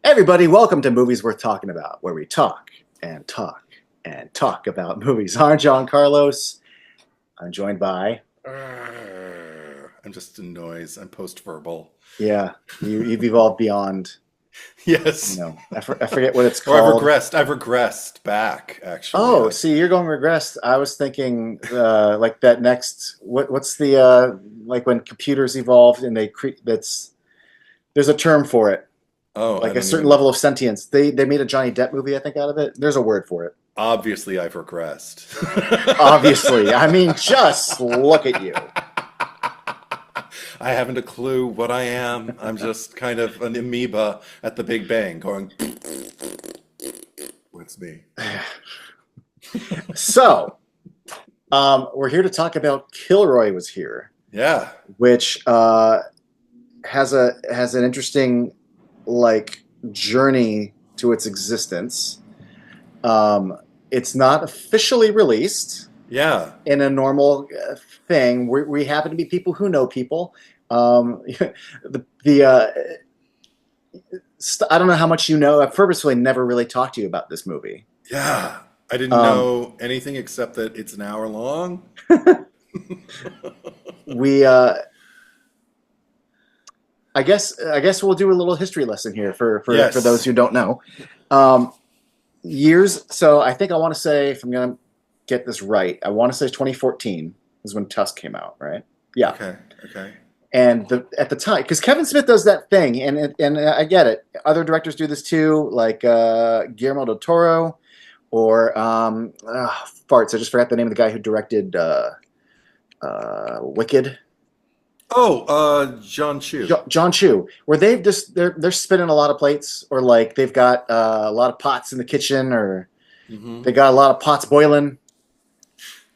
Everybody, welcome to Movies Worth Talking About, where we talk and talk and talk about movies. I'm John Carlos. I'm joined by... I'm just a noise. I'm post-verbal. Yeah, you've evolved beyond, Yes. I forget what it's Oh, I've called. regressed. I've regressed back, actually. Oh, see, you're going regressed. I was thinking like that next... What's the... like when computers evolved and there's a term for it. Oh, I Like a don't certain even... level of sentience. They made a Johnny Depp movie, I think, out of it. There's a word for it. Obviously, I've regressed. Obviously. I mean, just look at you. I haven't a clue what I am. I'm just kind of an amoeba at the Big Bang going... What's me? So, we're here to talk about Kilroy Was Here, Yeah. which has an interesting journey to its existence. It's not officially released Yeah. in a normal thing. We happen to be people who know people. I don't know how much you know. I've purposefully never really talked to you about this movie. Yeah. I didn't know anything except that it's an hour long. I guess we'll do a little history lesson here for Yes. those who don't know. So I think I want to say, if I'm going to get this right, I want to say 2014 is when Tusk came out, right? Yeah. Okay. And at the time, because Kevin Smith does that thing, and I get it. Other directors do this too, like Guillermo del Toro, or farts. I just forgot the name of the guy who directed Wicked. Oh, John Chu. John Chu, where they're spinning a lot of plates, or like they've got a lot of pots in the kitchen, or they got a lot of pots boiling.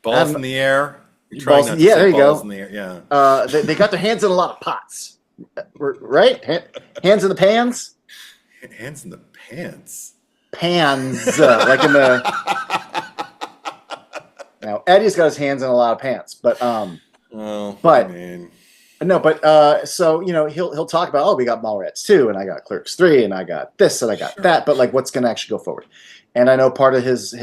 Balls in the air. You're trying Balls, not to yeah, say there you balls go. in the air. Yeah. They got their hands in a lot of pots, right? Hands in the pans. Hands in the pants. Pans, like in the. Now Eddie's got his hands in a lot of pants, but Well, but I mean, no, but so he'll talk about, oh, we got Mallrats 2 and I got Clerks 3 and I got this and I got that, but like what's going to actually go forward? And I know part of his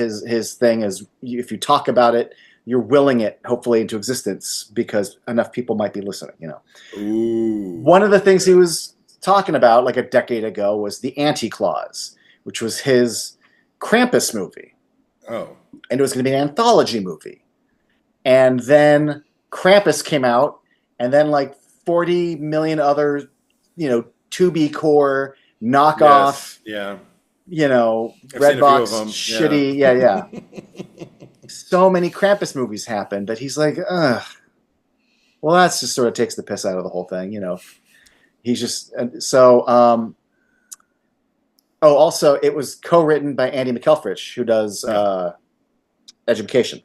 thing is if you talk about it, you're willing it hopefully into existence because enough people might be listening. Ooh. One of the things he was talking about like a decade ago was the Anti-Clause, which was his Krampus movie. Oh. And it was going to be an anthology movie. And then Krampus came out, and then like 40 million other, 2B core knockoff, Yes. Redbox shitty, yeah. Yeah. So many Krampus movies happened that he's like, ugh. Well, that's just sort of takes the piss out of the whole thing, He's just so. Also, it was co-written by Andy McElfresh, who does Education,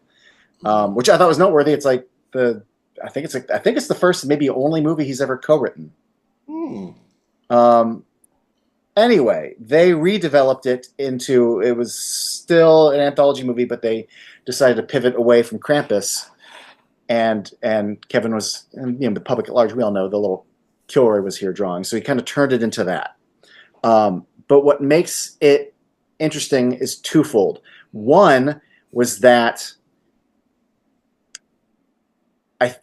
which I thought was noteworthy. It's like I think it's the first, maybe only movie he's ever co-written. Anyway, they redeveloped it it was still an anthology movie, but they decided to pivot away from Krampus, and Kevin was, and, the public at large, we all know the little Kilroy Was Here drawing, so he kind of turned it into that. But what makes it interesting is twofold. One was that I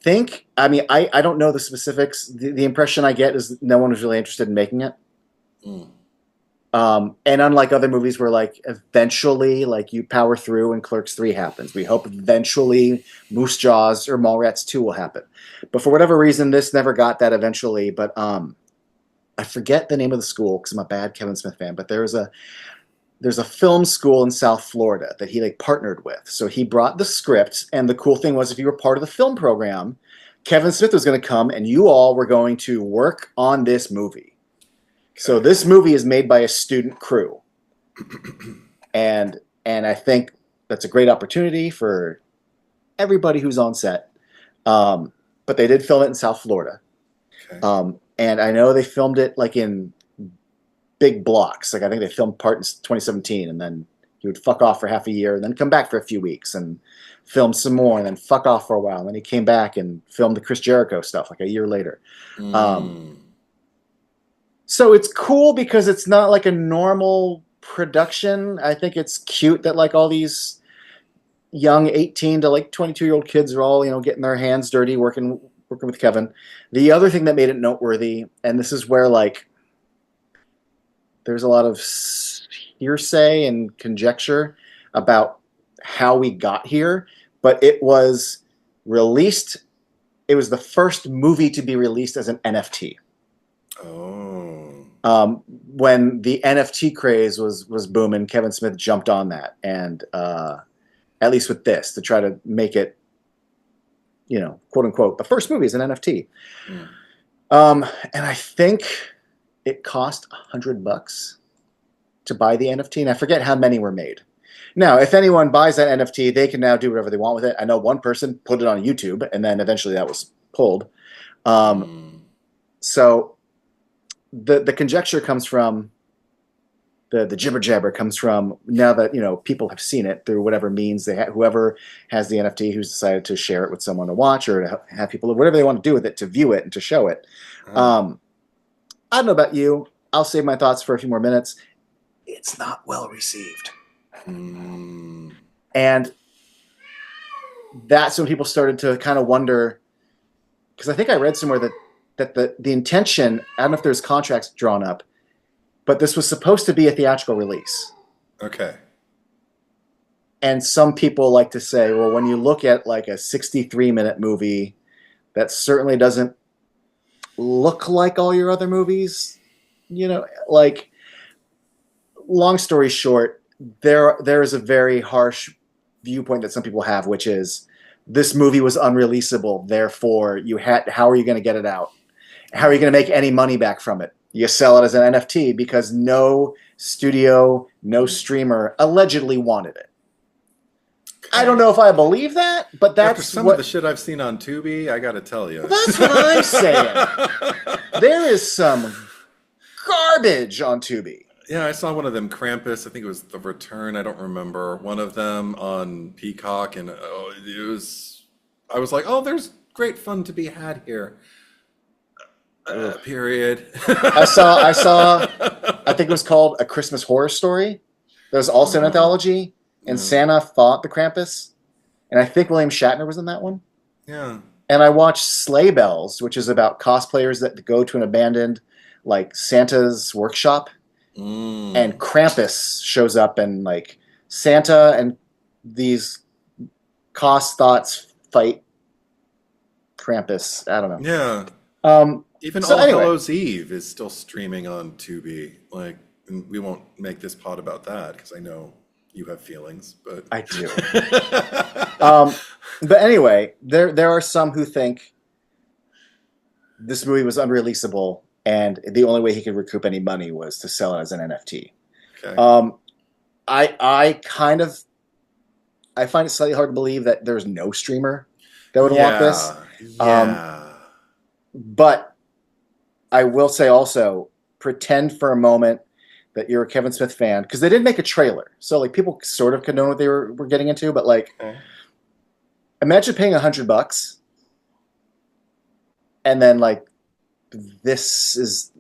don't know the specifics. The impression I get is no one was really interested in making it. And unlike other movies where like eventually like you power through and Clerks 3 happens, we hope eventually Moose Jaws or Mallrats 2 will happen. But for whatever reason, this never got that eventually. But I forget the name of the school because I'm a bad Kevin Smith fan, but there's a film school in South Florida that he like partnered with. So he brought the script, and the cool thing was if you were part of the film program, Kevin Smith was going to come and you all were going to work on this movie. So this movie is made by a student crew. And I think that's a great opportunity for everybody who's on set. But they did film it in South Florida. Okay. And I know they filmed it like in big blocks. Like I think they filmed part in 2017, and then he would fuck off for half a year and then come back for a few weeks and film some more and then fuck off for a while. And then he came back and filmed the Chris Jericho stuff like a year later. So it's cool because it's not like a normal production. I think it's cute that like all these young 18 to like 22-year-old kids are all, getting their hands dirty working with Kevin. The other thing that made it noteworthy, and this is where like there's a lot of hearsay and conjecture about how we got here, but it was released. It was the first movie to be released as an NFT. Oh. When the NFT craze was booming, Kevin Smith jumped on that, and at least with this, to try to make it, quote unquote, the first movie is an NFT. Mm. And I think it cost $100 to buy the NFT, and I forget how many were made. Now, if anyone buys that NFT, they can now do whatever they want with it. I know one person put it on YouTube, and then eventually that was pulled. So the conjecture comes from the jibber jabber comes from now that people have seen it through whatever means whoever has the NFT who's decided to share it with someone to watch or to have people whatever they want to do with it to view it and to show it. I don't know about you. I'll save my thoughts for a few more minutes. It's not well received. And that's when people started to kind of wonder, because I think I read somewhere that the intention, I don't know if there's contracts drawn up, but this was supposed to be a theatrical release. Okay. And some people like to say, well, when you look at like a 63-minute movie, that certainly doesn't look like all your other movies. Like, long story short, there is a very harsh viewpoint that some people have, which is this movie was unreleasable. Therefore, how are you going to get it out? How are you going to make any money back from it? You sell it as an NFT because no studio, no streamer allegedly wanted it. Okay. I don't know if I believe that, but that's after some of the shit I've seen on Tubi, I got to tell you. Well, that's what I'm saying. There is some garbage on Tubi. Yeah, I saw one of them, Krampus. I think it was The Return. I don't remember. One of them on Peacock, and I was like, oh, there's great fun to be had here. Period. I saw. I think it was called A Christmas Horror Story. There was also an anthology, and Santa fought the Krampus, and I think William Shatner was in that one. Yeah. And I watched Sleigh Bells, which is about cosplayers that go to an abandoned, like Santa's workshop, and Krampus shows up, and like Santa and these thoughts fight Krampus. I don't know. Yeah. Even All anyway. Hallows Eve is still streaming on Tubi. Like, and we won't make this pod about that because I know you have feelings, but I do. But anyway, there are some who think this movie was unreleasable, and the only way he could recoup any money was to sell it as an NFT. Okay. I find it slightly hard to believe that there's no streamer that would want this. Yeah. But I will say also, pretend for a moment that you're a Kevin Smith fan, because they did make a trailer, so like people sort of could know what they were getting into. But like, imagine paying $100, and then like, this is.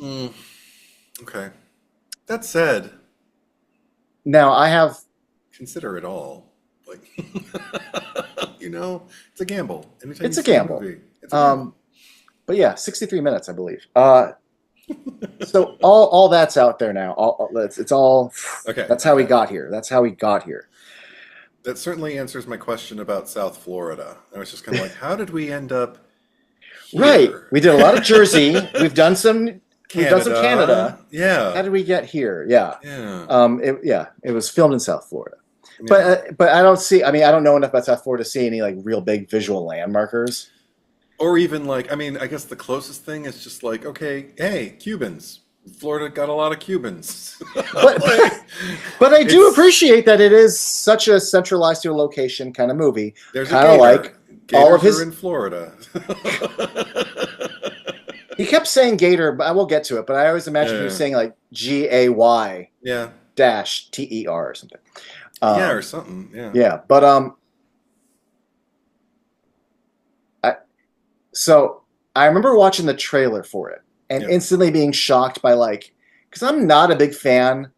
Okay. That said, now I have. Consider it all. Like, it's a gamble. Anytime it's a gamble. It's a gamble. But yeah, 63 minutes, I believe. So all that's out there now. It's all. Okay. That's how we got here. That certainly answers my question about South Florida. I was just kind of like, how did we end up here? Right. We did a lot of Jersey. We've done some Canada. Yeah. How did we get here? Yeah. Yeah. It was filmed in South Florida. Yeah. But I don't see. I mean, I don't know enough about South Florida to see any like real big visual landmarkers. Or even like, I mean, I guess the closest thing is just like, okay, hey, Cubans. Florida got a lot of Cubans. But I do appreciate that it is such a centralized to a location kind of movie. There's kind of like Gators all of his are in Florida. He kept saying Gator, but I will get to it. But I always imagine he was saying like GAY -TER or something. Or something. Yeah. Yeah, but so I remember watching the trailer for it, and instantly being shocked by like, because I'm not a big fan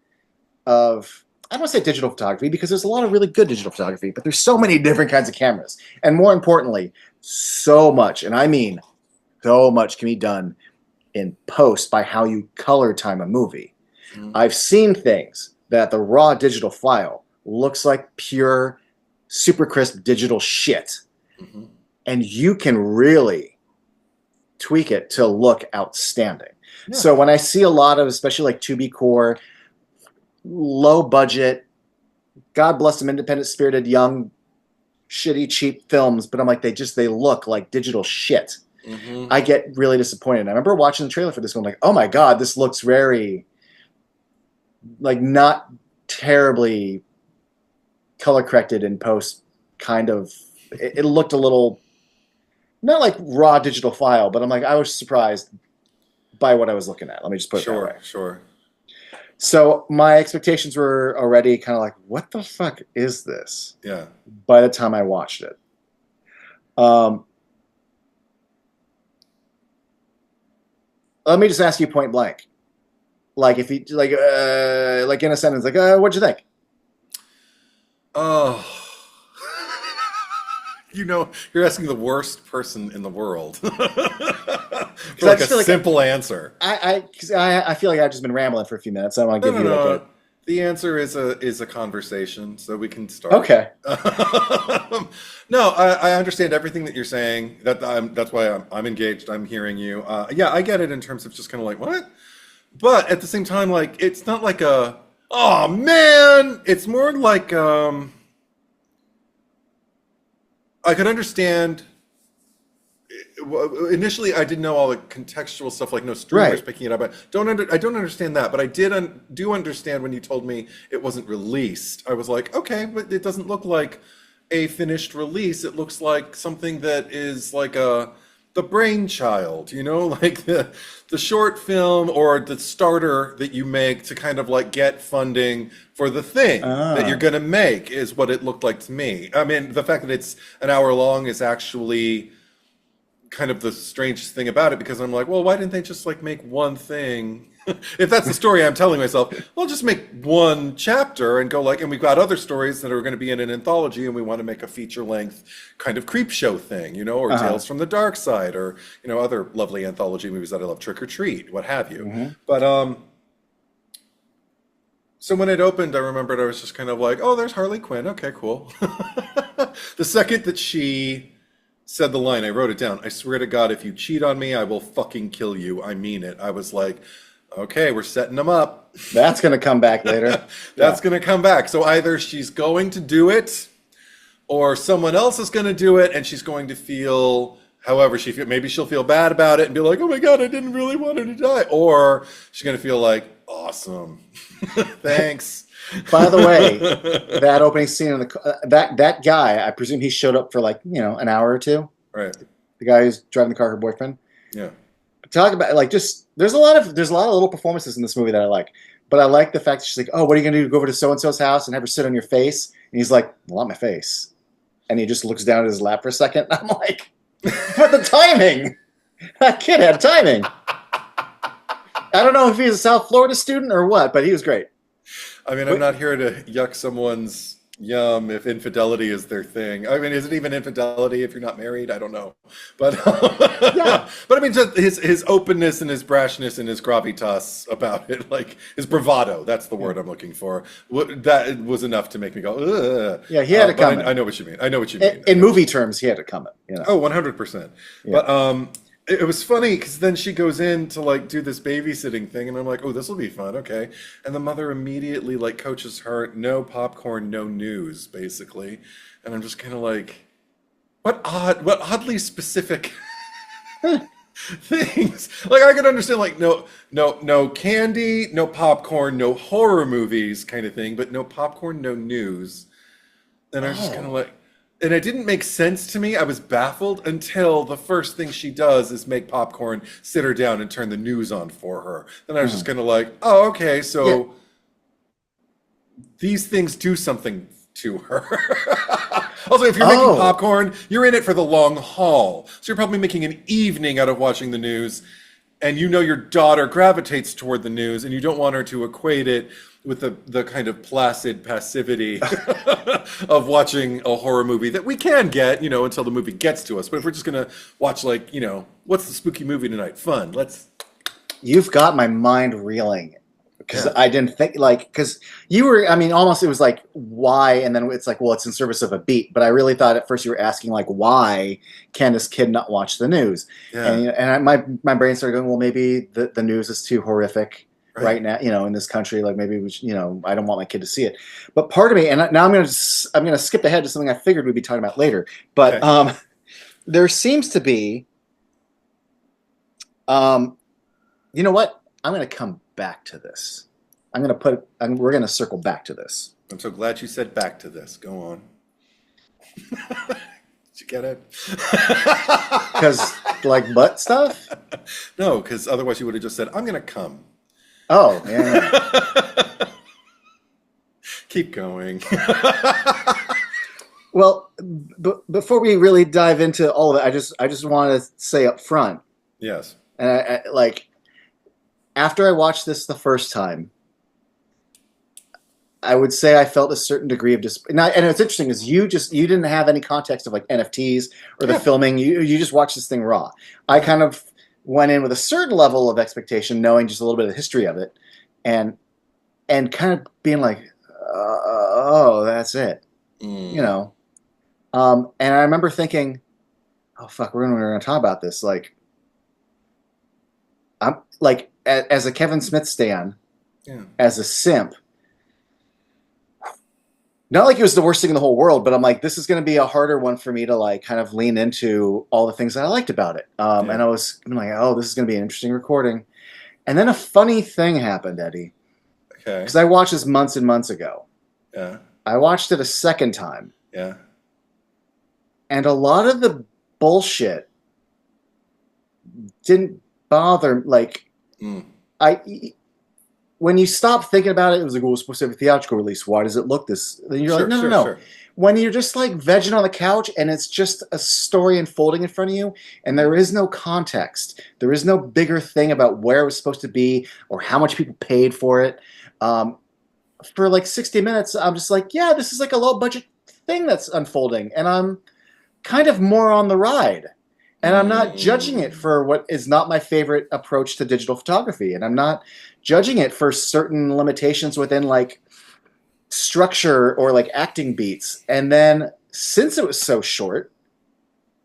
of, I don't want to say digital photography because there's a lot of really good digital photography, but there's so many different kinds of cameras. And more importantly, so much, and I mean so much can be done in post by how you color time a movie. I've seen things that the raw digital file looks like pure, super crisp digital shit. And you can really tweak it to look outstanding. So when I see a lot of, especially like 2B Core, low budget, God bless them, independent spirited, young, shitty, cheap films, but I'm like, they look like digital shit. I get really disappointed. I remember watching the trailer for this one, like, oh my God, this looks very, like, not terribly color corrected in post, kind of. It looked a little, not like raw digital file, but I'm like, I was surprised by what I was looking at. Let me just put it that way. Sure. So my expectations were already kind of like, what the fuck is this? Yeah. By the time I watched it. Let me just ask you point blank. Like if you like in a sentence, like, what'd you think? Oh. You know, you're asking the worst person in the world for like a simple answer. I feel like I've just been rambling for a few minutes. I want to give you like a... The answer is a conversation, so we can start. Okay. No, I understand everything that you're saying. That's why I'm engaged. I'm hearing you. Yeah, I get it in terms of just kind of like, what? But at the same time, like, it's not like a, oh man, it's more like, I could understand. Initially, I didn't know all the contextual stuff, like no streamers picking it up. I don't understand that, but I do understand when you told me it wasn't released. I was like, okay, but it doesn't look like a finished release. It looks like something that is like the brainchild, you know, like the short film or the starter that you make to kind of like get funding for the thing that you're going to make is what it looked like to me. I mean, the fact that it's an hour long is actually kind of the strangest thing about it, because I'm like, well, why didn't they just like make one thing? If that's the story I'm telling myself, well, just make one chapter and go like, and we've got other stories that are going to be in an anthology and we want to make a feature length kind of creep show thing, you know, or Tales from the Dark Side, or, you know, other lovely anthology movies that I love, Trick or Treat, what have you. But so when it opened, I remembered I was just kind of like, oh, there's Harley Quinn. Okay, cool. The second that she said the line, I wrote it down. I swear to God, if you cheat on me, I will fucking kill you. I mean it. I was like, okay, we're setting them up. That's going to come back later. That's going to come back. So either she's going to do it, or someone else is going to do it, and she's going to feel however she feels. Maybe she'll feel bad about it and be like, oh my God, I didn't really want her to die. Or she's going to feel like, awesome. Thanks. By the way, that opening scene in that guy, I presume he showed up for like, you know, an hour or two. Right. The guy who's driving the car, her boyfriend. Yeah. Talk about like just there's a lot of little performances in this movie that I like. But I like the fact that she's like, oh, what are you gonna do? Go over to so and so's house and have her sit on your face? And he's like, not my face. And he just looks down at his lap for a second. I'm like, but the timing. That kid had timing. I don't know if he's a South Florida student or what, but he was great. I mean, I'm not here to yuck someone's yum if infidelity is their thing. I mean, is it even infidelity if you're not married? I don't know. But yeah. But I mean, just his openness and his brashness and his gravitas about it, like his bravado, that's the word I'm looking for. That was enough to make me go, ugh. Yeah, he had to come. I know what you mean. I know what you mean. In movie terms, he had to come. You know? Oh, 100%. Yeah. But it was funny because then she goes in to like do this babysitting thing, and I'm like, oh, this will be fun, okay. And the mother immediately like coaches her, no popcorn, no news, basically. And I'm just kind of like, what oddly specific things. Like I could understand like no candy, no popcorn, no horror movies kind of thing, but no popcorn, no news. And I was just kind of like, and it didn't make sense to me. I was baffled until the first thing she does is make popcorn, sit her down, and turn the news on for her. Then I was just kind of like, oh, okay, so these things do something to her. Also, if you're making popcorn, you're in it for the long haul. So you're probably making an evening out of watching the news. and you know your daughter gravitates toward the news, and you don't want her to equate it with the kind of placid passivity of watching a horror movie that we can get, until the movie gets to us. But if we're just gonna watch, like, what's the spooky movie tonight? Fun. You've got my mind reeling. Because I didn't think, because you were, almost it was like, why? And then it's like, well, it's in service of a beat. But I really thought at first you were asking, like, why can this kid not watch the news? Yeah. And my brain started going, well, maybe the news is too horrific right now, in this country. Like, maybe, I don't want my kid to see it. But part of me, and now I'm going to skip ahead to something I figured we'd be talking about later. But okay. There seems to be, you know what? I'm going to come back to this. We're going to circle back to this. I'm so glad you said back to this. Go on. Did you get it? Because, like, butt stuff? No, because otherwise you would have just said, I'm going to come. Oh, yeah. Keep going. Well, before we really dive into all of it, I just want to say up front. Yes. And I after I watched this the first time, I would say I felt a certain degree of and it's interesting is you didn't have any context of like NFTs or the filming. You just watched this thing raw. I kind of went in with a certain level of expectation, knowing just a little bit of the history of it, and kind of being like, oh, that's it, And I remember thinking, oh fuck, we're gonna talk about this. Like, I'm like, as a Kevin Smith stan, as a simp. Not like it was the worst thing in the whole world, but I'm like, this is going to be a harder one for me to like kind of lean into all the things that I liked about it. And I'm like, oh, this is going to be an interesting recording. And then a funny thing happened, Eddie. Okay. Because I watched this months and months ago. Yeah. I watched it a second time. Yeah. And a lot of the bullshit didn't bother. Like, when you stop thinking about it, it was like, well, it was supposed to have a theatrical release. Why does it look this? Then you're like, no. Sure. When you're just like vegging on the couch and it's just a story unfolding in front of you and there is no context, there is no bigger thing about where it was supposed to be or how much people paid for it. For like 60 minutes, I'm just like, yeah, this is like a low budget thing that's unfolding. And I'm kind of more on the ride. And I'm not judging it for what is not my favorite approach to digital photography. And I'm not judging it for certain limitations within like structure or like acting beats. And then since it was so short,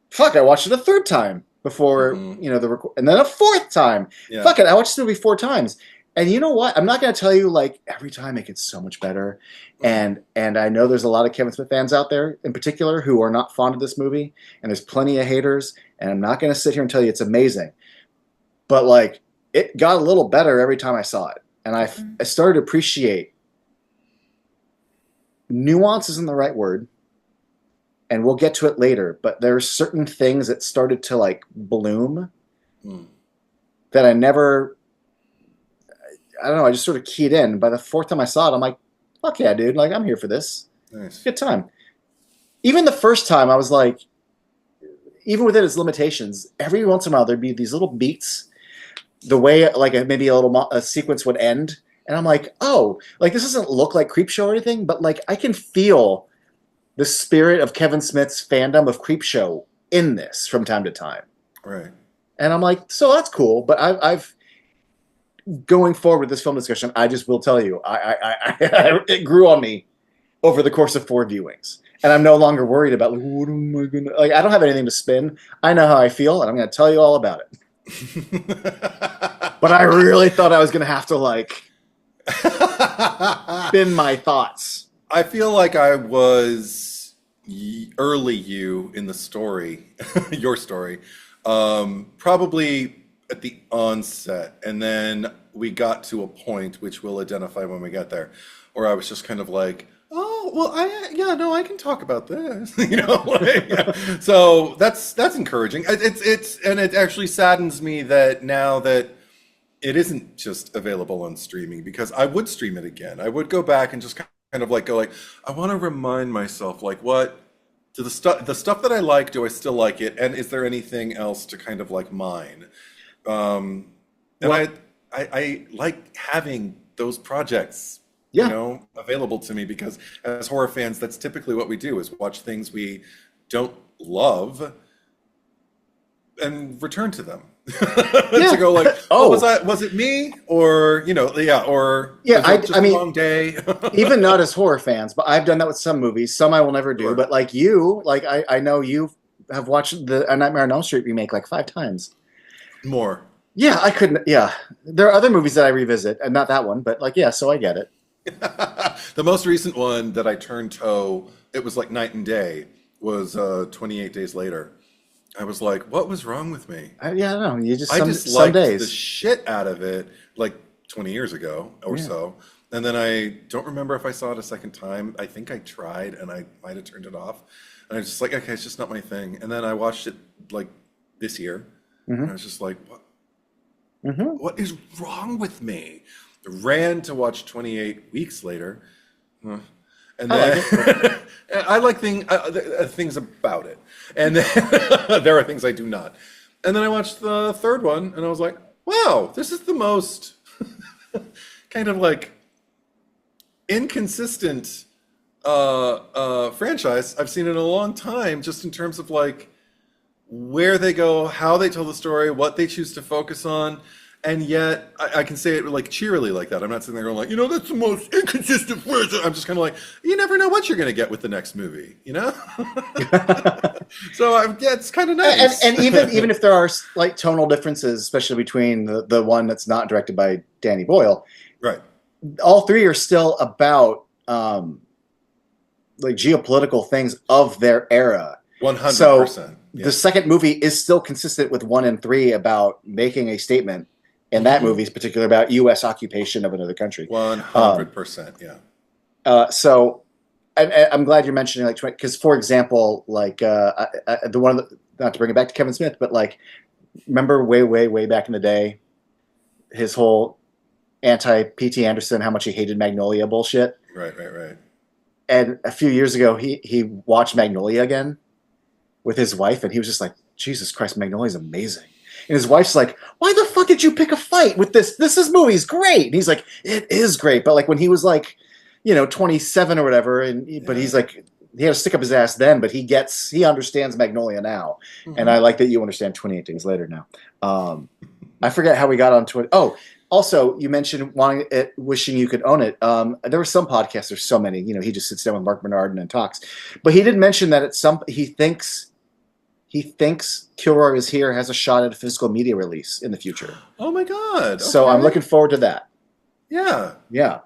fuck, I watched it a third time before, and then a fourth time. Yeah. Fuck it, I watched this movie 4 times. And you know what? I'm not going to tell you like every time it gets so much better. And I know there's a lot of Kevin Smith fans out there in particular who are not fond of this movie. And there's plenty of haters. And I'm not going to sit here and tell you it's amazing. But like it got a little better every time I saw it. And I started to appreciate nuance isn't the right word. And we'll get to it later. But there are certain things that started to like bloom that I never... I don't know, I just sort of keyed in. By the 4th time I saw it, I'm like, fuck yeah, dude. Like, I'm here for this. Nice. Good time. Even the first time, I was like, even within its limitations, every once in a while, there'd be these little beats, the way, like, maybe a sequence would end. And I'm like, oh, like, this doesn't look like Creepshow or anything, but, like, I can feel the spirit of Kevin Smith's fandom of Creepshow in this from time to time. Right. And I'm like, so that's cool. But I've going forward with this film discussion, I just will tell you, it grew on me over the course of 4 viewings, and I'm no longer worried about like, what am I gonna like? I don't have anything to spin. I know how I feel, and I'm going to tell you all about it. But I really thought I was going to have to like spin my thoughts. I feel like I was early you in the story, your story, probably at the onset, and then we got to a point which we'll identify when we get there, where I was just kind of like, oh well, I can talk about this, So that's encouraging. And it actually saddens me that now that it isn't just available on streaming, because I would stream it again. I would go back and just kind of like go like, I want to remind myself like, what do the stuff that I like, do I still like it, and is there anything else to kind of like mine? And Well, I like having those projects, yeah, available to me because as horror fans, that's typically what we do is watch things we don't love and return to them. To yeah. go like, what was Oh, I? Was it me? Or, yeah, or yeah. was it just I a mean, long day? even not as horror fans, but I've done that with some movies. Some I will never do. Sure. But like you, like I know you have watched the A Nightmare on Elm Street remake like 5 times. More. Yeah, I couldn't. Yeah, there are other movies that I revisit, and not that one, but like, yeah. So I get it. The most recent one that I turned toe, it was like night and day, was 28 Days Later. I was like, what was wrong with me? Yeah, I don't know. You just I some disliked the days. shit out of it like 20 years ago or Yeah. so. And then I don't remember if I saw it a second time. I think I tried and I might have turned it off. And I was just like, okay, it's just not my thing. And then I watched it like this year. And I was just like, what is wrong with me? Ran to watch 28 Weeks Later. Huh. And I then like it. I like things about it. And then there are things I do not. And then I watched the third one and I was like, wow, this is the most kind of like inconsistent franchise I've seen in a long time, just in terms of like where they go, how they tell the story, what they choose to focus on. And yet, I can say it like cheerily like that. I'm not sitting there going like, that's the most inconsistent franchise. I'm just kind of like, you never know what you're going to get with the next movie, So yeah, it's kind of nice. And even if there are like tonal differences, especially between the one that's not directed by Danny Boyle, Right. all three are still about like geopolitical things of their era. 100%. So Yeah. the second movie is still consistent with 1 and 3 about making a statement. And that movie is particularly about U.S. occupation of another country. 100%. Yeah. So I'm glad you're mentioning like, because for example, like the one of the, not to bring it back to Kevin Smith, but like remember way back in the day, his whole anti-P.T. Anderson, how much he hated Magnolia bullshit. Right. And a few years ago, he watched Magnolia again with his wife, and he was just like, Jesus Christ, Magnolia's amazing. And his wife's like, why the fuck did you pick a fight with this? This movie's great. And he's like, it is great. But like when he was like, 27 or whatever, but he's like, he had to stick up his ass then, but he understands Magnolia now. And I like that you understand 28 Days Later now. I forget how we got on Twitter. Oh, also, you mentioned wishing you could own it. There were some podcasts, there's so many, he just sits down with Mark Bernard and talks. But he did mention that he thinks Kilroy Was Here has a shot at a physical media release in the future. Oh my God. So okay. I'm looking forward to that. Yeah. Yeah.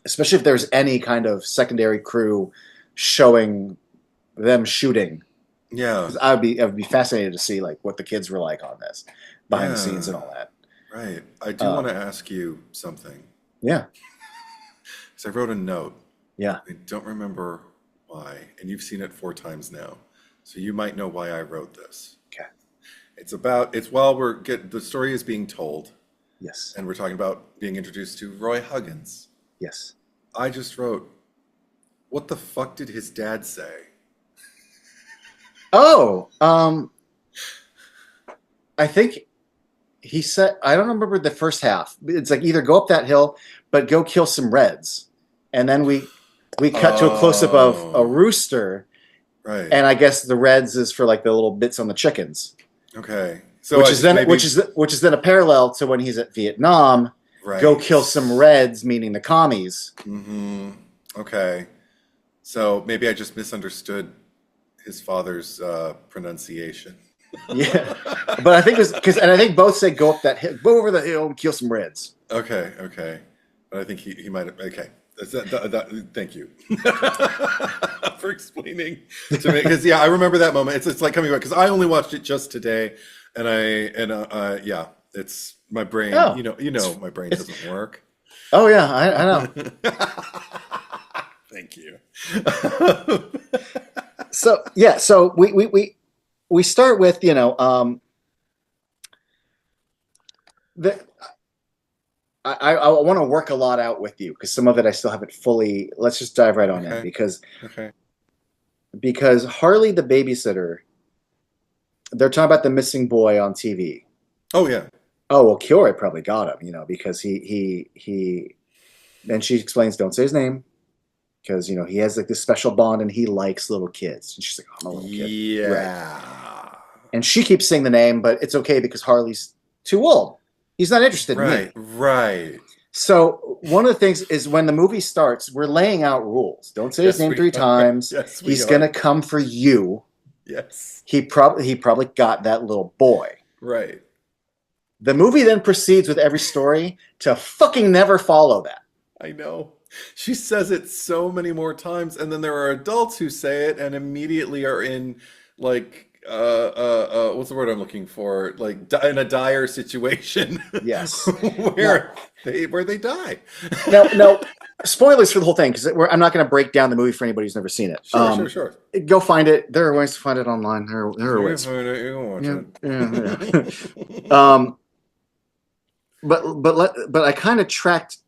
Especially if there's any kind of secondary crew showing them shooting. Yeah. 'Cause I would be fascinated to see like what the kids were like on this, behind the scenes and all that. Right. I do want to ask you something. Yeah. Because I wrote a note. Yeah. I don't remember why, and you've seen it 4 times now, so you might know why I wrote this. Okay. It's while the story is being told. Yes. And we're talking about being introduced to Roy Huggins. Yes. I just wrote, what the fuck did his dad say? Oh, I think he said, I don't remember the first half. It's like either go up that hill, but go kill some reds. And then we cut to a close-up of a rooster. Right. And I guess the reds is for like the little bits on the chickens. Okay. So which is then a parallel to when he's at Vietnam. Right. Go kill some reds, meaning the commies. Mm-hmm. Okay. So maybe I just misunderstood his father's pronunciation. Yeah, but I think I think both say go up that hill, go over the hill and kill some reds. Okay. But I think he might have. Okay. Thank you for explaining to me, because I remember that moment. It's like coming back because I only watched it just today, and it's my brain. Oh, my brain doesn't work. Oh yeah, I know. Thank you. So we start with I want to work a lot out with you because some of it I still haven't fully. Let's just dive right on in because Harley the babysitter, they're talking about the missing boy on TV. Oh yeah. Oh well, Kilroy probably got him, because he. And she explains, don't say his name, because he has like this special bond, and he likes little kids. And she's like, I'm a little kid, right? Yeah. And she keeps saying the name, but it's okay because Harley's too old. He's not interested in Right, me. right. So one of the things is when the movie starts, we're laying out rules. Don't say his Yes, name we three are. times. Yes, we He's gonna are. come for you. Yes. He probably got that little boy. Right. The movie then proceeds with every story to fucking never follow that. I know. She says it so many more times, and then there are adults who say it and immediately are in like what's the word I'm looking for? Like in a dire situation Yes. Now, where they die. now, spoilers for the whole thing because I'm not going to break down the movie for anybody who's never seen it. Sure, sure, sure. Go find it. There are ways to find it online. There are You can ways. find it, you can watch Yeah, yeah. But I kind of tracked,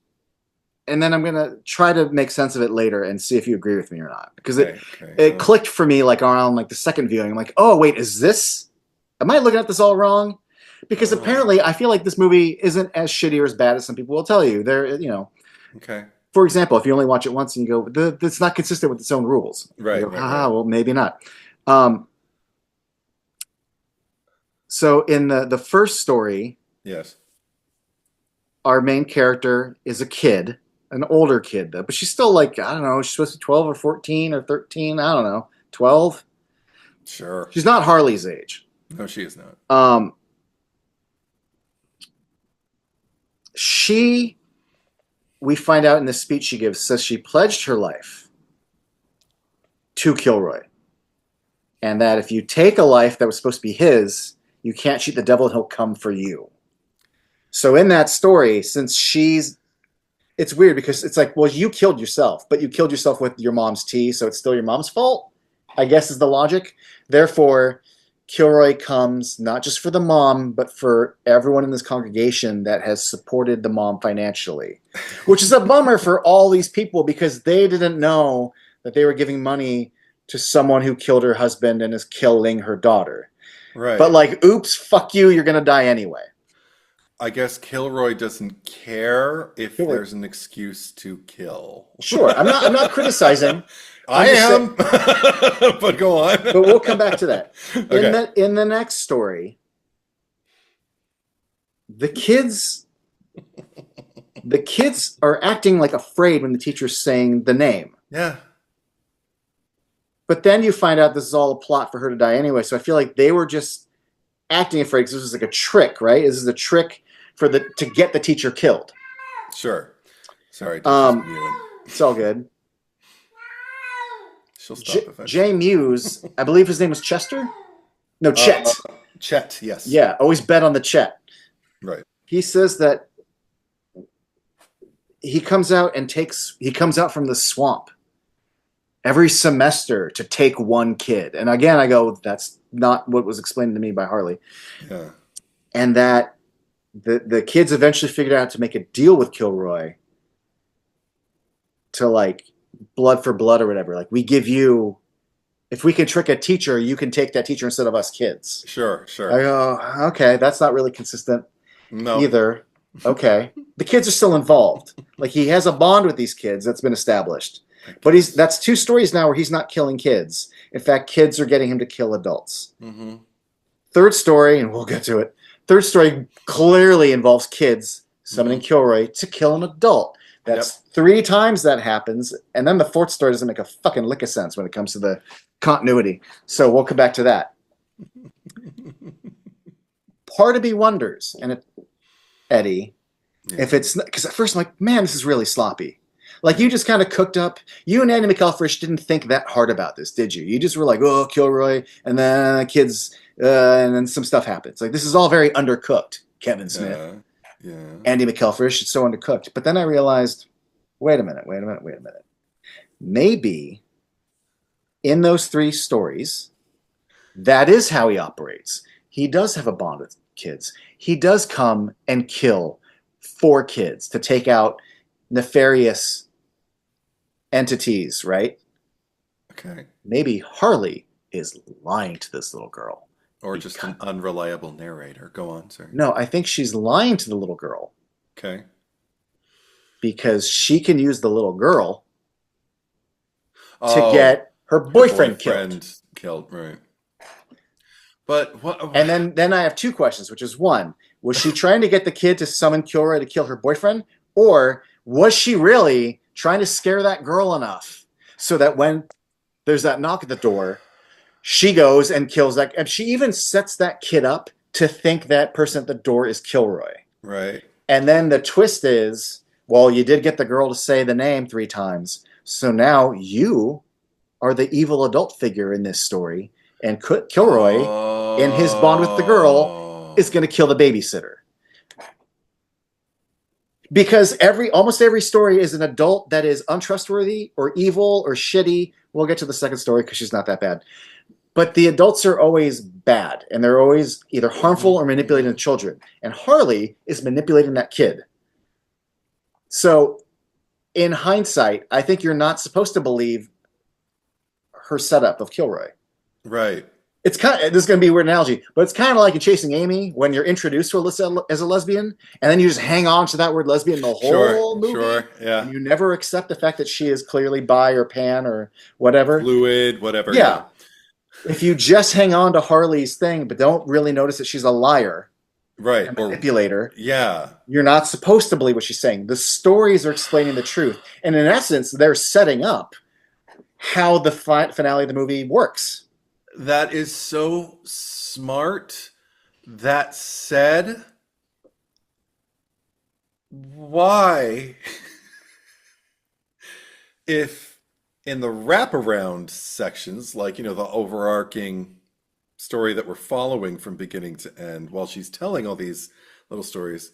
and then I'm gonna try to make sense of it later and see if you agree with me or not because it clicked for me like around like the second viewing. I'm like, oh wait, is this? Am I looking at this all wrong? Because apparently I feel like this movie isn't as shitty or as bad as some people will tell you. Okay. For example, if you only watch it once and you go, "That's not consistent with its own rules," Right, you go, right, haha, right. well maybe not. So in the first story, Yes. our main character is a kid, an older kid though, but she's still like, I don't know, she's supposed to be 12 or 14 or 13, I don't know, 12. Sure. She's not Harley's age. No, she is not. She, we find out in the speech she gives, says she pledged her life to Kilroy. And that if you take a life that was supposed to be his, you can't shoot the devil and he'll come for you. So in that story, since it's weird because it's like, well, you killed yourself, but you killed yourself with your mom's tea, so it's still your mom's fault, I guess is the logic. Therefore, Kilroy comes not just for the mom, but for everyone in this congregation that has supported the mom financially, which is a bummer for all these people because they didn't know that they were giving money to someone who killed her husband and is killing her daughter. Right. But like, oops, fuck you, you're going to die anyway. I guess Kilroy doesn't care if Kilroy. there's an excuse to kill. Sure, I'm not criticizing. I am, but go on. But we'll come back to that. Okay. In the next story, the kids are acting like afraid when the teacher's saying the name. Yeah. But then you find out this is all a plot for her to die anyway. So I feel like they were just acting afraid because this was like a trick, right? This is a trick to get the teacher killed. Sure. Sorry. It's all good. She'll stop eventually. Jay Muse, I believe his name was Chester? No, Chet. Chet, yes. Yeah, always bet on the Chet. Right. He says that he comes out from the swamp every semester to take one kid. And again, I go, that's not what was explained to me by Harley. Yeah. And that the kids eventually figured out to make a deal with Kilroy to like blood for blood or whatever. Like, we give you, if we can trick a teacher, you can take that teacher instead of us kids. Sure, sure. I go, okay, that's not really consistent either. Okay. The kids are still involved. Like, he has a bond with these kids that's been established. But that's two stories now where he's not killing kids. In fact, kids are getting him to kill adults. Mm-hmm. Third story, and we'll get to it. Third story clearly involves kids summoning Kilroy to kill an adult. That's 3 times that happens. And then the fourth story doesn't make a fucking lick of sense when it comes to the continuity. So we'll come back to that. Part of me wonders, Eddie, if it's, because at first I'm like, man, this is really sloppy. Like, you just kind of cooked up. You and Andy McElfresh didn't think that hard about this, did you? You just were like, oh, Kilroy, and then kids, and then some stuff happens. Like, this is all very undercooked, Kevin Smith. Yeah. Andy McElfresh, it's so undercooked. But then I realized, wait a minute. Maybe in those 3 stories, that is how he operates. He does have a bond with kids. He does come and kill 4 kids to take out nefarious entities, right? Okay. Maybe Harley is lying to this little girl. Or just an unreliable narrator. Go on, sorry. No, I think she's lying to the little girl. Okay. Because she can use the little girl to Oh, get her boyfriend killed, right. But what? And then I have two questions, which is one, was she trying to get the kid to summon Kilroy to kill her boyfriend? Or was she really trying to scare that girl enough so that when there's that knock at the door, she goes and kills that, and she even sets that kid up to think that person at the door is Kilroy. Right. And then the twist is, well, you did get the girl to say the name 3 times, so now you are the evil adult figure in this story, and Kilroy, in his bond with the girl, is going to kill the babysitter. Because almost every story is an adult that is untrustworthy or evil or shitty. We'll get to the second story because she's not that bad. But the adults are always bad, and they're always either harmful or manipulating the children. And Harley is manipulating that kid. So, in hindsight, I think you're not supposed to believe her setup of Kilroy. Right. It's kind of, this is going to be a weird analogy, but it's kind of like in Chasing Amy when you're introduced to Alyssa as a lesbian, and then you just hang on to that word lesbian the whole movie. Sure, yeah. And you never accept the fact that she is clearly bi or pan or whatever. Fluid, whatever. Yeah. If you just hang on to Harley's thing, but don't really notice that she's a liar, right, a manipulator, yeah, you're not supposed to believe what she's saying. The stories are explaining the truth, and in essence, they're setting up how the finale of the movie works. That is so smart. That said, why, if in the wraparound sections, like, the overarching story that we're following from beginning to end, while she's telling all these little stories,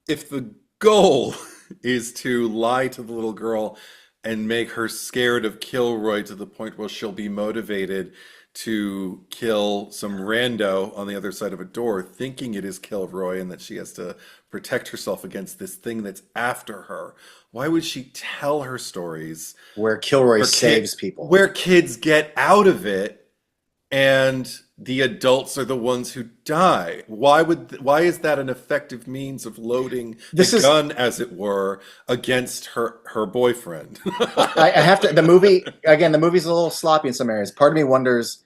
if the goal is to lie to the little girl and make her scared of Kilroy to the point where she'll be motivated to kill some rando on the other side of a door, thinking it is Kilroy and that she has to protect herself against this thing that's after her. Why would she tell her stories where Kilroy saves people? Where kids get out of it and the adults are the ones who die. Why is that an effective means of loading the gun, as it were, against her boyfriend? I have to. The movie's a little sloppy in some areas. Part of me wonders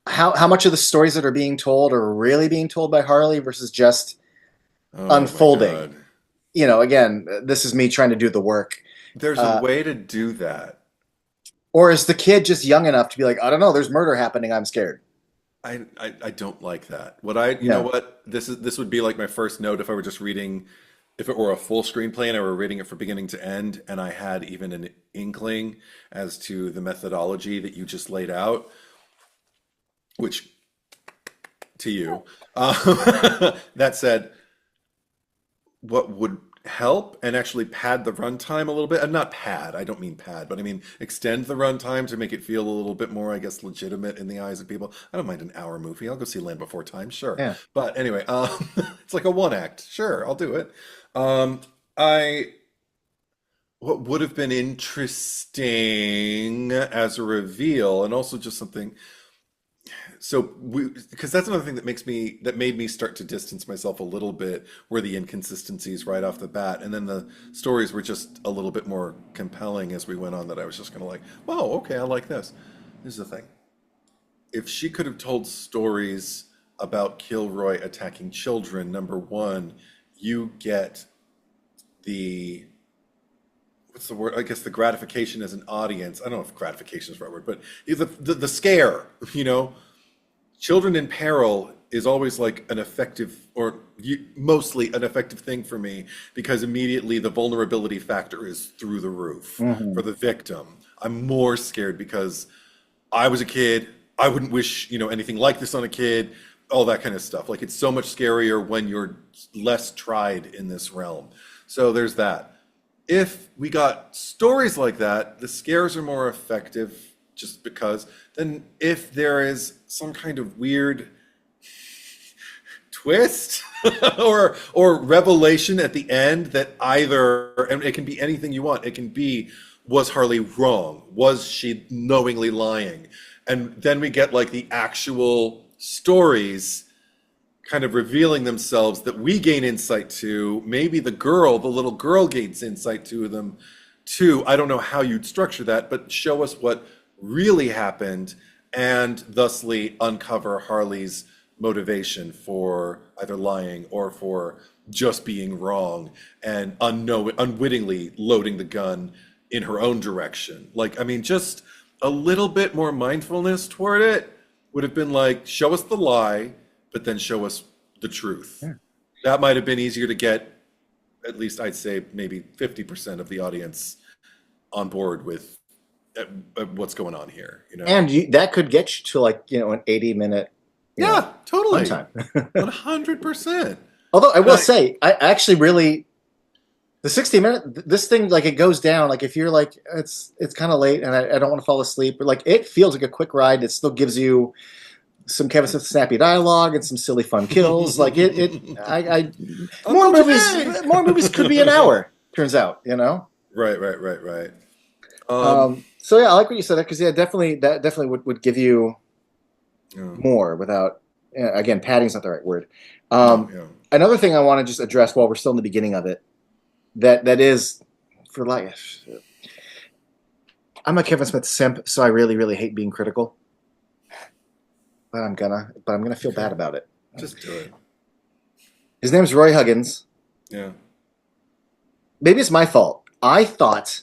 how much of the stories that are being told are really being told by Harley versus just unfolding. Again, this is me trying to do the work. There's a way to do that. Or is the kid just young enough to be like, I don't know, there's murder happening, I'm scared. I don't like that. Know what? This would be like my first note if I were just reading, if it were a full screenplay and I were reading it from beginning to end, and I had even an inkling as to the methodology that you just laid out, which, to you. That said, what would help and actually pad the runtime a little bit, and not pad, I don't mean pad, but I mean extend the runtime to make it feel a little bit more, I guess, legitimate in the eyes of people. I don't mind an hour movie. I'll go see Land Before Time, sure. Yeah. But anyway, it's like a one act. Sure, I'll do it. What would have been interesting as a reveal, and also just something. So because that's another thing that made me start to distance myself a little bit, were the inconsistencies right off the bat, and then the stories were just a little bit more compelling as we went on. That I was just kind of like, "Wow, okay, I like this." Here's the thing: if she could have told stories about Kilroy attacking children, number one, you get the what's the word? I guess the gratification as an audience. I don't know if gratification is the right word, but the scare, Children in peril is always like an effective, or mostly an effective thing for me, because immediately the vulnerability factor is through the roof for the victim. I'm more scared because I was a kid. I wouldn't wish, anything like this on a kid, all that kind of stuff. Like, it's so much scarier when you're less tried in this realm. So there's that. If we got stories like that, the scares are more effective. Just because, then if there is some kind of weird twist or revelation at the end that either, and it can be anything you want, it can be, was Harley wrong? Was she knowingly lying? And then we get like the actual stories kind of revealing themselves that we gain insight to. Maybe the little girl gains insight to them too. I don't know how you'd structure that, but show us what really happened and thusly uncover Harley's motivation for either lying or for just being wrong and unwittingly loading the gun in her own direction. Like, I mean, just a little bit more mindfulness toward it would have been like, show us the lie, but then show us the truth. Yeah. That might have been easier to get, at least I'd say maybe 50% of the audience on board with what's going on here. You know, and that could get you to like, you know, an 80-minute. Yeah, totally. 100%. Although I will say, I actually really, the 60-minute, this thing, like it goes down. Like if you're like, it's kind of late and I don't want to fall asleep, but like it feels like a quick ride. It still gives you some Kevin Smith snappy dialogue and some silly fun kills. Like more movies could be an hour. Turns out, you know. Right. So yeah, I like what you said there, because that definitely would give you more without. Again, padding's not the right word. Another thing I want to just address while we're still in the beginning of it, that is for life. I'm a Kevin Smith simp, so I really, really hate being critical. But I'm gonna feel bad about it. Just do it. His name's Roy Huggins. Yeah. Maybe it's my fault. I thought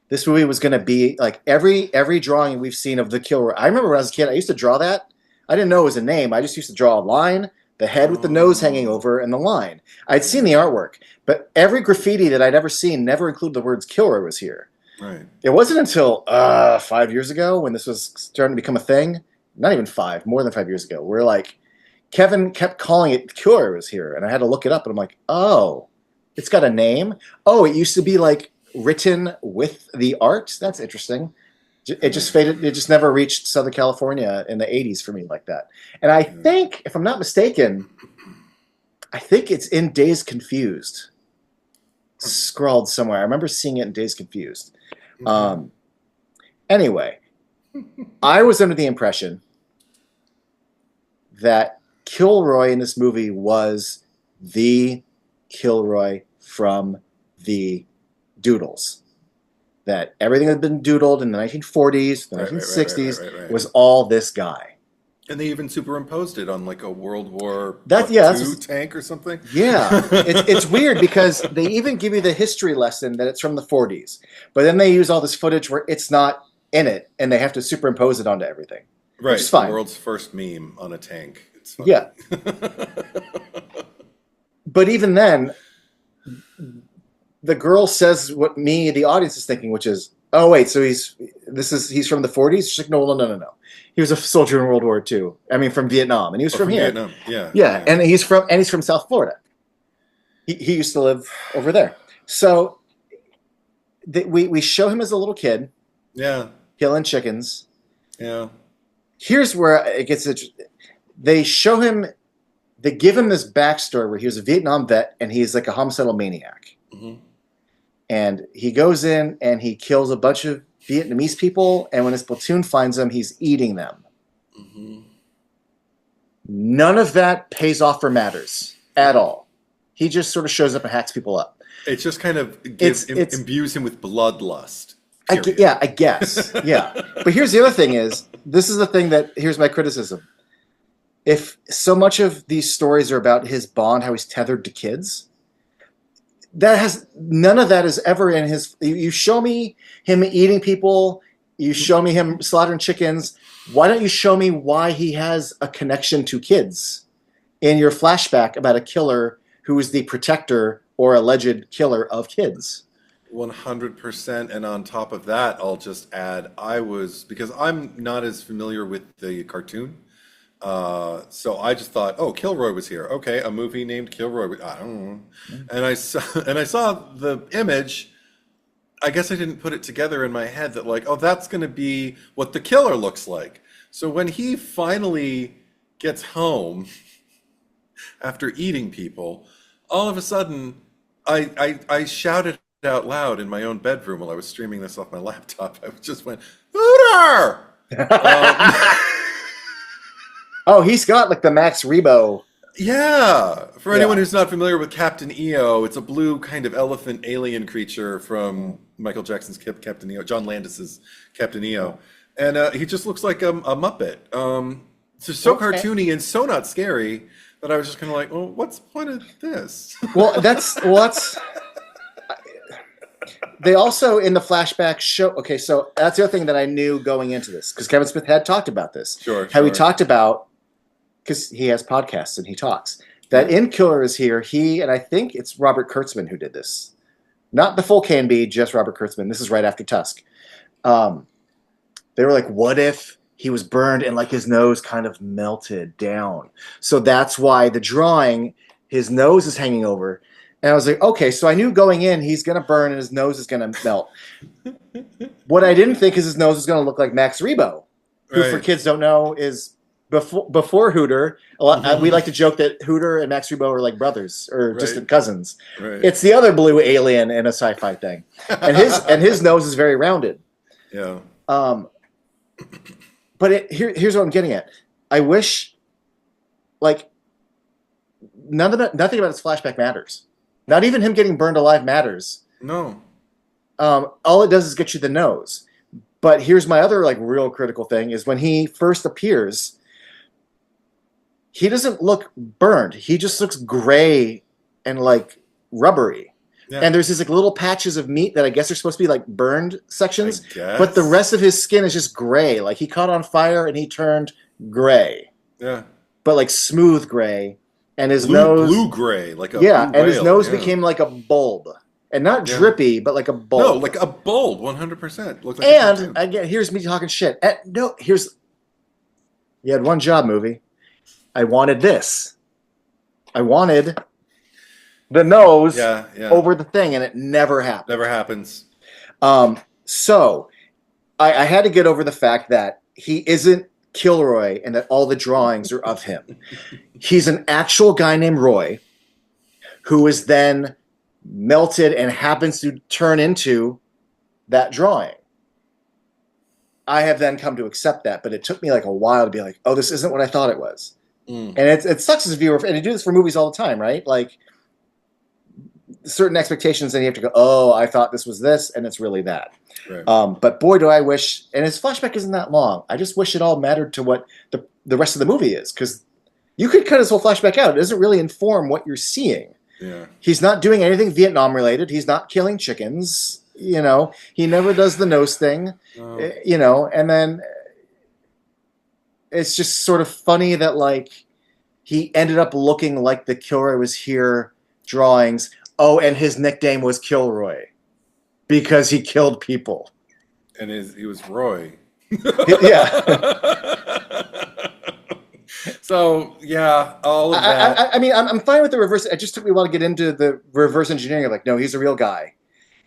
this movie was gonna be like every drawing we've seen of the Kilroy. I remember when I was a kid, I used to draw that. I didn't know it was a name. I just used to draw a line, the head with the nose hanging over, and the line. I'd seen the artwork, but every graffiti that I'd ever seen never included the words Kilroy was here. Right. It wasn't until 5 years ago when this was starting to become a thing. Not even 5, more than 5 years ago. Where like Kevin kept calling it Kilroy was here, and I had to look it up, and I'm like, oh, it's got a name. Oh, it used to be like written with the art. That's interesting. It just faded. It just never reached Southern California in the 80s for me like that. And I think, if I'm not mistaken, I think it's in Dazed Confused. Scrawled somewhere. I remember seeing it in Dazed Confused. Anyway, I was under the impression that Kilroy in this movie was the Kilroy from the Doodles. That everything that had been doodled in the 1940s, the 1960s, was all this guy. And they even superimposed it on like a World War II tank or something. Yeah, it's weird because they even give you the history lesson that it's from the 40s, but then they use all this footage where it's not in it, and they have to superimpose it onto everything. Right, which is fine. The world's first meme on a tank. It's fun. Yeah. But even then, the girl says what the audience is thinking, which is, oh wait, so he's from the 40s? She's like, no. He was a soldier in World War II. I mean, from Vietnam, and he was from here. Vietnam. Yeah, and he's from South Florida. He used to live over there. So we show him as a little kid. Yeah. Killing chickens. Yeah. Here's where it gets interesting. They show him. They give him this backstory where he was a Vietnam vet and he's like a homicidal maniac. Mm-hmm. And he goes in and he kills a bunch of Vietnamese people, and when his platoon finds them, he's eating them. Mm-hmm. None of that pays off or matters at all. He just sort of shows up and hacks people up. It just kind of imbues him with bloodlust. I guess. Yeah. But here's the other thing this is the thing here's my criticism. If so much of these stories are about his bond, how he's tethered to kids, none of that is ever in his. You show me him eating people. You show me him slaughtering chickens. Why don't you show me why he has a connection to kids in your flashback about a killer who is the protector or alleged killer of kids? 100%. And on top of that, I'll just add, because I'm not as familiar with the cartoon. So I just thought, oh, Kilroy was here. Okay, a movie named Kilroy. I don't know. And I saw the image. I guess I didn't put it together in my head that like, oh, that's going to be what the killer looks like. So when he finally gets home after eating people, all of a sudden I shouted out loud in my own bedroom while I was streaming this off my laptop. I just went, Hooter! Oh, he's got like the Max Rebo. Yeah, for anyone Yeah. who's not familiar with Captain EO, it's a blue kind of elephant alien creature from Michael Jackson's Captain EO, John Landis's Captain EO, and he just looks like a Muppet. It's just so Okay. cartoony and so not scary that I was just kind of like, well, what's the point of this? Well, that's they also in the flashback show. Okay, so that's the other thing that I knew going into this because Kevin Smith had talked about this. Sure, How he sure. talked about because he has podcasts and he talks that in Killer is Here. He and I think it's Robert Kurtzman who did this. Not the full Can-Be, just Robert Kurtzman. This is right after Tusk. They were like, what if he was burned and like his nose kind of melted down? So that's why the drawing, his nose is hanging over. And I was like, okay, so I knew going in he's going to burn and his nose is going to melt. What I didn't think is his nose was going to look like Max Rebo, who for kids don't know is before Hooter. We like to joke that Hooter and Max Rebo are like brothers or distant cousins. Right. It's the other blue alien in a sci-fi thing. And his nose is very rounded. Yeah. But here's what I'm getting at. I wish, like, nothing about his flashback matters. Not even him getting burned alive matters. No. All it does is get you the nose. But here's my other like real critical thing is when he first appears, he doesn't look burned. He just looks gray and like rubbery. Yeah. And there's these like little patches of meat that I guess are supposed to be like burned sections, but the rest of his skin is just gray. Like he caught on fire and he turned gray. Yeah. But like smooth gray. And his nose blue gray, like a blue and whale. His nose became like a bulb. And not drippy, but like a bulb. No, like a bulb, 100%. Looked like and again, here's me talking shit. You had one job, movie. I wanted this. I wanted the nose over the thing, and it never happened. Never happens. So I had to get over the fact that he isn't Kilroy and that all the drawings are of him. He's an actual guy named Roy who is then melted and happens to turn into that drawing. I have then come to accept that, but it took me like a while to be like, oh, this isn't what I thought it was. And it sucks as a viewer, and you do this for movies all the time, right? Like certain expectations, and you have to go, oh, I thought this was this, and it's really that. Right. But boy, do I wish, and his flashback isn't that long. I just wish it all mattered to what the rest of the movie is, because you could cut his whole flashback out. It doesn't really inform what you're seeing. Yeah. He's not doing anything Vietnam related. He's not killing chickens. You know, he never does the nose thing. You know, and then it's just sort of funny that like he ended up looking like the Kilroy Was Here drawings. Oh, and his nickname was Kilroy because he killed people. And he was Roy. Yeah. So yeah, all of that. I mean, I'm fine with the reverse. It just took me a while to get into the reverse engineering of like, no, he's a real guy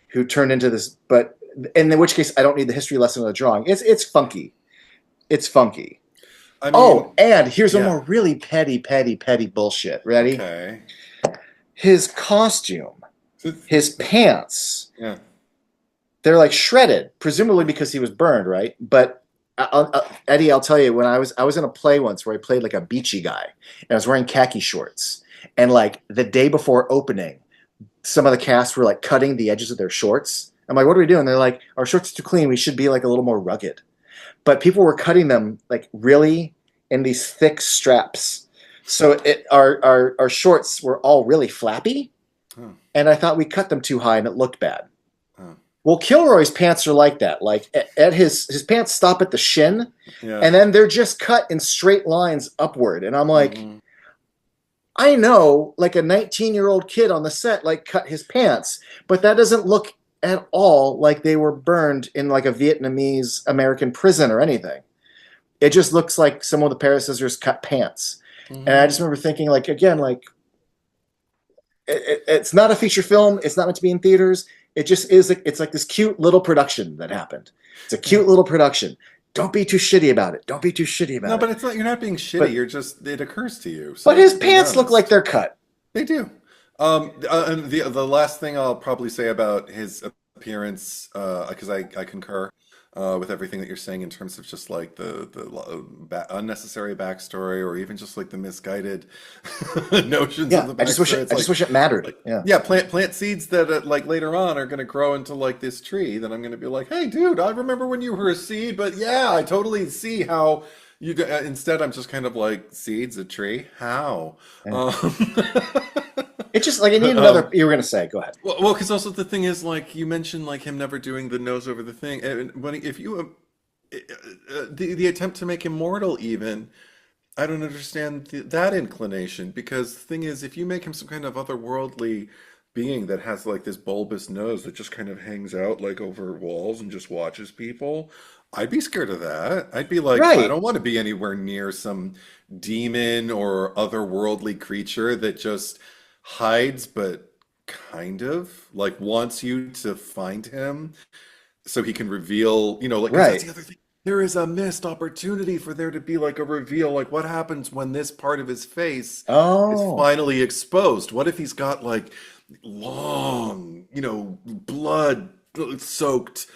who turned into this. But in which case, I don't need the history lesson of the drawing. It's funky. It's funky. I mean, and here's one more really petty bullshit. Ready? Okay. His costume, his pants. Yeah. They're like shredded, presumably because he was burned, right? But Eddie, I'll tell you, when I was in a play once where I played like a beachy guy, and I was wearing khaki shorts, and like the day before opening, some of the cast were like cutting the edges of their shorts. I'm like, what are we doing? They're like, our shorts are too clean. We should be like a little more rugged. But people were cutting them like really in these thick straps. So our shorts were all really flappy, and I thought we cut them too high and it looked bad. Well, Kilroy's pants are like that. Like at his pants stop at the shin, and then they're just cut in straight lines upward. And I'm like, I know, like a 19-year-old kid on the set like cut his pants, but that doesn't look at all like they were burned in like a Vietnamese American prison or anything. It just looks like someone with a pair of scissors cut pants. And I just remember thinking, like, again, like it's not a feature film. It's not meant to be in theaters. It just is. It's like this cute little production that happened. It's a cute little production. Don't be too shitty about it. Don't be too shitty about it. No, but it's not. You're not being shitty. But, you're just. It occurs to you. So but his pants look like they're cut. They do. And the last thing I'll probably say about his appearance, because I concur, with everything that you're saying in terms of just like the unnecessary backstory, or even just like the misguided notions of Yeah, the backstory. It's I just like, wish it mattered. Yeah. yeah, plant seeds that like later on are going to grow into like this tree. Then I'm going to be like, hey, dude, I remember when you were a seed, but yeah, I totally see how you. Instead, I'm just kind of like seeds, a tree. How? Yeah. Um, It's just like I need another. um, You were gonna say, go ahead. well, because also the thing is, like you mentioned, like him never doing the nose over the thing, and if you the attempt to make him mortal, even I don't understand that inclination, because the thing is, if you make him some kind of otherworldly being that has like this bulbous nose that just kind of hangs out like over walls and just watches people, I'd be scared of that. I'd be like, I Right. don't want to be anywhere near some demon or otherworldly creature that just hides, but kind of like wants you to find him so he can reveal, like, because that's Right. the other thing. There is a missed opportunity for there to be like a reveal. Like, what happens when this part of his face is Oh. finally exposed? What if he's got like long, blood soaked,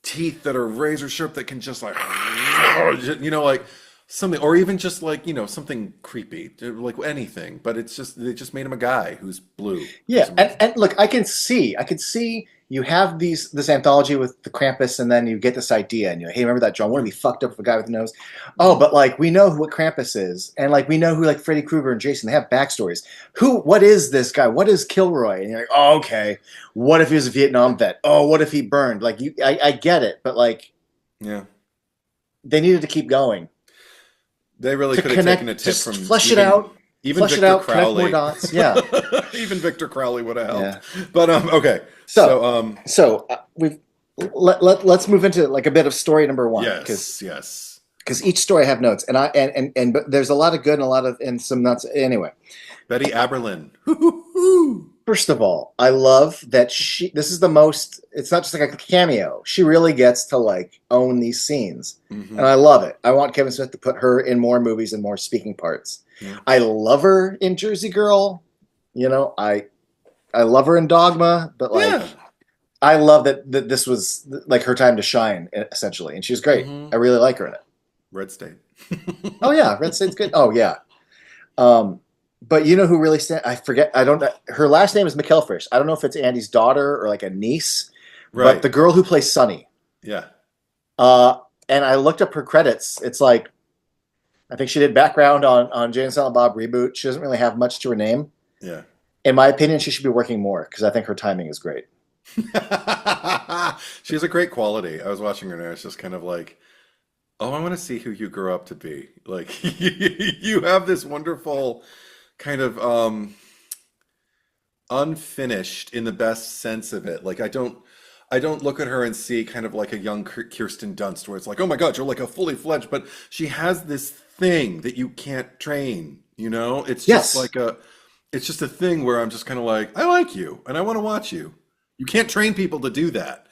teeth that are razor sharp that can just like, like something, or even just like, something creepy, like anything. But they just made him a guy who's blue for Yeah, some and, reason. and look, I can see you have this anthology with the Krampus, and then you get this idea, and you're like, hey, remember that John? Wouldn't it be fucked up if a guy with a nose? Oh, Mhm. but like we know what Krampus is, and like we know who like Freddy Krueger and Jason. They have backstories. What is this guy? What is Kilroy? And you're like, oh, okay. What if he was a Vietnam vet? Oh, what if he burned? Like I get it, but like Yeah. they needed to keep going They really to could have taken a connect, tip just from even flesh it Victor out, connect more Crowley. dots. Yeah, Even Victor Crowley would have helped. yeah. But okay. So, So we've let's move into like a bit of story number one, yes, yes. because each story I have notes, and but there's a lot of good and a lot of and some nuts. Anyway, Betty Aberlin. Hoo-hoo-hoo. first of all, I love that this is the most. It's not just like a cameo. She really gets to like own these scenes, and Hmm. I love it. I want Kevin Smith to put her in more movies and more speaking parts. Yeah. I love her in Jersey Girl. I love her in Dogma, but like Yeah. I love that this was like her time to shine, essentially, and she was great. Hmm. I really like her in it. Red State. Oh yeah, Red State's good. Oh yeah, um, but you know who really stand? I forget. I don't. Her last name is McElfresh. I don't know if it's Andy's daughter or like a niece, but Right. the girl who plays Sunny. Yeah. Uh, and I looked up her credits. It's like I think she did background on Jay and Silent Bob reboot. She doesn't really have much to her name. Yeah. In my opinion, she should be working more because I think her timing is great. She has a great quality. I was watching her and I was just kind of like, oh, I want to see who you grew up to be. Like you have this wonderful kind of unfinished in the best sense of it. Like I don't look at her and see kind of like a young Kirsten Dunst where it's like, oh my God, you're like a fully fledged, but she has this thing that you can't train, It's just Yes, like it's just a thing where I'm just kind of like, I like you and I want to watch you. You can't train people to do that.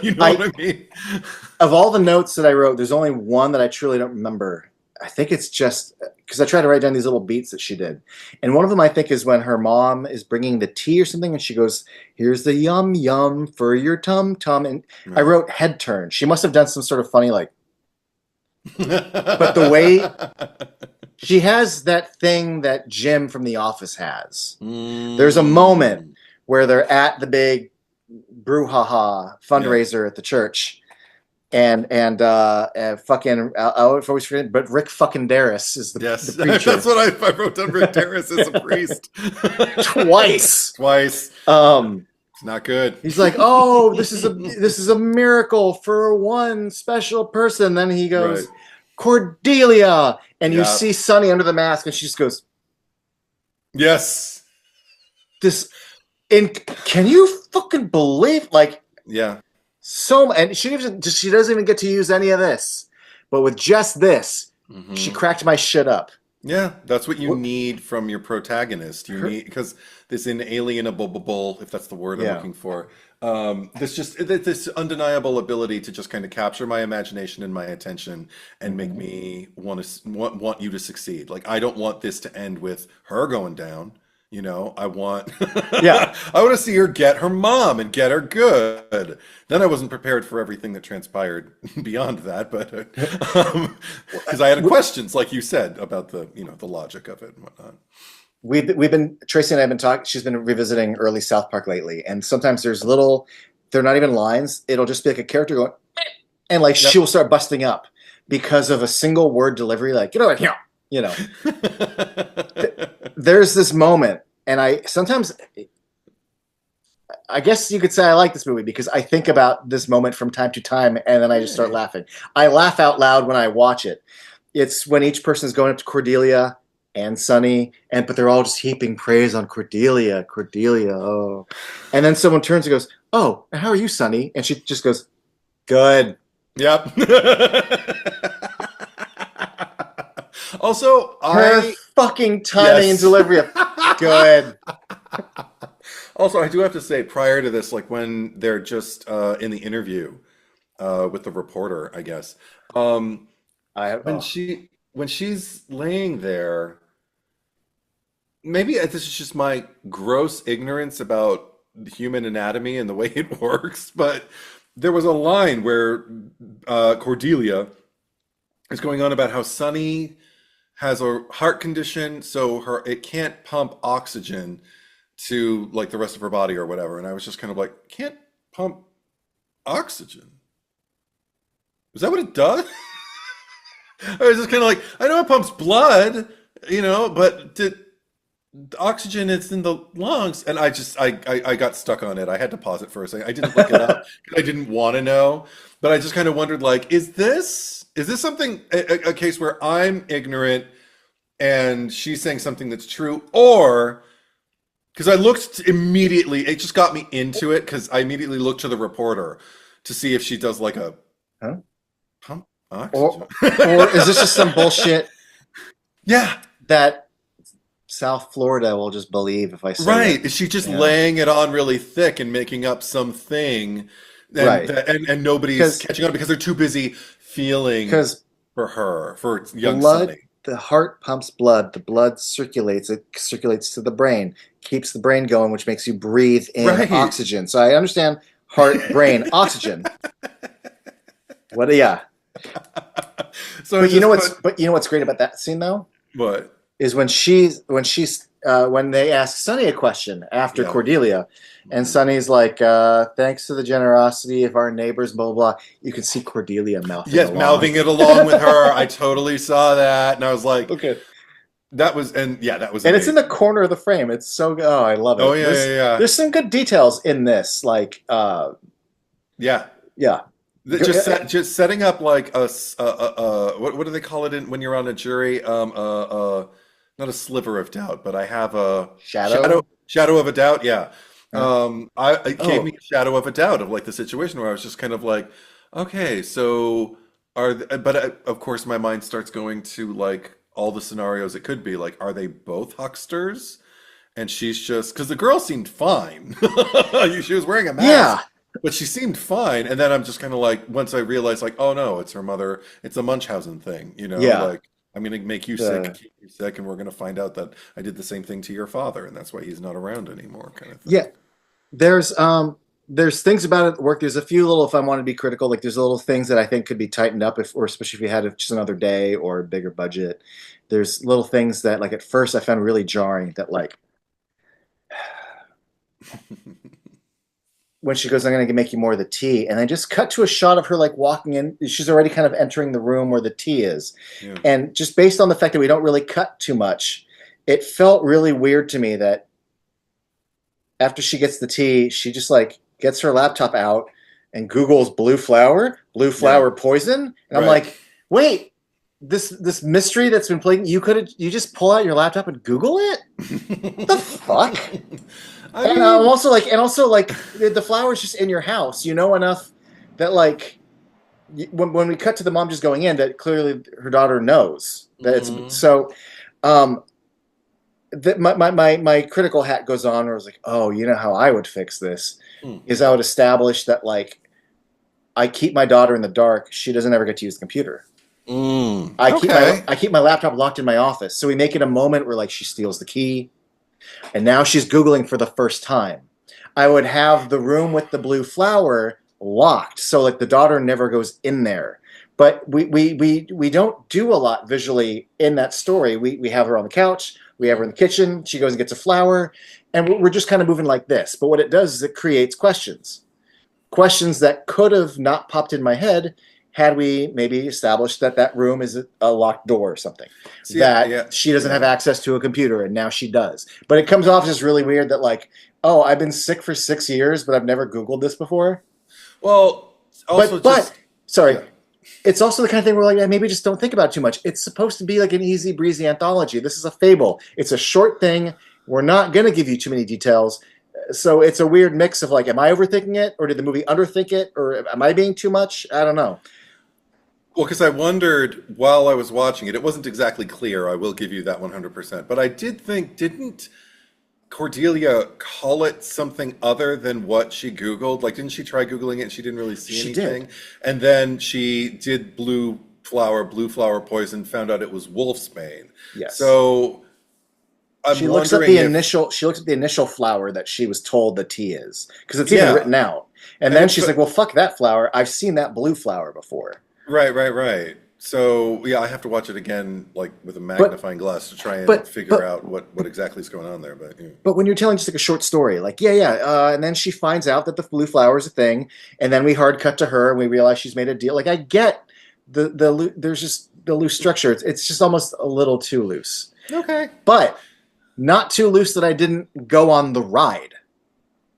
You know what I I mean? of all the notes that I wrote, there's only one that I truly don't remember. I think it's just because I tried to write down these little beats that she did. And one of them I think is when her mom is bringing the tea or something and she goes, here's the yum yum for your tum tum. And I Right. wrote head turn. She must have done some sort of funny, like, but the way she has that thing that Jim from The Office has. There's a moment Mm. where they're at the big brouhaha Yeah. fundraiser at the church and fucking I always forget, but Rick fucking Darris is the Yes. That's preacher what I wrote down. Rick Terrace as a priest. twice. Twice. Um, It's not good. he's like, "Oh, this is a miracle for one special person." Then he Right. goes, "Cordelia," and you Yeah. see Sunny under the mask, and she just goes, Yes. "This." And can you fucking believe like Yeah. and she doesn't even get to use any of this, but with just this, she Hmm. cracked my shit up. Yeah, that's what you What need from your protagonist. You her? need because this inalienable, if that's the word I'm Yeah. looking for, this undeniable ability to just kind of capture my imagination and my attention and make me want you to succeed. Like I don't want this to end with her going down. You know, I want, Yeah. I want to see her get her mom and get her good. Then I wasn't prepared for everything that transpired beyond that, but because I had questions, like you said, about the, you know, the logic of it and whatnot. We've been Tracy and I have been talking. She's been revisiting early South Park lately, and sometimes there's little. They're not even lines. It'll just be like a character going, and like Yep. she will start busting up because of a single word delivery. Like, get over here, you know. There's this moment, and I guess you could say I like this movie because I think about this moment from time to time, and then I just start laughing. I laugh out loud when I watch it. It's when each person is going up to Cordelia and Sonny, but they're all just heaping praise on Cordelia. Cordelia, oh. And then someone turns and goes, "Oh, how are you, Sonny?" And she just goes, "Good." Yep. Also, Her fucking timing and delivery of good. Also, I do have to say, prior to this, like when they're just in the interview with the reporter, I guess, when she's laying there, maybe this is just my gross ignorance about human anatomy and the way it works, but there was a line where Cordelia is going on about how Sonny has a heart condition, so it can't pump oxygen to like the rest of her body or whatever. And I was just kind of like, can't pump oxygen? Is that what it does? I was just kind of like, I know it pumps blood, you know, but the oxygen is in the lungs. And I got stuck on it. I had to pause it for a second. I didn't look it up. I didn't want to know, but I just kind of wondered, like, is this something, a case where I'm ignorant and she's saying something that's true, or because I looked immediately, it just got me into it because I immediately looked to the reporter to see if she does like a pump oxygen. Or is this just some bullshit? Yeah. That South Florida will just believe if I say right. it. Is she just laying it on really thick and making up something, and nobody's catching on because they're too busy feeling for young Sonny. The heart pumps blood. The blood circulates. It circulates to the brain, keeps the brain going, which makes you breathe in oxygen. So I understand heart, brain, oxygen. What? Yeah. So, but you know what's great about that scene though? What is when they ask Sonny a question after Cordelia, and Sonny's like, "Thanks to the generosity of our neighbors, blah blah blah." You can see Cordelia mouthing it along with her. I totally saw that, and I was like, "Okay." That was amazing. It's in the corner of the frame. It's so good. Oh, I love it. Oh yeah. There's some good details in this, like yeah. Just setting up like a what do they call it when you're on a jury? Not a sliver of doubt, but I have a shadow of a doubt. Yeah. It gave me a shadow of a doubt of like the situation where I was just kind of like, okay, so of course my mind starts going to like all the scenarios it could be. Like, are they both hucksters? And she's just, because the girl seemed fine. She was wearing a mask. Yeah. But she seemed fine, and then I'm just kind of like, once I realized, like, oh no, it's her mother. It's a Munchausen thing, you know. Yeah. Like, I'm gonna make you sick, keep you sick, and we're gonna find out that I did the same thing to your father, and that's why he's not around anymore, kind of thing. Yeah, there's things about it that work. There's a few little, if I want to be critical, like there's little things that I think could be tightened up, or especially if you had just another day or a bigger budget. There's little things that, like, at first I found really jarring. That, like, when she goes, "I'm going to make you more of the tea," and then just cut to a shot of her like walking in. She's already kind of entering the room where the tea is, and just based on the fact that we don't really cut too much, it felt really weird to me that after she gets the tea, she just like gets her laptop out and Googles blue flower poison, and I'm like, wait, this mystery that's been playing, you just pull out your laptop and Google it? What the fuck? And also like the flower's just in your house. You know enough that like when we cut to the mom just going in, that clearly her daughter knows that it's so. My critical hat goes on, where I was like, oh, you know how I would fix this is I would establish that like I keep my daughter in the dark. She doesn't ever get to use the computer. I keep my laptop locked in my office, so we make it a moment where like she steals the key. And now she's Googling for the first time. I would have the room with the blue flower locked, so like the daughter never goes in there. But we don't do a lot visually in that story. We have her on the couch, we have her in the kitchen, she goes and gets a flower, and we're just kind of moving like this. But what it does is it creates questions. Questions that could have not popped in my head had we maybe established that that room is a locked door or something. See, that she doesn't have access to a computer, and now she does. But it comes off just really weird that like, oh, I've been sick for 6 years, but I've never Googled this before. Well, also but sorry. Yeah. It's also the kind of thing where like, maybe just don't think about it too much. It's supposed to be like an easy breezy anthology. This is a fable. It's a short thing. We're not going to give you too many details. So it's a weird mix of like, am I overthinking it, or did the movie underthink it, or am I being too much? I don't know. Well, because I wondered while I was watching it, it wasn't exactly clear. I will give you that 100%. But I did think, didn't Cordelia call it something other than what she Googled? Like, didn't she try Googling it and she didn't really see anything? Did. And then she did blue flower poison, found out it was wolfsbane. Yes. So she looks at the initial flower that she was told the T is, because it's even written out. And then she's like, well, fuck that flower. I've seen that blue flower before. Right. So, yeah, I have to watch it again, like with a magnifying glass to try and figure out what exactly is going on there. But when you're telling just like a short story, like, and then she finds out that the blue flower is a thing, and then we hard cut to her, and we realize she's made a deal. Like, I get there's just the loose structure. It's just almost a little too loose. Okay. But not too loose that I didn't go on the ride.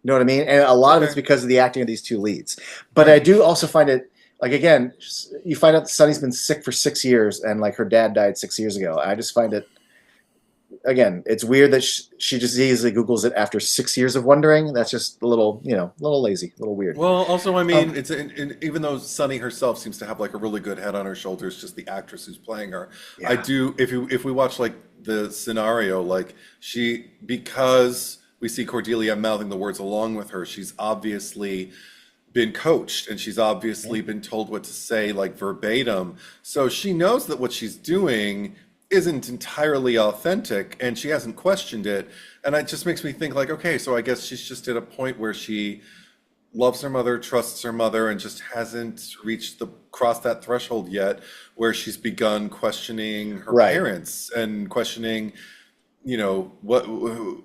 You know what I mean? And a lot of it's because of the acting of these two leads. But I do also find it, like, again, you find out that Sunny's been sick for 6 years, and like her dad died 6 years ago. I just find it, again, it's weird that she just easily Googles it after 6 years of wondering. That's just a little, a little lazy, a little weird. Well, also, I mean, even though Sunny herself seems to have like a really good head on her shoulders, just the actress who's playing her. Yeah. I do. If we watch like the scenario, like because we see Cordelia mouthing the words along with her, she's obviously been coached, and she's obviously been told what to say, like verbatim. So she knows that what she's doing isn't entirely authentic, and she hasn't questioned it. And it just makes me think like, okay, so I guess she's just at a point where she loves her mother, trusts her mother, and just hasn't crossed that threshold yet where she's begun questioning her parents and questioning, what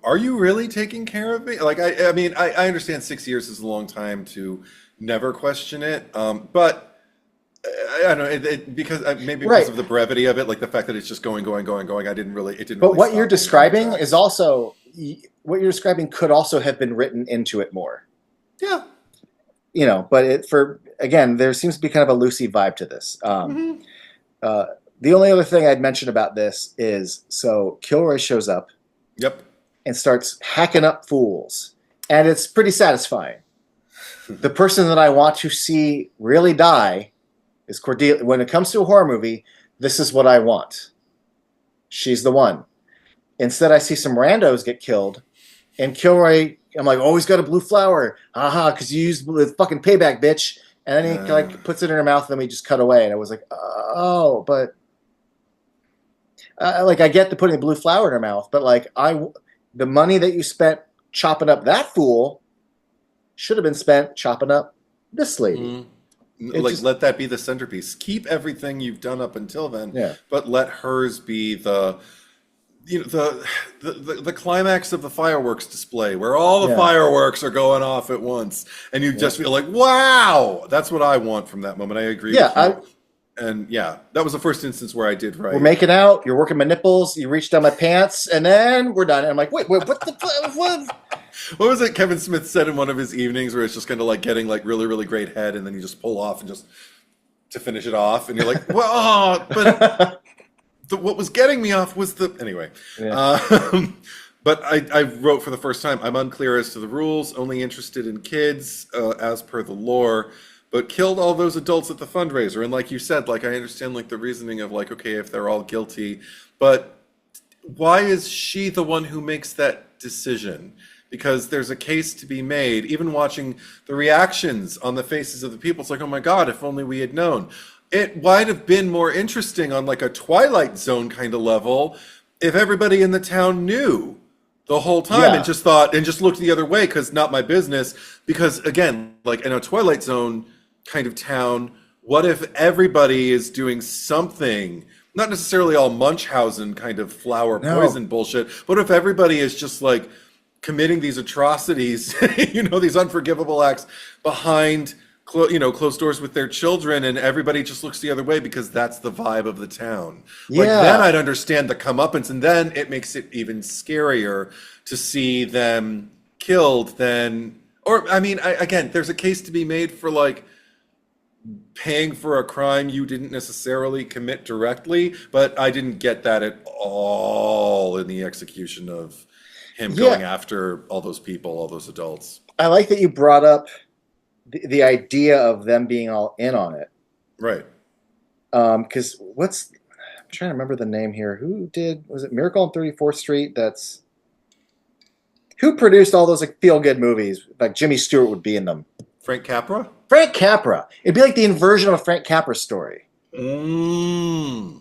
are you really taking care of me? Like, I mean, I understand 6 years is a long time to never question it, but I don't know, because of the brevity of it, like the fact that it's just going. I didn't really. But what you're describing is also could also have been written into it more. Yeah. But there seems to be kind of a loosey vibe to this. The only other thing I'd mention about this is, so Kilroy shows up. Yep. And starts hacking up fools. And it's pretty satisfying. The person that I want to see really die is Cordelia. When it comes to a horror movie, this is what I want. She's the one. Instead, I see some randos get killed. And Kilroy, I'm like, oh, he's got a blue flower. Haha, because you used the fucking payback, bitch. And then he like puts it in her mouth, and then we just cut away. And I was like, oh, but... like, I get the putting the blue flower in her mouth, but like, the money that you spent chopping up that fool should have been spent chopping up this lady. Let that be the centerpiece. Keep everything you've done up until then, but let hers be the climax of the fireworks display, where all the fireworks are going off at once, and you just feel like, wow, that's what I want from that moment. I agree. With you. And that was the first instance where I did right. We're making out. You're working my nipples. You reach down my pants, and then we're done. And I'm like, wait, what the what? What was it Kevin Smith said in one of his evenings, where it's just kind of like getting like really, really great head, and then you just pull off and just to finish it off, and you're like, well, but what was getting me off was anyway. Yeah. But I wrote for the first time, I'm unclear as to the rules, only interested in kids as per the lore. But killed all those adults at the fundraiser. And like you said, like, I understand like the reasoning of like, okay, if they're all guilty, but why is she the one who makes that decision? Because there's a case to be made. Even watching the reactions on the faces of the people, it's like, oh my God, if only we had known. It might have been more interesting on like a Twilight Zone kind of level if everybody in the town knew the whole time and just thought and just looked the other way because not my business. Because again, like in a Twilight Zone kind of town, what if everybody is doing something, not necessarily all Munchausen kind of flower poison bullshit, but if everybody is just like committing these atrocities, these unforgivable acts behind closed doors with their children, and everybody just looks the other way because that's the vibe of the town. Like then I'd understand the comeuppance, and then it makes it even scarier to see them killed than, or I mean, again, there's a case to be made for like paying for a crime you didn't necessarily commit directly, but I didn't get that at all in the execution of him going after all those people, all those adults. I like that you brought up the idea of them being all in on it. Right. Because I'm trying to remember the name here. Was it Miracle on 34th Street? Who produced all those like feel-good movies? Like Jimmy Stewart would be in them. Frank Capra? Frank Capra. It'd be like the inversion of a Frank Capra story. Mm.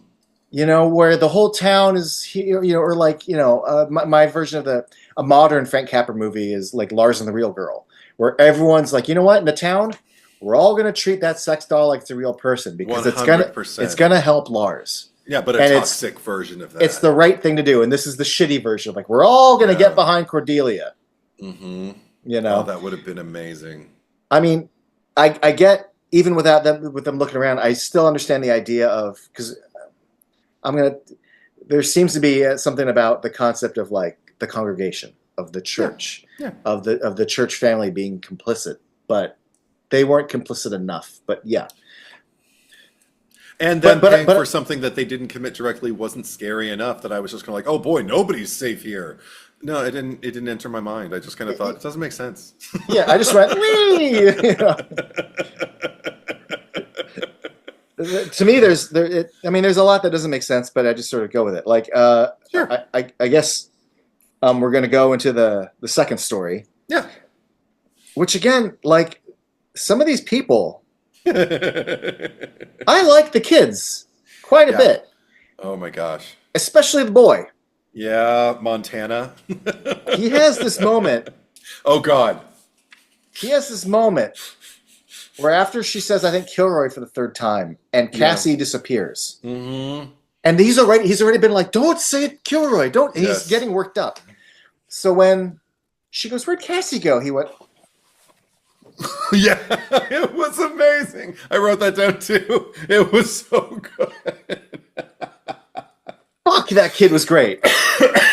Where the whole town is, or like, my version of a modern Frank Capra movie is like Lars and the Real Girl, where everyone's like, you know what, in the town, we're all going to treat that sex doll like it's a real person because 100%. it's gonna help Lars. Yeah, but a toxic version of that. It's the right thing to do, and this is the shitty version. Like, we're all going to get behind Cordelia. Mm-hmm. Oh, that would have been amazing. I mean, I get, even with them looking around, I still understand the idea of, because there seems to be something about the concept of like the congregation of the church, of the church family being complicit, but they weren't complicit enough. But yeah. And then paying for something that they didn't commit directly wasn't scary enough that I was just kind of like, oh boy, nobody's safe here. No, it didn't enter my mind. I just kind of thought, it doesn't make sense. Yeah, I just went, wee! To me, there's a lot that doesn't make sense, but I just sort of go with it. Like, sure. I guess we're going to go into the second story. Yeah. Which again, like, some of these people, I like the kids quite a bit. Oh my gosh. Especially the boy. Yeah, Montana. He has this moment. Oh God. He has this moment where after she says, I think Kilroy for the third time, and Cassie disappears. Mm-hmm. And he's already been like, don't say it, Kilroy, don't. And he's getting worked up. So when she goes, where'd Cassie go? He went, yeah, it was amazing. I wrote that down too. It was so good. Fuck, that kid was great.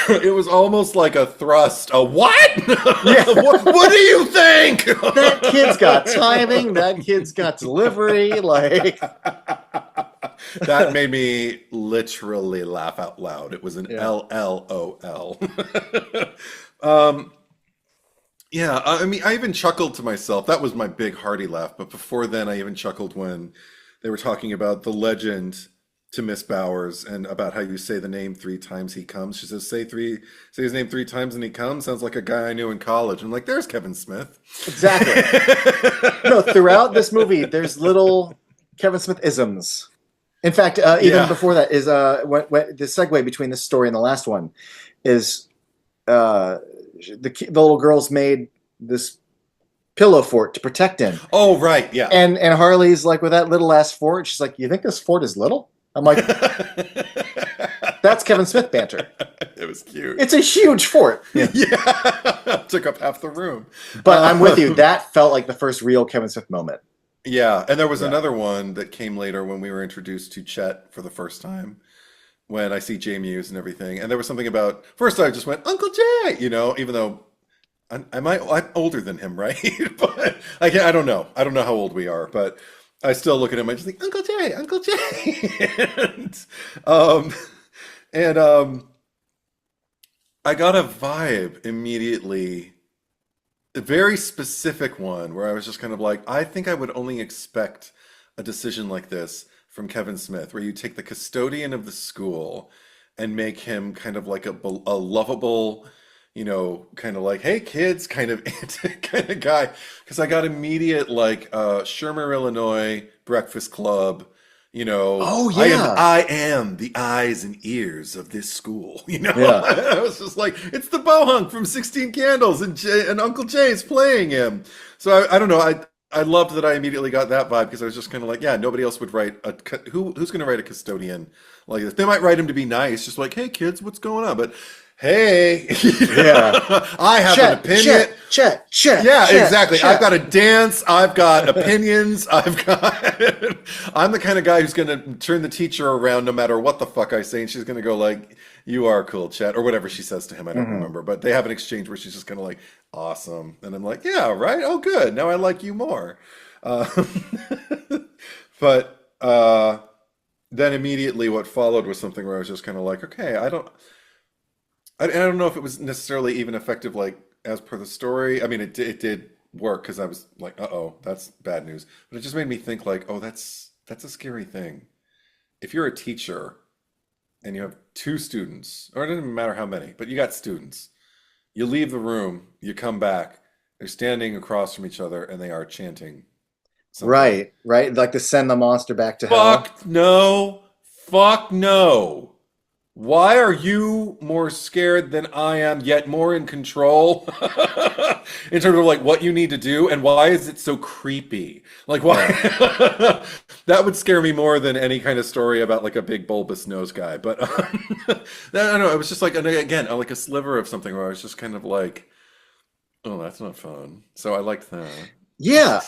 It was almost like a thrust. A what? Yeah. What do you think? That kid's got timing. That kid's got delivery. Like, that made me literally laugh out loud. It was an LLOL. Yeah, I mean, I even chuckled to myself. That was my big hearty laugh. But before then, I even chuckled when they were talking about the legend to Miss Bowers and about how you say the name 3 times he comes. She says, say his name 3 times and he comes. Sounds like a guy I knew in college. I'm like, there's Kevin Smith. Exactly. No, throughout this movie, there's little Kevin Smith isms. In fact, even before that is when the segue between this story and the last one is the little girl's made this pillow fort to protect him. Oh, right, yeah. And Harley's like, with that little ass fort, she's like, you think this fort is little? I'm like, that's Kevin Smith banter. It was cute. It's a huge fort. Yeah. Took up half the room. But I'm with you. That felt like the first real Kevin Smith moment. Yeah, and there was another one that came later when we were introduced to Chet for the first time. When I see Jay Muse and everything. And there was something about, first I just went, Uncle Jay, even though I'm older than him, right? But I don't know. I don't know how old we are, but I still look at him. I just think, Uncle Jay. and I got a vibe immediately, a very specific one where I was just kind of like, I think I would only expect a decision like this from Kevin Smith, where you take the custodian of the school and make him kind of like a lovable, kind of like, hey kids, kind of guy. Because I got immediate like Shermer, Illinois, Breakfast Club, Oh I am yeah. I am the eyes and ears of this school. Yeah. I was just like, it's the bohunk from 16 Candles, and Uncle Jay's playing him. So I don't know. I loved that I immediately got that vibe because I was just kind of like, yeah, nobody else would write who's going to write a custodian like this? They might write him to be nice, just like, hey kids, what's going on? But hey, Yeah. I have an opinion. Chet. Yeah, exactly. I've got a dance. I've got opinions. I'm the kind of guy who's going to turn the teacher around no matter what the fuck I say. And she's going to go like, you are cool, Chet, or whatever she says to him. I don't remember. But they have an exchange where she's just kind of like, awesome. And I'm like, yeah, right. Oh, good. Now I like you more. Uh, but then immediately what followed was something where I was just kind of like, okay, I don't know if it was necessarily even effective, like as per the story. I mean, it did work because I was like, uh-oh, that's bad news. But it just made me think like, oh, that's a scary thing. If you're a teacher and you have two students, or it doesn't even matter how many, but you got students, you leave the room, you come back, they're standing across from each other and they are chanting something. Right. Like to send the monster back to hell. Fuck no. Fuck no. Why are you more scared than I am, yet more in control in terms of like what you need to do, and why is it so creepy? Like why that would scare me more than any kind of story about like a big bulbous nose guy. But I don't know. It was just like, and again, like a sliver of something where I was just kind of like, oh, that's not fun. So I liked that. Yeah.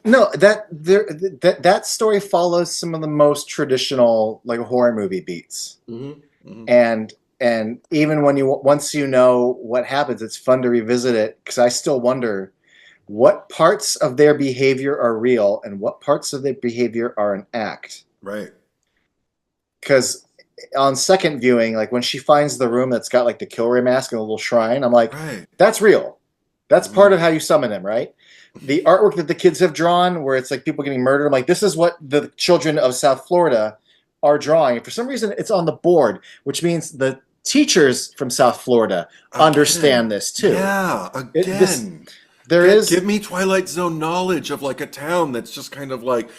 No, that story follows some of the most traditional like horror movie beats. Hmm. Hmm. And even when once you know what happens, it's fun to revisit it because I still wonder what parts of their behavior are real and what parts of their behavior are an act. Right. Because on second viewing, like when she finds the room that's got like the Kilroy mask and a little shrine, I'm like, Right. that's real. That's part Hmm. of how you summon him, right? The artwork that the kids have drawn, where it's like people getting murdered, I'm like, this is what the children of South Florida are drawing. And for some reason, it's on the board, which means the teachers from South Florida understand Again. this too. Yeah, It, this again. there is Give me Twilight Zone knowledge of like a town that's just kind of like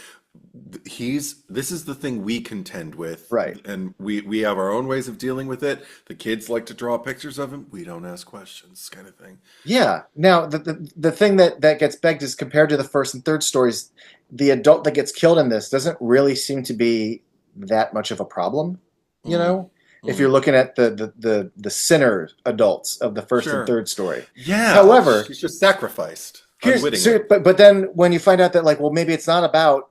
this is the thing we contend with, right. and we have our own ways of dealing with it. The kids like to draw pictures of him. We don't ask questions, kind of thing. Yeah. Now the thing that gets begged is compared to the first and third stories, the adult that gets killed in this doesn't really seem to be that much of a problem. You Mm, know, if you're mm. looking at the sinner adults of the first and Sure. third story. Yeah, However, she's just sacrificed here's unwittingly. but then when you find out that like, well, maybe it's not about,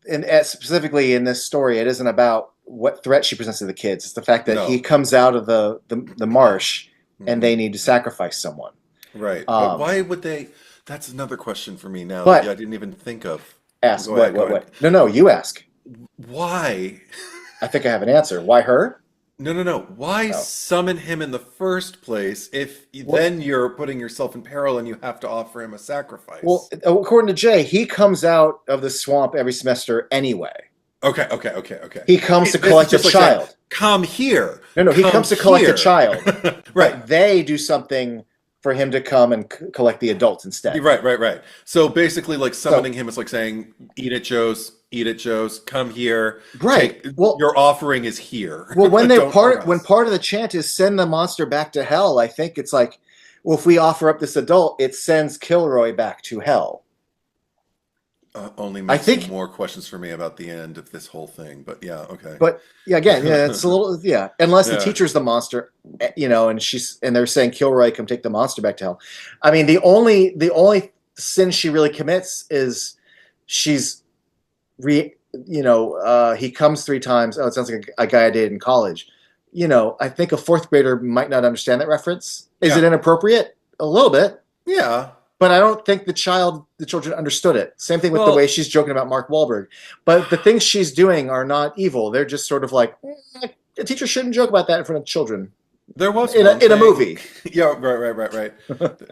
and specifically in this story, it isn't about what threat she presents to the kids. It's the fact that he No. comes out of the marsh and Hmm. they need to sacrifice someone. Right. But Um, why would they? That's another question for me now that but I didn't even think of. ask Go ahead. Go what? ahead. No, you ask. Why? I think I have an answer. Why her? No. Why Oh, summon him in the first place if well, then you're putting yourself in peril and you have to offer him a well, sacrifice? according to Jay, he comes out of the swamp every semester anyway. Okay. He comes to This is collect a just like saying, child. come here. No, he Come comes to collect a here. child, Right. but they do something for him to come and collect the adults instead. Right. So basically, like So, summoning him is like saying, "Eat it, Joe's. Eat it, Joe's. Come here. right. Take Well, your offering is here. when they're Don't hurt when us." part of the chant is send the monster back to hell, I think it's like, well, if we offer up this adult, it sends Kilroy back to hell. Only I makes think, more questions for me about the end of this whole thing. But yeah, okay. but yeah, again, yeah, it's a little, yeah. Unless the Yeah. teacher's the monster, and they're saying Kilroy, come take the monster back to hell. I mean, the only sin she really commits is she's he comes three times. Oh, it sounds like a guy I dated in college. I think a fourth grader might not understand that reference. Is it Yeah. inappropriate? A little bit. Yeah. But I don't think the children understood it. Same thing with the way Well, she's joking about Mark Wahlberg. But the things she's doing are not evil. They're just sort of like, a teacher shouldn't joke about that in front of children there was in one in a thing. movie. Yeah, right.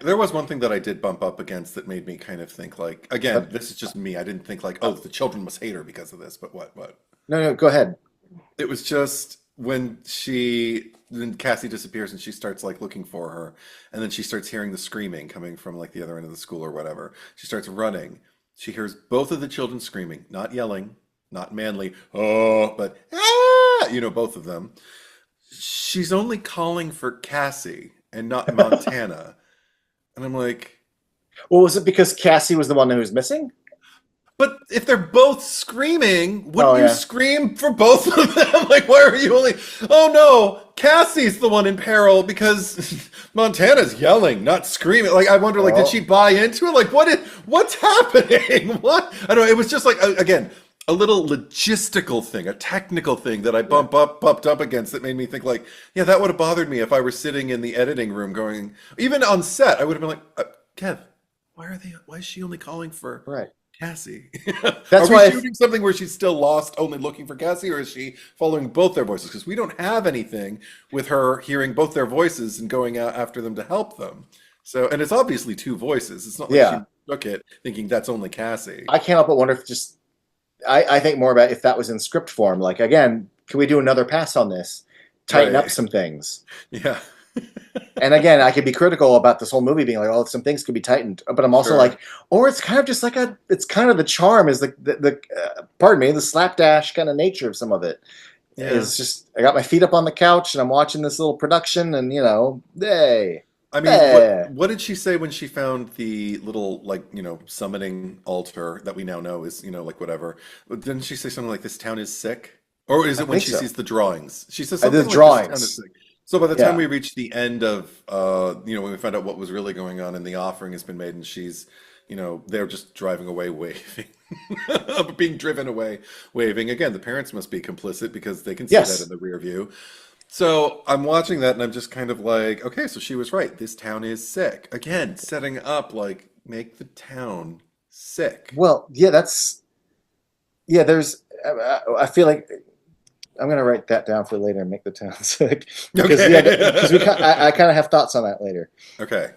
There was one thing that I did bump up against that made me kind of think like, again, this is just me. I didn't think like, oh, the children must hate her because of this, but what? No, go ahead. It was just when then Cassie disappears and she starts like looking for her, and then she starts hearing the screaming coming from like the other end of the school or whatever. She starts running. She hears both of the children screaming, not yelling, not manly, but both of them. She's only calling for Cassie and not Montana. And I'm like, Well, was it because Cassie was the one who was missing? but if they're both screaming, Oh wouldn't you yeah. scream for both of them? Like, why are you only? Oh no, Cassie's the one in peril because Montana's yelling, not screaming. Like, I wonder, like, did she buy into it? Like, what's happening? What? I don't know. It was just like again, a little logistical thing, a technical thing that I bumped up against that made me think like, yeah, that would have bothered me if I were sitting in the editing room going, even on set, I would have been like, Kev, why is she only calling for Right. Cassie? That's Are we why shooting something where she's still lost, only looking for Cassie, or is she following both their voices? Because we don't have anything with her hearing both their voices and going out after them to help them. So, and it's obviously two voices. It's not like she took it thinking that's only Cassie. I can't help but wonder if just I think more about if that was in script form. Like, again, can we do another pass on this? Tighten up some things. Yeah. And again, I could be critical about this whole movie being like, oh, some things could be tightened, but I'm also like, or it's kind of just like it's kind of the charm is pardon me, the slapdash kind of nature of some of it. Yeah. Is just, I got my feet up on the couch and I'm watching this little production and, hey. I mean, what did she say when she found the little, like, summoning altar that we now know is, like, whatever? Didn't she say something like, this town is sick? Or is it when she sees the drawings? She says something like, drawings. This town is sick. So by the time we reach the end of, when we find out what was really going on and the offering has been made and she's, they're just driving away waving, being driven away waving. Again, the parents must be complicit because they can see that in the rear view. So I'm watching that and I'm just kind of like, okay, so she was right. This town is sick. Again, setting up like, make the town sick. Well, yeah, I feel like I'm going to write that down for later and make the town sick. Because I kind of have thoughts on that later. Okay.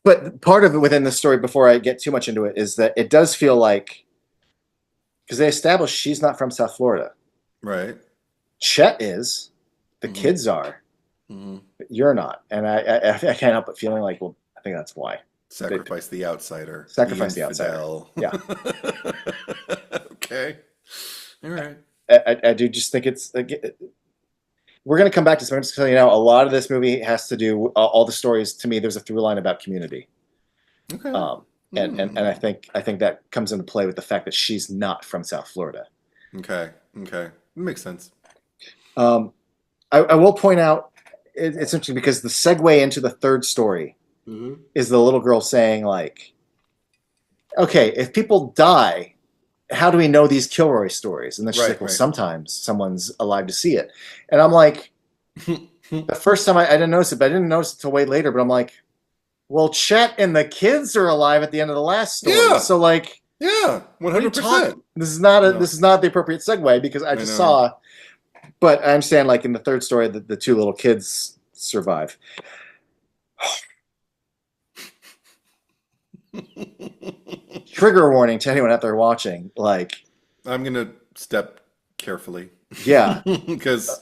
But part of it within the story, before I get too much into it, is that it does feel like, because they established she's not from South Florida. Right. Chet is. The kids are. But you're not. And I can't help but feeling like, well, I think that's why. Sacrifice the outsider. Sacrifice the outsider. Yeah. Okay. All right. I do just think it's... We're going to come back to something, just because, a lot of this movie has to do... all the stories, to me, there's a through line about community. Okay. And I think that comes into play with the fact that she's not from South Florida. Okay. Makes sense. I will point out, it's interesting because the segue into the third story is the little girl saying, like, okay, if people die, how do we know these Kilroy stories? And then she's like, well, sometimes someone's alive to see it. And I'm like, the first time I didn't notice it, but I didn't notice it until way later, but I'm like, well, Chet and the kids are alive at the end of the last story. Yeah. So, like, yeah, 100%. This is not the appropriate segue because I just saw, but I understand, like, in the third story, the two little kids survive. Trigger warning to anyone out there watching. Like, I'm gonna step carefully. Yeah, because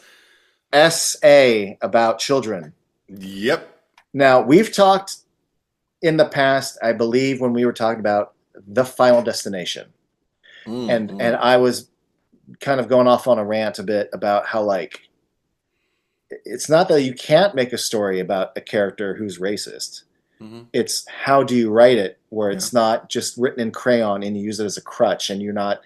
SA about children. Yep. Now, we've talked in the past, I believe, when we were talking about The Final Destination, and I was kind of going off on a rant a bit about how, like, it's not that you can't make a story about a character who's racist. It's how do you write it where it's not just written in crayon and you use it as a crutch and you're not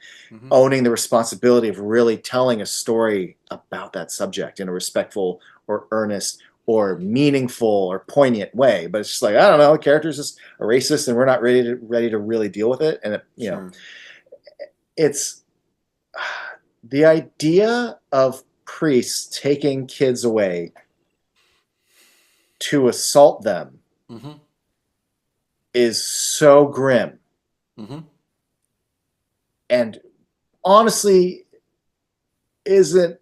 owning the responsibility of really telling a story about that subject in a respectful or earnest or meaningful or poignant way. But it's just like, I don't know, a character's just a racist and we're not ready to really deal with it. And it's the idea of priests taking kids away to assault them is so grim. And honestly, isn't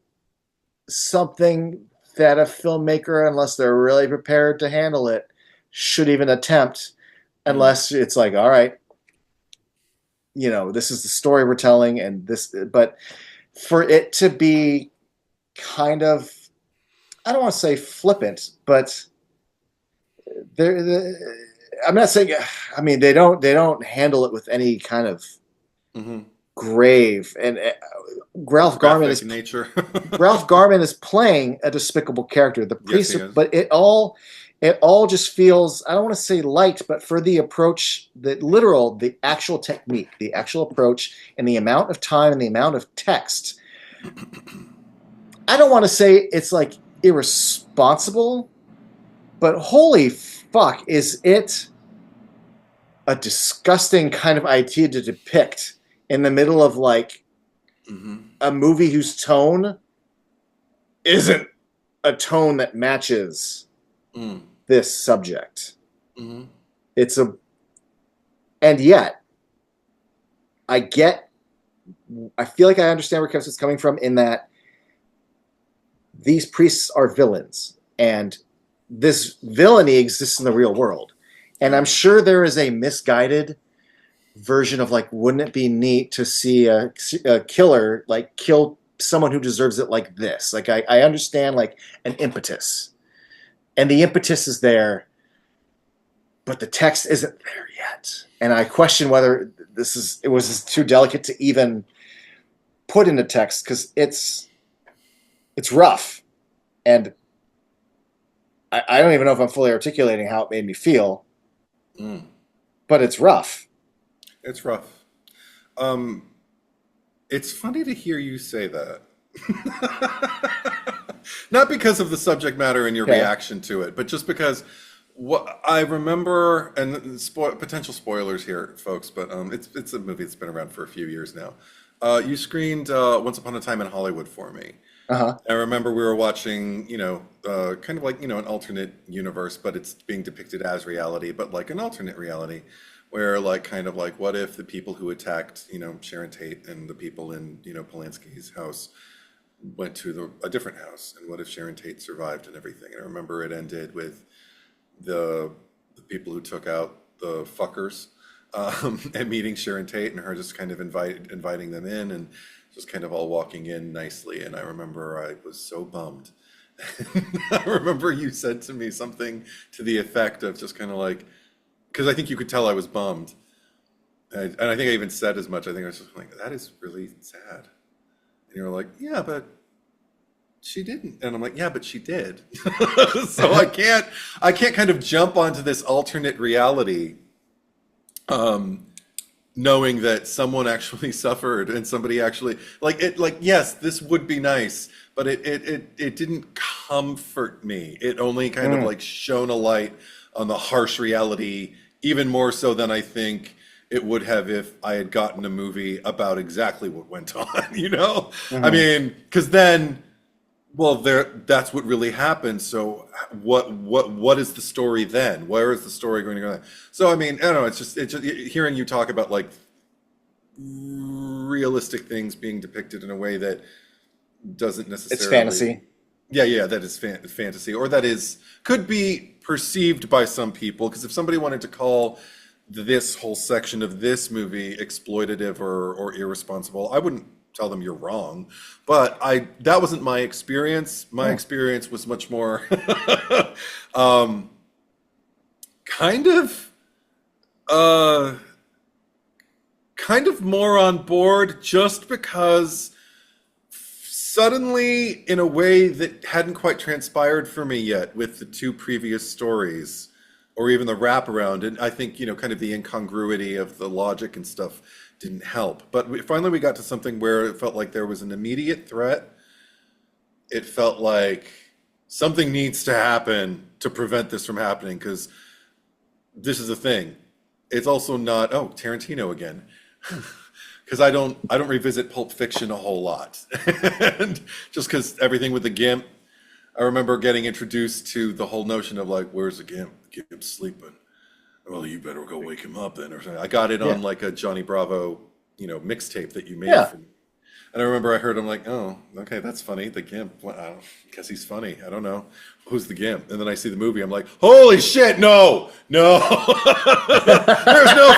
something that a filmmaker, unless they're really prepared to handle it, should even attempt, unless it's like, all right, this is the story we're telling, and this, but for it to be kind of, I don't want to say flippant, but I'm not saying. I mean, they don't handle it with any kind of grave. And Ralph Garman is nature. Ralph Garman is playing a despicable character. The priest, Yes, but it all just feels, I don't want to say light, but for the approach, the actual technique, the actual approach, and the amount of time and the amount of text. I don't want to say it's like irresponsible, but holy fuck, is it a disgusting kind of idea to depict in the middle of like a movie whose tone isn't a tone that matches this subject. It's and yet I feel like I understand where Kevin's coming from in that these priests are villains and this villainy exists in the real world. And I'm sure there is a misguided version of like, wouldn't it be neat to see a killer like kill someone who deserves it like this? Like I understand like an impetus, and the impetus is there, but the text isn't there yet. And I question whether it was too delicate to even put into text, because it's rough, and I don't even know if I'm fully articulating how it made me feel, but it's rough. It's rough. It's funny to hear you say that. Not because of the subject matter and your reaction to it, but just because what I remember, and potential spoilers here, folks, but it's a movie that's been around for a few years now. You screened Once Upon a Time in Hollywood for me. I remember we were watching, kind of like, an alternate universe, but it's being depicted as reality, but like an alternate reality where like, kind of like, what if the people who attacked, Sharon Tate and the people in, Polanski's house went to a different house, and what if Sharon Tate survived and everything? And I remember it ended with the people who took out the fuckers and meeting Sharon Tate and her just kind of inviting them in and just kind of all walking in nicely. And I remember I was so bummed. I remember you said to me something to the effect of just kind of like, because I think you could tell I was bummed. And I think I even said as much. I think I was just like, that is really sad. And you were like, yeah, but she didn't. And I'm like, yeah, but she did. So I can't kind of jump onto this alternate reality knowing that someone actually suffered and somebody actually yes, this would be nice, but it didn't comfort me. It only kind of like shone a light on the harsh reality, even more so than I think it would have if I had gotten a movie about exactly what went on, I mean, because then, well, that's what really happened. So what is the story then? Where is the story going to go? So I mean, I don't know. It's just hearing you talk about like realistic things being depicted in a way that doesn't necessarily. It's fantasy. Yeah, that is fantasy, or that could be perceived by some people. Because if somebody wanted to call this whole section of this movie exploitative or irresponsible, I wouldn't tell them you're wrong, but that wasn't my experience. My experience was much more kind of more on board, just because suddenly, in a way that hadn't quite transpired for me yet with the two previous stories, or even the wraparound, and I think kind of the incongruity of the logic and stuff didn't help. But finally we got to something where it felt like there was an immediate threat. It felt like something needs to happen to prevent this from happening, because this is the thing. It's also not, Tarantino again. Because I don't revisit Pulp Fiction a whole lot. And just because everything with the GIMP, I remember getting introduced to the whole notion of like, where's the GIMP? The GIMP's sleeping. Well, you better go wake him up then, or something. I got it on like a Johnny Bravo, mixtape that you made. And I remember I heard him like, oh, okay, that's funny. The GIMP. Well, I guess he's funny. I don't know. Who's the GIMP? And then I see the movie. I'm like, holy shit, no. There's no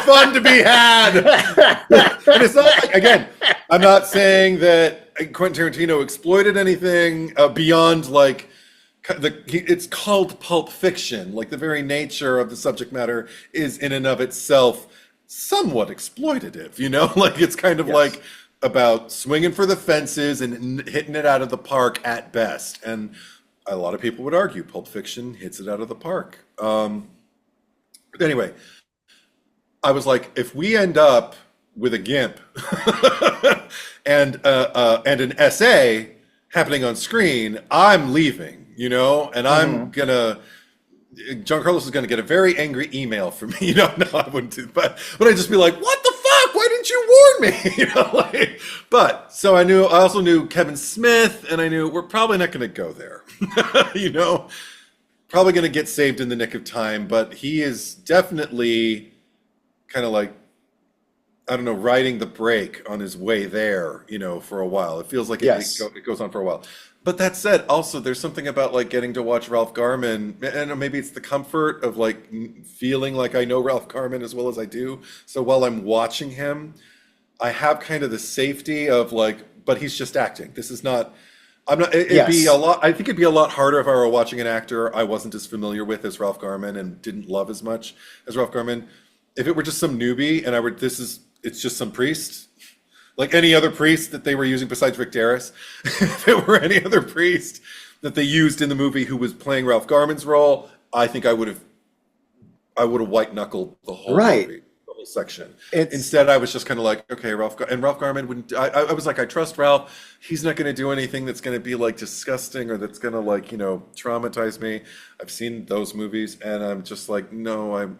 fun to be had. And it's not like, again, I'm not saying that Quentin Tarantino exploited anything beyond like it's called Pulp Fiction. Like the very nature of the subject matter is in and of itself somewhat exploitative, you know? Like it's kind of Yes. like about swinging for the fences and hitting it out of the park at best. And a lot of people would argue Pulp Fiction hits it out of the park. But anyway, I was like, if we end up with a GIMP and an essay happening on screen, I'm leaving, you know, and I'm Hmm. gonna. John Carlos is gonna get a very angry email from me. You know, no, I wouldn't do, but I'd just be like, "What the fuck? Why didn't you warn me?" You know, like. But so I also knew Kevin Smith, and I knew we're probably not gonna go there. You know, probably gonna get saved in the nick of time, but he is definitely kind of like I don't know, riding the brake on his way there, you know, for a while. It feels like Yes. it goes on for a while. But that said, also there's something about like getting to watch Ralph Garman, and maybe it's the comfort of like feeling like I know Ralph Garman as well as I do. So while I'm watching him, I have kind of the safety of like, but he's just acting. This is not. I'm not. It'd be a Yes. lot. I think it'd be a lot harder if I were watching an actor I wasn't as familiar with as Ralph Garman and didn't love as much as Ralph Garman. If it were just some newbie and I were, it's just some priest, like any other priest that they were using besides Rick Darris. If it were any other priest that they used in the movie who was playing Ralph Garman's role, I think I would have white knuckled the whole Right. movie, the whole section. It's Instead, I was just kind of like, okay, and Ralph Garman wouldn't. I was like, I trust Ralph. He's not going to do anything that's going to be like disgusting or that's going to like traumatize me. I've seen those movies, and I'm just like, no,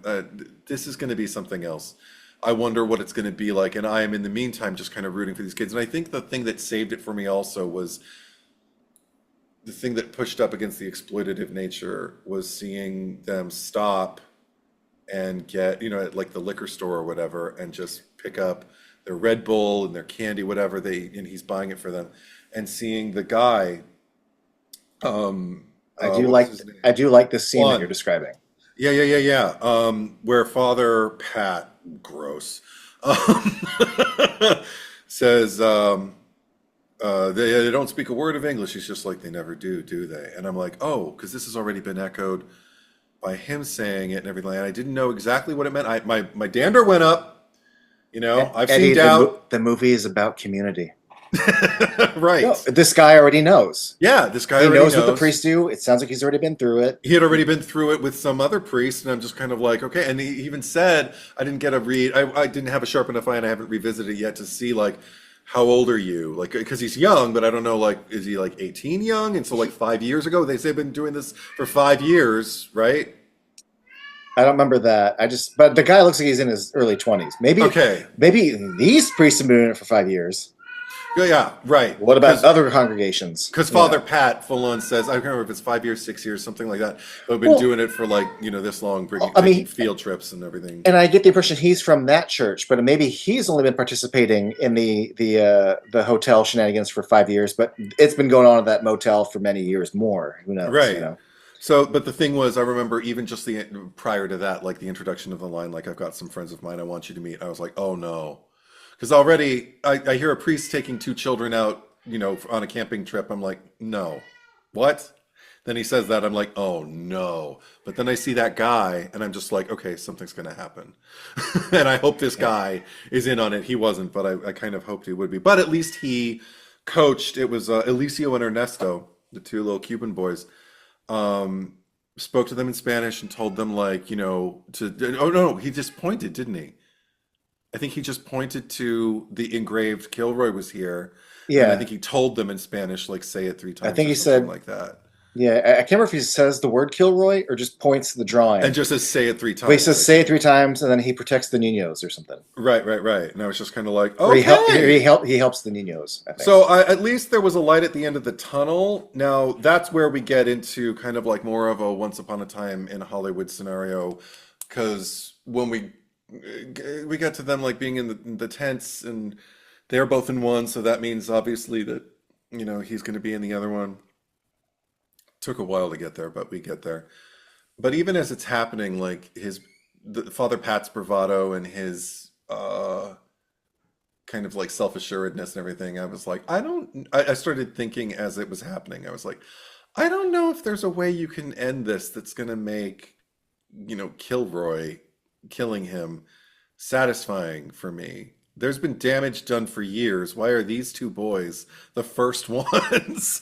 this is going to be something else. I wonder what it's going to be like, and I am in the meantime just kind of rooting for these kids. And I think the thing that saved it for me also was the thing that pushed up against the exploitative nature was seeing them stop and get, at like the liquor store or whatever, and just pick up their Red Bull and their candy, whatever and he's buying it for them, and seeing the guy, I do what was like his name? I do like this scene that you're Juan. describing. Yeah. Where Father Pat, gross, um, says, they don't speak a word of English. He's just like, they never do they? And I'm like, oh, because this has already been echoed by him saying it and everything. And I didn't know exactly what it meant. My dander went up. I've seen Eddie, doubt. the movie is about community. No, Right. this guy already knows. Yeah, this guy He already knows what the knows. priests do. It sounds like he's already been through it. He had already been through it with some other priest, and I'm just kind of like, okay. And he even said, I didn't get a read. I didn't have a sharp enough eye, and I haven't revisited it yet to see like, how old are you? Like, because he's young, but I don't know. Like, is he like 18 young? And so like 5 years ago, they say they've been doing this for 5 years, right? I don't remember that. But the guy looks like he's in his early 20s. Okay. Maybe these priests have been doing it for 5 years. Yeah, right. What about Because other congregations? Father Pat full on says, I can't remember if it's 5 years, 6 years, something like that. But we've been Well, doing it for like, this long, I taking mean, field trips and everything. and I get the impression he's from that church, but maybe he's only been participating in the hotel shenanigans for 5 years, but it's been going on at that motel for many years more. Who knows? Right. So, but the thing was, I remember even just prior to that, like the introduction of the line, like, I've got some friends of mine I want you to meet. I was like, oh no. Because already I hear a priest taking two children out, on a camping trip. I'm like, no. What? Then he says that. I'm like, oh no. But then I see that guy and I'm just like, okay, something's going to happen. And I hope this Yeah. guy is in on it. He wasn't, but I kind of hoped he would be. But at least he coached. It was Elicio and Ernesto, the two little Cuban boys, um, spoke to them in Spanish and told them, like, oh no, he just pointed, didn't he? I think he just pointed to the engraved Kilroy was here, and I Yeah. think he told them in Spanish, like, say it three I times think or he something said, like that. yeah, I can't remember if he says the word Kilroy or just points to the And drawing. just says say it three But he times, says I say it think. 3 times and then he protects the Ninos or something. Right. And I was just kind of like, Or okay. he helps the Ninos, I think. So at least there was a light at the end of the tunnel. Now that's where we get into kind of like more of a once upon a time in Hollywood scenario, because when we got to them like being in the tents and they're both in one, so that means obviously that he's going to be in the other one. Took a while to get there, but we get there. But even as it's happening, like the Father Pat's bravado and his kind of like self-assuredness and everything, I was like, I started thinking as it was happening, I was like, I don't know if there's a way you can end this that's gonna make, Kilroy killing him satisfying for me. There's been damage done for years. Why are these two boys the first ones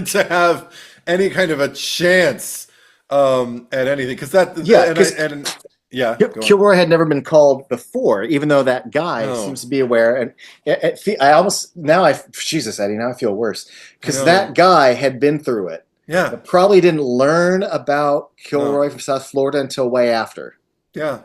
to have any kind of a chance at anything? Because Yeah, because yeah, go on. Kilroy had never been called before, even though that guy seems No, to be aware. And I almost now Jesus, Eddie, now I feel worse I because that know. guy had been through it, Yeah, but probably didn't learn about no, Kilroy from South Florida until way after. yeah.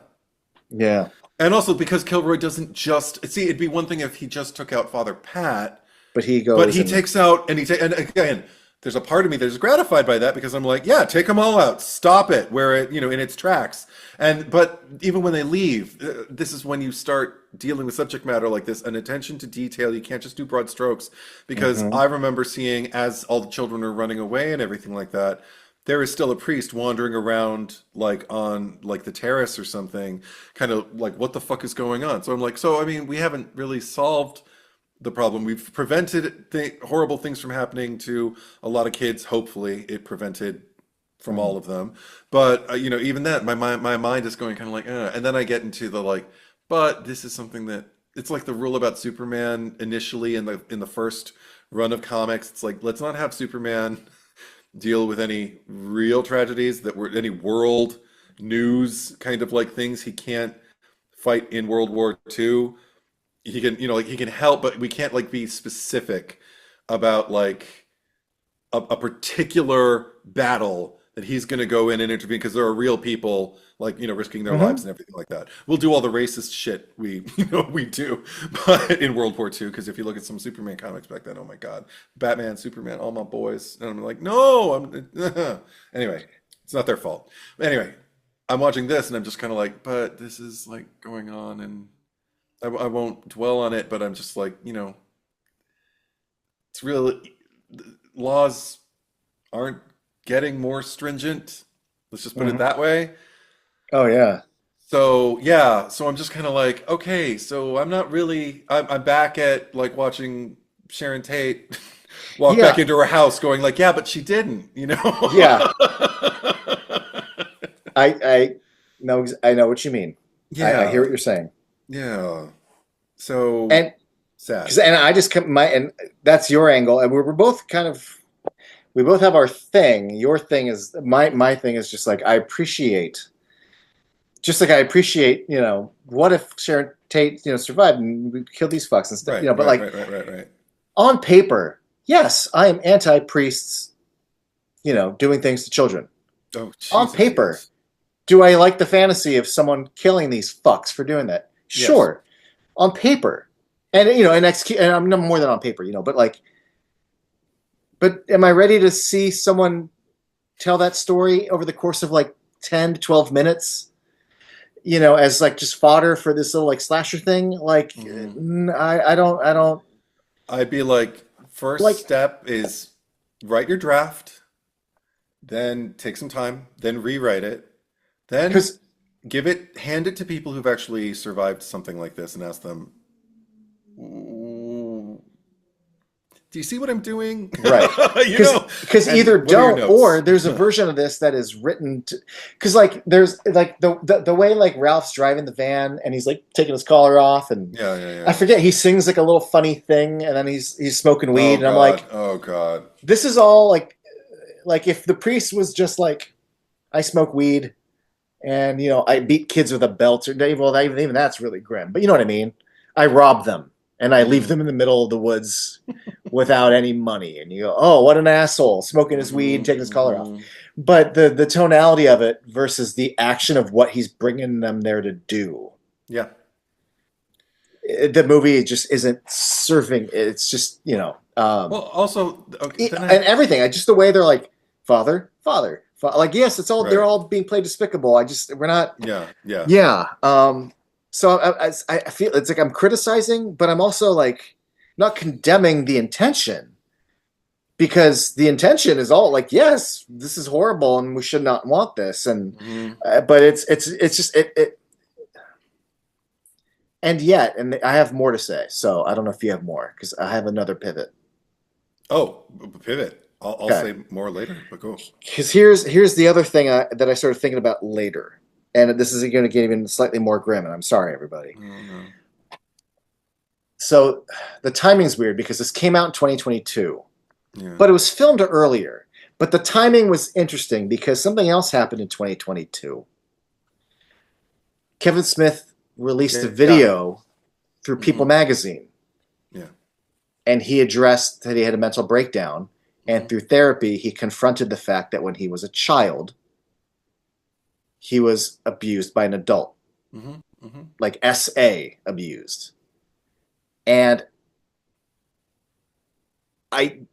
Yeah. And also because Kilroy doesn't just see, it'd be one thing if he just took out Father Pat. But he But goes he and takes out, and again, there's a part of me that's gratified by that because I'm like, yeah, take them all out, stop it, where it, in its tracks. But even when they leave, this is when you start dealing with subject matter like this, an attention to detail. You can't just do broad strokes because Mhm. I remember seeing as all the children are running away and everything like that. There is still a priest wandering around like on like the terrace or something, kind of like what the fuck is going on? So I'm like, so I mean, we haven't really solved the problem. We've prevented horrible things from happening to a lot of kids. Hopefully, it prevented from all Mhm. of them. But even that, my mind is going kind of like, and then I get into the like, but this is something that it's like the rule about Superman initially in the first run of comics. It's like let's not have Superman deal with any real tragedies that were any world news kind of like things he can't fight in World War II. He can like he can help, but we can't like be specific about like a particular battle that he's going to go in and intervene because there are real people like risking their lives Mhm. and everything like that. We'll do all the racist shit we we do but in World War II, because if you look at some Superman comics back then, oh my God, Batman, Superman, all my boys, and I'm like, no, anyway, it's not their fault. Anyway, I'm watching this and I'm just kind of like, but this is like going on, and I won't dwell on it, but I'm just like, it's really laws aren't getting more stringent. Let's just put it Mhm. that way. Oh yeah. So yeah, so I'm just kind of like, okay, so I'm not really, I'm back at like watching Sharon Tate walk back Yeah. into her house going like, yeah, but she didn't. Yeah. I know I know what you mean. I hear Yeah, what you're saying. yeah. So And sad. because and I just come my and that's your angle, and we're both kind of we both have our thing. Your thing is my thing is just like I appreciate, just like I appreciate, what if Sharon Tate, survived and we killed these fucks instead, Right, but right, like right, right, right, right. on paper, yes, I am anti priests, doing things to children. Oh, On Jesus, paper, yes. do I like the fantasy of someone killing these fucks for doing that? Yes. Sure, on paper, and and execute, and I'm no more than on paper, but like, but am I ready to see someone tell that story over the course of like 10 to 12 minutes? As like just fodder for this little like slasher thing. Like, Hmm. I don't I'd be like, first like step is write your draft, then take some time, then rewrite it, then because hand it to people who've actually survived something like this and ask them, "Ooh, do you see what I'm doing?" right. You Because know, because and either what are your don't, or notes? there's a version of this that is written to, because like there's like the way like Ralph's driving the van and he's like taking his collar off, and Yeah, yeah, I yeah. forget, he sings like a little funny thing, and then he's smoking weed, Oh and I'm God, like, oh God. this is all like if the priest was just like, I smoke weed and I beat kids with a belt, or well, even that's really grim, but you know what I mean. I rob them and I leave Hmm. them in the middle of the woods without any money, and you go, oh, what an asshole, smoking his weed and Hmm. taking his collar off. Hmm. But the tonality of it versus the action of what he's bringing them there to do, Yeah. the movie just isn't serving. It's just Well, also, okay, then and everything. Just the way they're like, father, father, like, yes, it's all, they're right. all being played despicable. We're not. Yeah, yeah. Yeah. So I feel it's like I'm criticizing, but I'm also like not condemning the intention, because the intention is all like, yes, this is horrible and we should not want this, and Hmm. but it's just it and yet, and I have more to say. So I don't know if you have more, because I have another pivot. Oh, pivot. I'll Okay. say more later, but go. Because here's the other thing that I started thinking about later, and this is going to get even slightly more grim. And I'm sorry, everybody. Oh no. So the timing's weird because this came out in 2022, Yeah. but it was filmed earlier. But the timing was interesting because something else happened in 2022. Kevin Smith released a Yeah. video through People Mm-hmm. magazine, Yeah. and he addressed that he had a mental breakdown. And Mm-hmm. through therapy, he confronted the fact that when he was a child, he was abused by an adult, Mm-hmm. Mm-hmm. like SA abused. And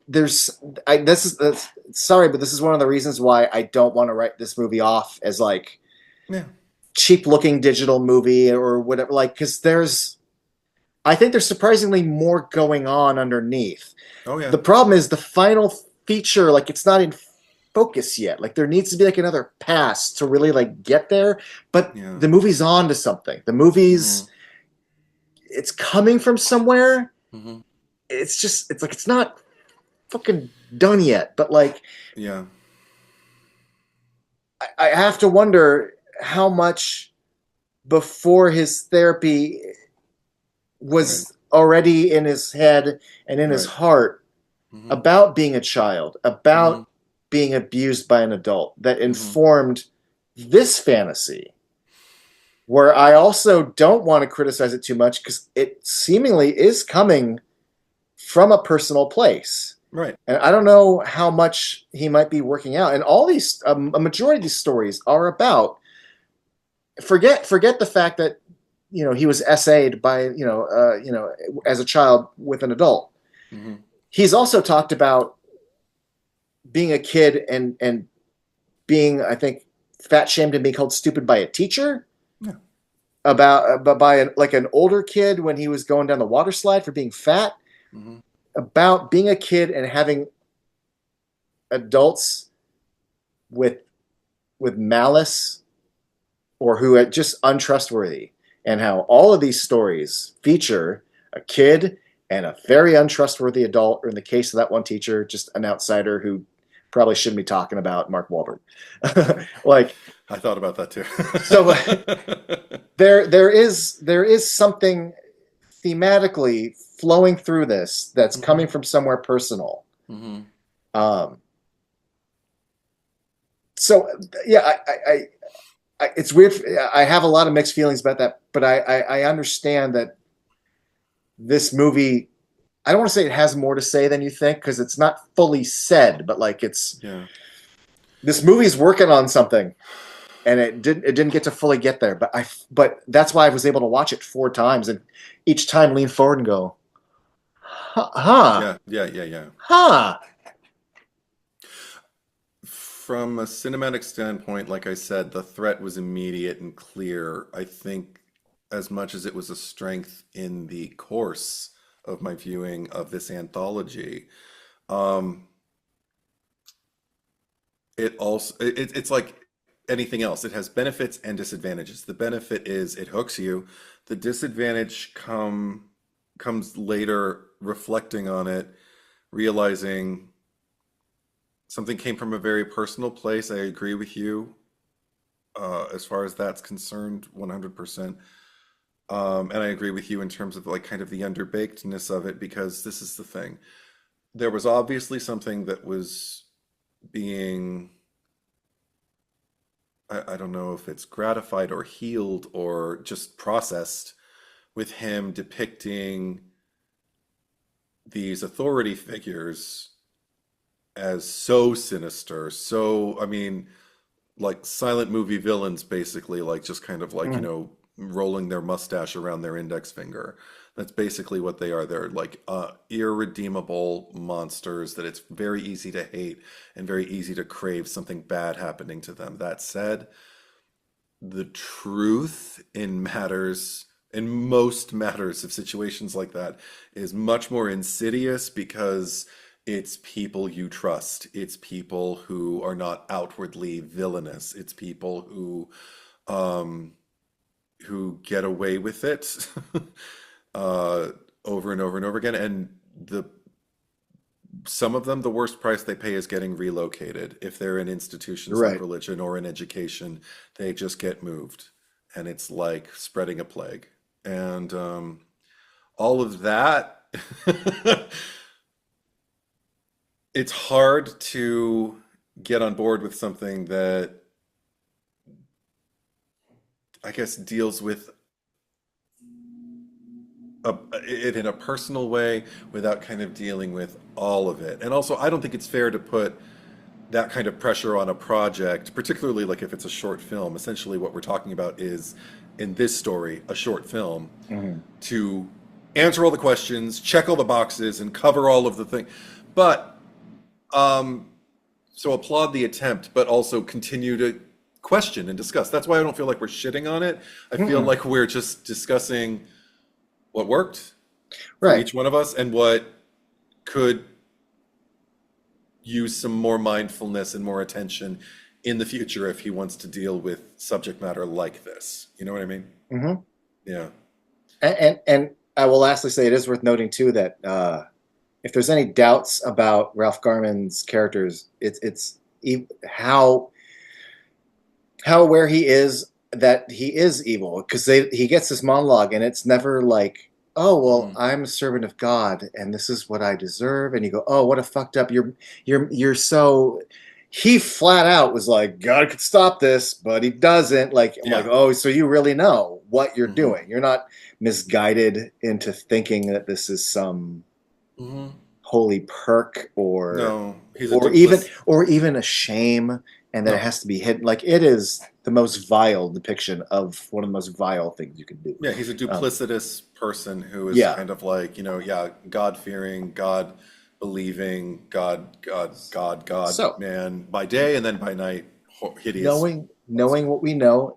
this is sorry, but this is one of the reasons why I don't want to write this movie off as like Yeah. cheap looking digital movie or whatever. Like, because I think there's surprisingly more going on underneath. Oh yeah. The problem is the final feature, like it's not in focus yet. Like there needs to be like another pass to really like get there. But Yeah. the movie's on to something. The Mm-hmm. movie's it's coming from somewhere. Mm-hmm. It's like it's not fucking done yet. But like Yeah. I have to wonder how much before his therapy Right. was already in his head and in his Right. heart Mm-hmm. about being a child, Mm-hmm. about being abused by an adult that Mm-hmm. informed this fantasy, where I also don't want to criticize it too much because it seemingly is coming from a personal place. Right. And I don't know how much he might be working out. And all these, a majority of these stories are about forget the fact that he was SA'd by as a child with an adult. Mm-hmm. He's also talked about being a kid and being, I think, fat shamed and being called stupid by a teacher. Yeah. About by like an older kid when he was going down the water slide for being fat. Mm-hmm. About being a kid and having adults with malice or who are just untrustworthy, and how all of these stories feature a kid and a very untrustworthy adult, or in the case of that one teacher, just an outsider who probably shouldn't be talking about Mark Wahlberg. Like, I thought about that too. so there is something thematically flowing through this that's Mm-hmm. coming from somewhere personal. Mm-hmm. Um, so yeah, it's weird. I have a lot of mixed feelings about that, but I understand that this movie, I don't want to say it has more to say than you think because it's not fully said, but like Yeah. this movie's working on something, and it didn't get to fully get there. But that's why I was able to watch it 4 times and each time lean forward and go, huh, Yeah. Yeah. Yeah. Yeah. huh. From a cinematic standpoint, like I said, the threat was immediate and clear. I think as much as it was a strength in the course of my viewing of this anthology, um, it's like anything else. It has benefits and disadvantages. The benefit is it hooks you. The disadvantage comes later, reflecting on it, realizing something came from a very personal place. I agree with you as far as that's concerned, 100%. And I agree with you in terms of like kind of the underbakedness of it, because this is the thing. There was obviously something that was being, I don't know if it's gratified or healed or just processed with him depicting these authority figures as so sinister. So, I mean, like silent movie villains, basically, like just kind of like, rolling their mustache around their index finger. That's basically what they are. They're like irredeemable monsters that it's very easy to hate and very easy to crave something bad happening to them. That said, the truth in most matters of situations like that, is much more insidious because it's people you trust. It's people who are not outwardly villainous. It's people um, who get away with it uh, over and over and over again. And the some of them, the worst price they pay is getting relocated. If they're in institutions like Right. religion or in education, they just get moved. And it's like spreading a plague. And all of that, it's hard to get on board with something that I guess deals with it in a personal way without kind of dealing with all of it. And also, I don't think it's fair to put that kind of pressure on a project, particularly like if it's a short film. Essentially, what we're talking about is, in this story, a short film to answer all the questions, check all the boxes, and cover all of the things. But so applaud the attempt, but also continue to question and discuss. That's why I don't feel like we're shitting on it. I feel like we're just discussing what worked for Right. each one of us and what could use some more mindfulness and more attention in the future if he wants to deal with subject matter like this. You know what I mean? Mm-hmm. Yeah. And I will lastly say it is worth noting too that if there's any doubts about Ralph Garman's characters, it's how aware he is that he is evil, because he gets this monologue and it's never like, oh well, I'm a servant of God and this is what I deserve, and you go, oh, what a fucked up, you're so. He flat out was like, God could stop this, but he doesn't. Like, I'm like, oh, so you really know what you're doing. You're not misguided into thinking that this is some holy perk or even a shame, and that it has to be hidden. Like, it is the most vile depiction of one of the most vile things you can do. Yeah, he's a duplicitous person who is kind of like, God-fearing, God-believing, God, So, man, by day and then by night, hideous. Knowing what we know,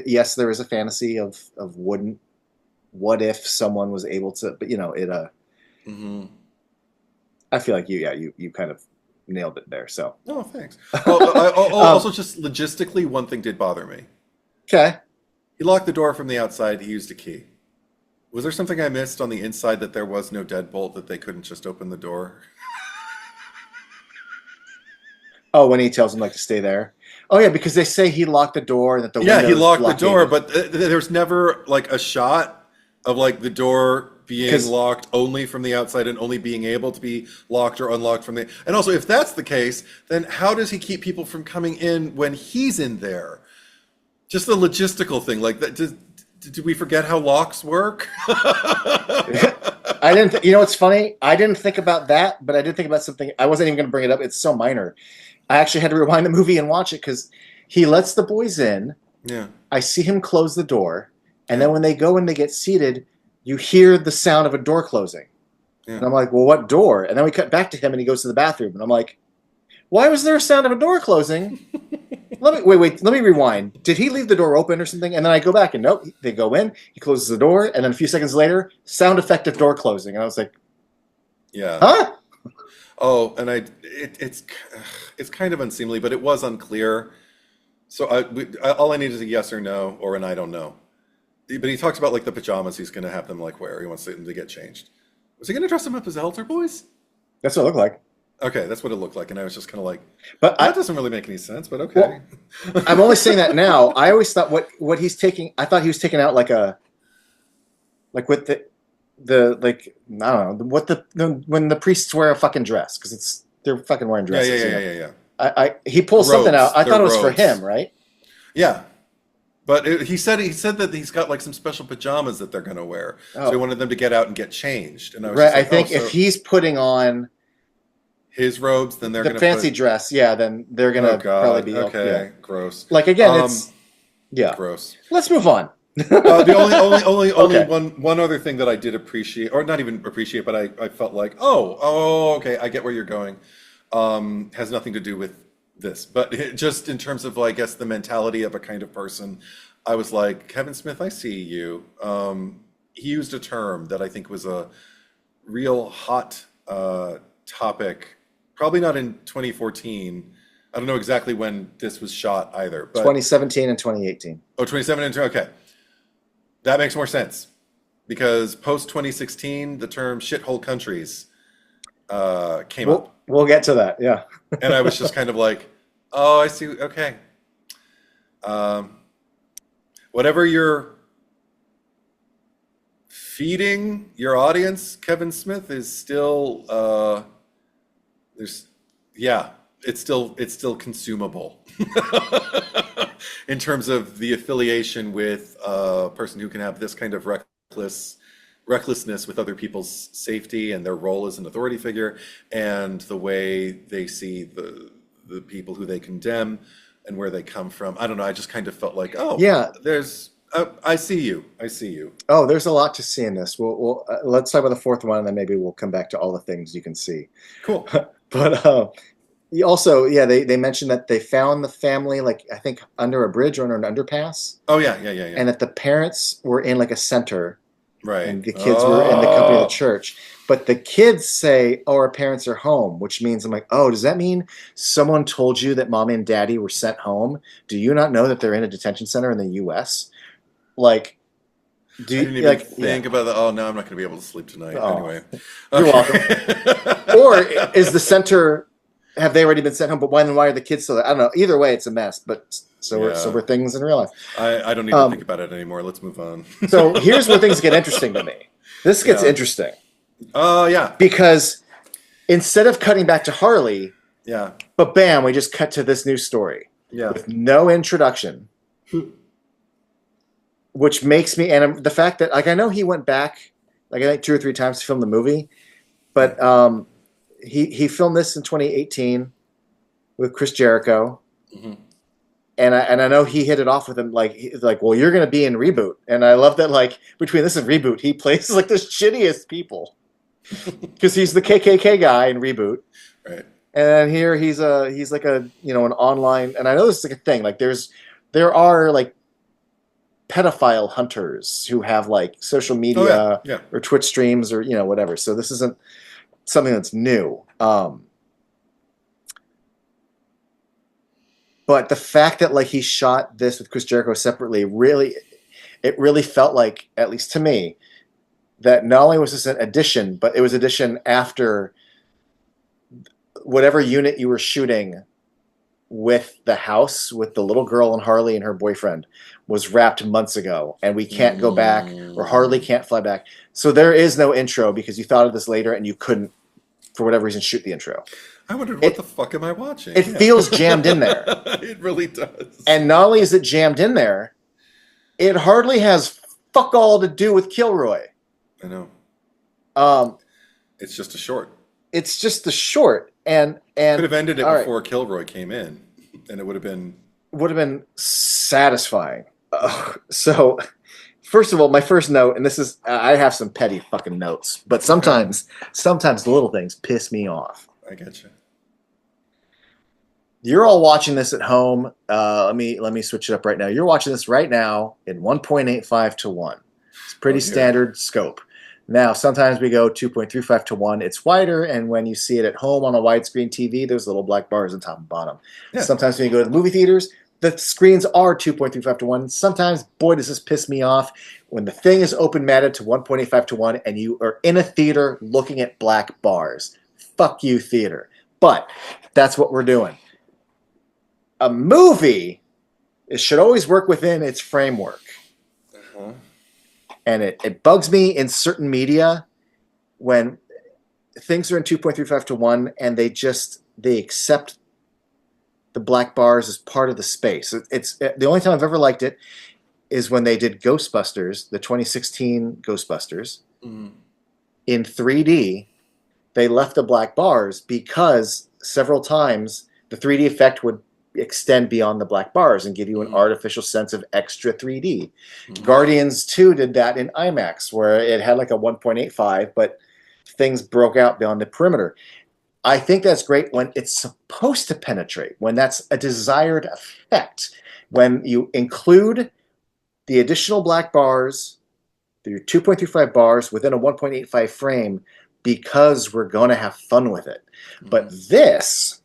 yes, there is a fantasy of what if someone was able to, but I feel like you kind of nailed it there. So, oh, thanks. Also, just logistically, one thing did bother me. Okay. He locked the door from the outside. He used a key. Was there something I missed on the inside, that there was no deadbolt, that they couldn't just open the door? Oh, when he tells him like to stay there. Oh yeah, because they say he locked the door and that the window he locked blockaded. the door, but there's never like a shot of like the door being locked only from the outside and only being able to be locked or unlocked from the. And also, if that's the case, then how does he keep people from coming in when he's in there? Just the logistical thing, like that. Did we forget how locks work? I didn't. It's funny. I didn't think about that, but I did think about something. I wasn't even going to bring it up. It's so minor. I actually had to rewind the movie and watch it because he lets the boys in. Yeah. I see him close the door, and then when they go and they get seated, you hear the sound of a door closing. Yeah. And I'm like, well, what door? And then we cut back to him, and he goes to the bathroom, and I'm like, why was there a sound of a door closing? Let me rewind. Did he leave the door open or something? And then I go back, and nope, they go in, he closes the door, and then a few seconds later, sound effect of door closing. And I was like, yeah. Huh? Oh, and it's kind of unseemly, but it was unclear. So all I need is a yes or no, or an I don't know. But he talks about like the pajamas he's going to have them like wear. He wants them to get changed. Was he going to dress them up as altar boys? That's what it looked like. Okay, that's what it looked like, and I was just kind of like, but that doesn't really make any sense. But okay. Well, I'm only saying that now. I always thought what he's taking. I thought he was taking out like with the like, I don't know, when the priests wear a fucking dress, because they're fucking wearing dresses. Yeah. He pulls something out. I thought it was for him, right? Yeah. But he said that he's got like some special pajamas that they're going to wear. So he wanted them to get out and get changed. And I was right. I think if he's putting on his robes, then they're going to fancy dress. Yeah, then they're going to probably be okay. Yeah. Gross. Like again, it's gross. Let's move on. The only okay. one other thing that I did appreciate, or not even appreciate, but I felt like, okay, I get where you're going. Has nothing to do with this, but just in terms of, I guess, the mentality of a kind of person, I was like, Kevin Smith, I see you. He used a term that I think was a real hot topic, probably not in 2014. I don't know exactly when this was shot either. But 2017 and 2018. Oh, 2017, okay. That makes more sense. Because post-2016, the term shithole countries came up. We'll get to that. Yeah. And I was just kind of like, oh, I see. Okay. Whatever you're feeding your audience, Kevin Smith, is still it's still consumable in terms of the affiliation with a person who can have this kind of recklessness with other people's safety and their role as an authority figure, and the way they see the people who they condemn and where they come from. I don't know. I just kind of felt like, oh, yeah, I see you. I see you. Oh, there's a lot to see in this. We'll let's talk about the fourth one, and then maybe we'll come back to all the things you can see. Cool. But also, yeah, they mentioned that they found the family, like, I think under a bridge or under an underpass. Oh, yeah. And that the parents were in like a center. Right. And the kids were in the company of the church. But the kids say, oh, our parents are home, which means, I'm like, oh, does that mean someone told you that mommy and daddy were sent home? Do you not know that they're in a detention center in the U.S.? Like, do you I didn't even think about that? Oh, no, I'm not going to be able to sleep tonight. Anyway. You're welcome. Or is the center, have they already been sent home? But why are the kids still there? I don't know. Either way, it's a mess. But so were things in real life. I don't need to think about it anymore. Let's move on. So here's where things get interesting to me. This gets interesting. Oh, yeah. Because instead of cutting back to Harley, but bam, we just cut to this new story. Yeah. With no introduction. Which makes me, and the fact that, like, I know he went back, like, I think 2 or 3 times to film the movie, but he filmed this in 2018 with Chris Jericho. Mm-hmm. And I know he hit it off with him, like, well, you're going to be in Reboot. And I love that, like, between this and Reboot, he plays, like, the shittiest people. Because he's the KKK guy in Reboot. Right. And here he's like a, an online, and I know this is like a thing, like, there are, like, pedophile hunters who have, like, social media or Twitch streams or, whatever. So this isn't something that's new. But the fact that, like, he shot this with Chris Jericho separately, it really felt like, at least to me, that not only was this an addition, but it was addition after whatever unit you were shooting with the house, with the little girl and Harley and her boyfriend, was wrapped months ago, and we can't go back, or Harley can't fly back. So there is no intro because you thought of this later and you couldn't, for whatever reason, shoot the intro. I wondered, what the fuck am I watching? It feels jammed in there. It really does. And not only is it jammed in there, it hardly has fuck all to do with Kilroy. I know. It's just a short. It's just a short, and could have ended it before Kilroy came in, and it would have been satisfying. So, first of all, my first note, and this is, I have some petty fucking notes, but sometimes the little things piss me off. I get you. You're all watching this at home. Let me switch it up right now. You're watching this right now in 1.85 to 1. It's pretty standard scope. Now, sometimes we go 2.35 to 1. It's wider, and when you see it at home on a widescreen TV, there's little black bars on top and bottom. Yeah. Sometimes when you go to the movie theaters, the screens are 2.35 to 1. Sometimes, boy, does this piss me off, when the thing is open matted to 1.85 to 1, and you are in a theater looking at black bars. Fuck you, theater. But that's what we're doing. A movie, it should always work within its framework. Uh-huh. And it bugs me in certain media when things are in 2.35 to 1 and they accept the black bars as part of the space. It's the only time I've ever liked it is when they did Ghostbusters, the 2016 Ghostbusters, in 3D. They left the black bars because several times the 3D effect would extend beyond the black bars and give you an artificial sense of extra 3D. Guardians 2 did that in IMAX, where it had like a 1.85, but things broke out beyond the perimeter. I think that's great when it's supposed to penetrate, when that's a desired effect. When you include the additional black bars, your 2.35 bars within a 1.85 frame, because we're going to have fun with it. But this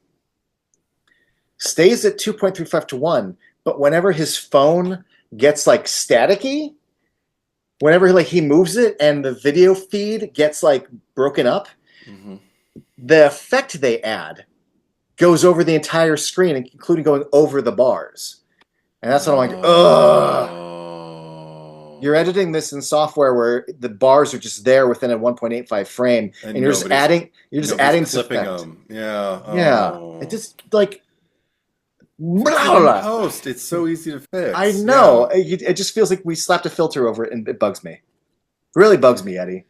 stays at 2.35 to 1, but whenever his phone gets like staticky, whenever like he moves it and the video feed gets like broken up, the effect they add goes over the entire screen, including going over the bars. And that's what I'm like, ugh. You're editing this in software where the bars are just there within a 1.85 frame, and you're just adding this clipping effect. them. Yeah. Yeah. It just like in post. It's so easy to fix. I know. Yeah. It just feels like we slapped a filter over it, and it bugs me. It really bugs me, Eddie.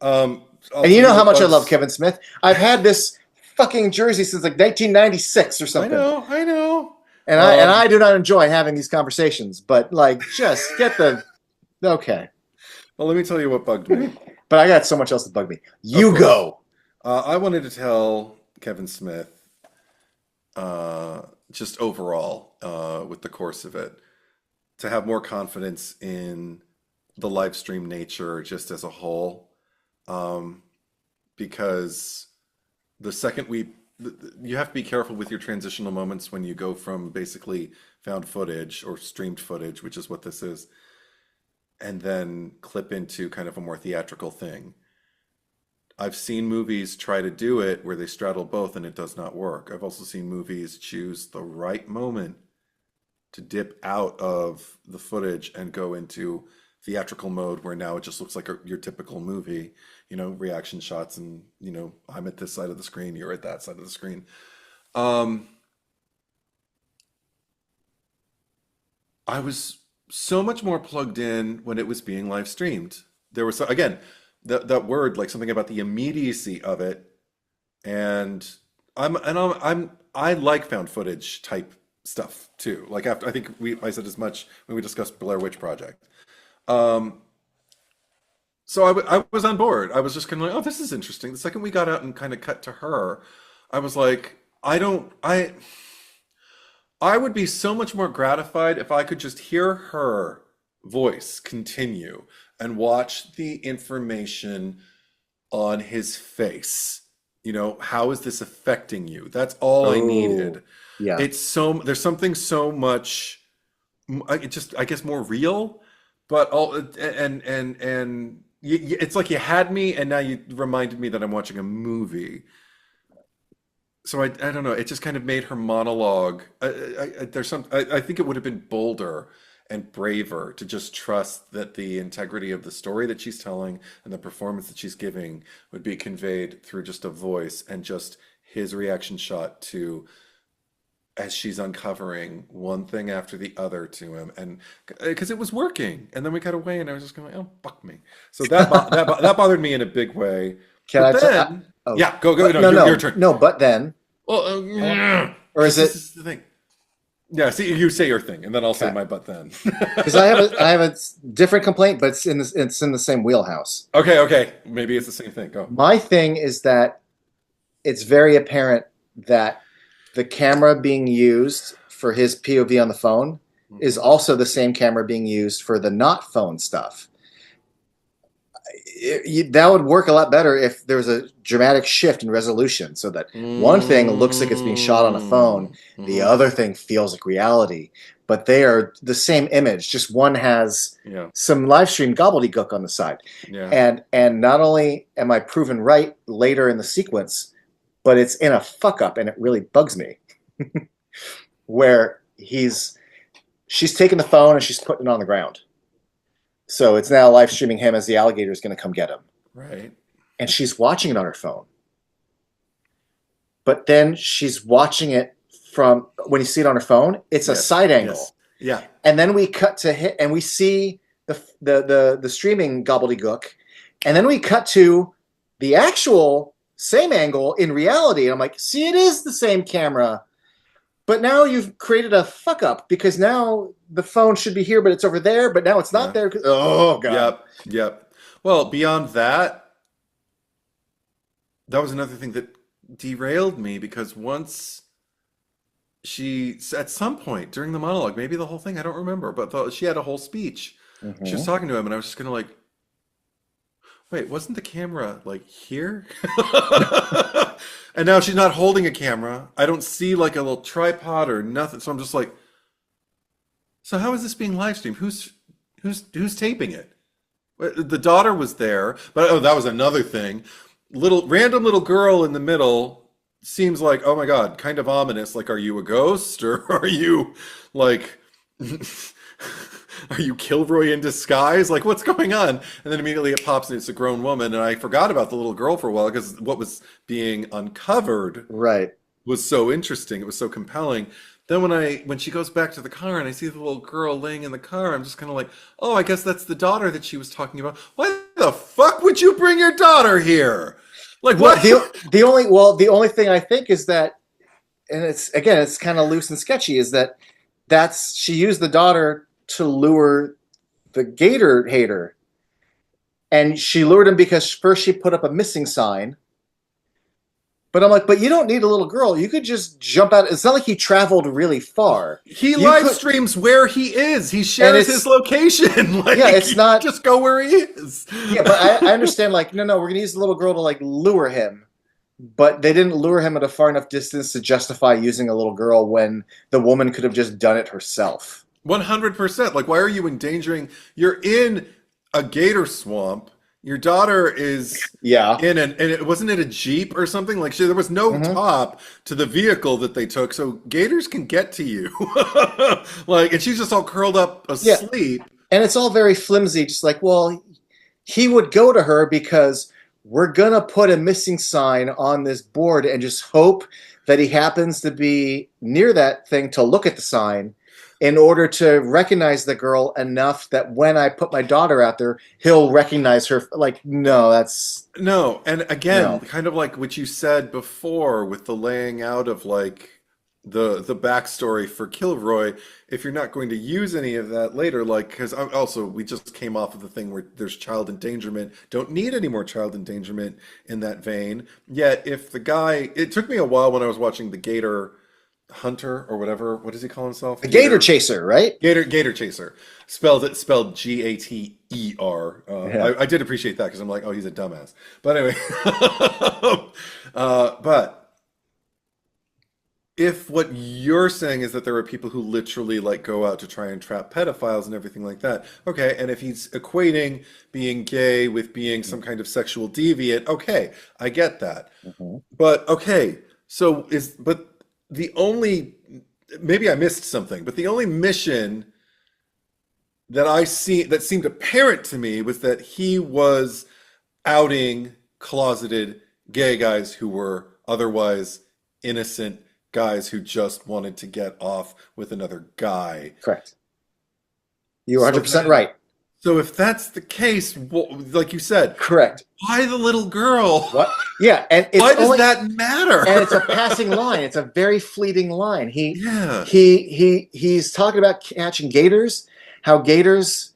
And you know how much I love Kevin Smith. I've had this fucking jersey since like 1996 or something. I know. And I do not enjoy having these conversations, but like, just get the okay. Well, let me tell you what bugged me. But I got so much else that bugged me. You go. I wanted to tell Kevin Smith, just overall, with the course of it, to have more confidence in the live stream nature just as a whole, because the second you have to be careful with your transitional moments when you go from basically found footage or streamed footage, which is what this is, and then clip into kind of a more theatrical thing. I've seen movies try to do it where they straddle both and it does not work. I've also seen movies choose the right moment to dip out of the footage and go into theatrical mode where now it just looks like your typical movie, reaction shots and, I'm at this side of the screen, you're at that side of the screen. I was so much more plugged in when it was being live streamed. There was, again, that word, like something about the immediacy of it, and I like found footage type stuff too. Like after I think I said as much when we discussed Blair Witch Project. So I was on board. I was just kind of like, oh, this is interesting. The second we got out and kind of cut to her, I was like, I would be so much more gratified if I could just hear her voice continue and watch the information on his face. How is this affecting you? That's all I needed. Yeah. There's something so much, I guess more real, but it's like you had me and now you reminded me that I'm watching a movie. So I don't know. It just kind of made her monologue. I think it would have been bolder and braver to just trust that the integrity of the story that she's telling and the performance that she's giving would be conveyed through just a voice and just his reaction shot to as she's uncovering one thing after the other to him, and because it was working, and then we cut away, and I was just going, "Oh, fuck me!" So that bothered me in a big way. Yeah, go. Your turn. No, but then. Well, or is it? This is the thing. Yeah, see, you say your thing, and then I'll say my but then. Because I have a different complaint, but it's in the same wheelhouse. Okay, maybe it's the same thing. Go. My thing is that it's very apparent that the camera being used for his POV on the phone is also the same camera being used for the not phone stuff. That would work a lot better if there was a dramatic shift in resolution so that one thing looks like it's being shot on a phone, the other thing feels like reality, but they are the same image, just one has some live stream gobbledygook on the side. And not only am I proven right later in the sequence, but it's in a fuck up and it really bugs me. Where she's taking the phone and she's putting it on the ground. So it's now live streaming him as the alligator is going to come get him. Right. And she's watching it on her phone. But then she's watching it from, when you see it on her phone, it's a side angle. Yes. Yeah. And then we cut to hit, and we see the streaming gobbledygook. And then we cut to the actual same angle in reality. And I'm like, see, it is the same camera. But now you've created a fuck up because now the phone should be here, but it's over there. But now it's not there. Oh, God. Yep. Well, beyond that, that was another thing that derailed me because once at some point during the monologue, maybe the whole thing, I don't remember, but she had a whole speech. Mm-hmm. She was talking to him and I was just going to wait, wasn't the camera here? And now she's not holding a camera. I don't see a little tripod or nothing. So I'm just like, so how is this being live streamed? Who's taping it? The daughter was there, but that was another thing. random little girl in the middle seems like, oh my God, kind of ominous. Like, are you a ghost or are you like, are you Kilroy in disguise? Like, what's going on? And then immediately it pops and it's a grown woman. And I forgot about the little girl for a while because what was being uncovered Right. was so interesting. It was so compelling. Then when she goes back to the car and I see the little girl laying in the car, I'm just kind of like, oh, I guess that's the daughter that she was talking about. Why the fuck would you bring your daughter here? Like what? The only thing I think is that, and it's kind of loose and sketchy, is that she used the daughter to lure the gator hater, and she lured him because first she put up a missing sign. But I'm like, but you don't need a little girl. You could just jump out. It's not like he traveled really far. He live streams where he is. He shares his location. Like, yeah, it's not just go where he is. Yeah, but I understand. Like, no, we're gonna use the little girl to like lure him, but they didn't lure him at a far enough distance to justify using a little girl when the woman could have just done it herself. 100%. Like, why are you endangering? You're in a gator swamp. Your daughter is in and wasn't it a Jeep or something? Like there was no top to the vehicle that they took, so gators can get to you. Like, and she's just all curled up asleep. Yeah. And it's all very flimsy, just like, well, he would go to her because we're gonna put a missing sign on this board and just hope that he happens to be near that thing to look at the sign, in order to recognize the girl enough that when I put my daughter out there, he'll recognize her. Like, no, that's... No, and again, kind of like what you said before with the laying out of, like, the backstory for Kilroy, if you're not going to use any of that later, like, because also we just came off of the thing where there's child endangerment, don't need any more child endangerment in that vein. Yet, if the guy... It took me a while when I was watching the Gator... Hunter or whatever. What does he call himself? A gator chaser, right? Gator chaser. Spelled Gater. I did appreciate that because I'm like, oh, he's a dumbass. But anyway, but if what you're saying is that there are people who literally like go out to try and trap pedophiles and everything like that, okay, and if he's equating being gay with being some kind of sexual deviant, okay, I get that. But okay, the only, maybe I missed something, but the only mission that seemed apparent to me was that he was outing closeted gay guys who were otherwise innocent guys who just wanted to get off with another guy. Correct. You're 100% right. So if that's the case, like you said, correct. Why the little girl? What? Yeah, and why does that matter? And it's a passing line. It's a very fleeting line. He's talking about catching gators. How gators,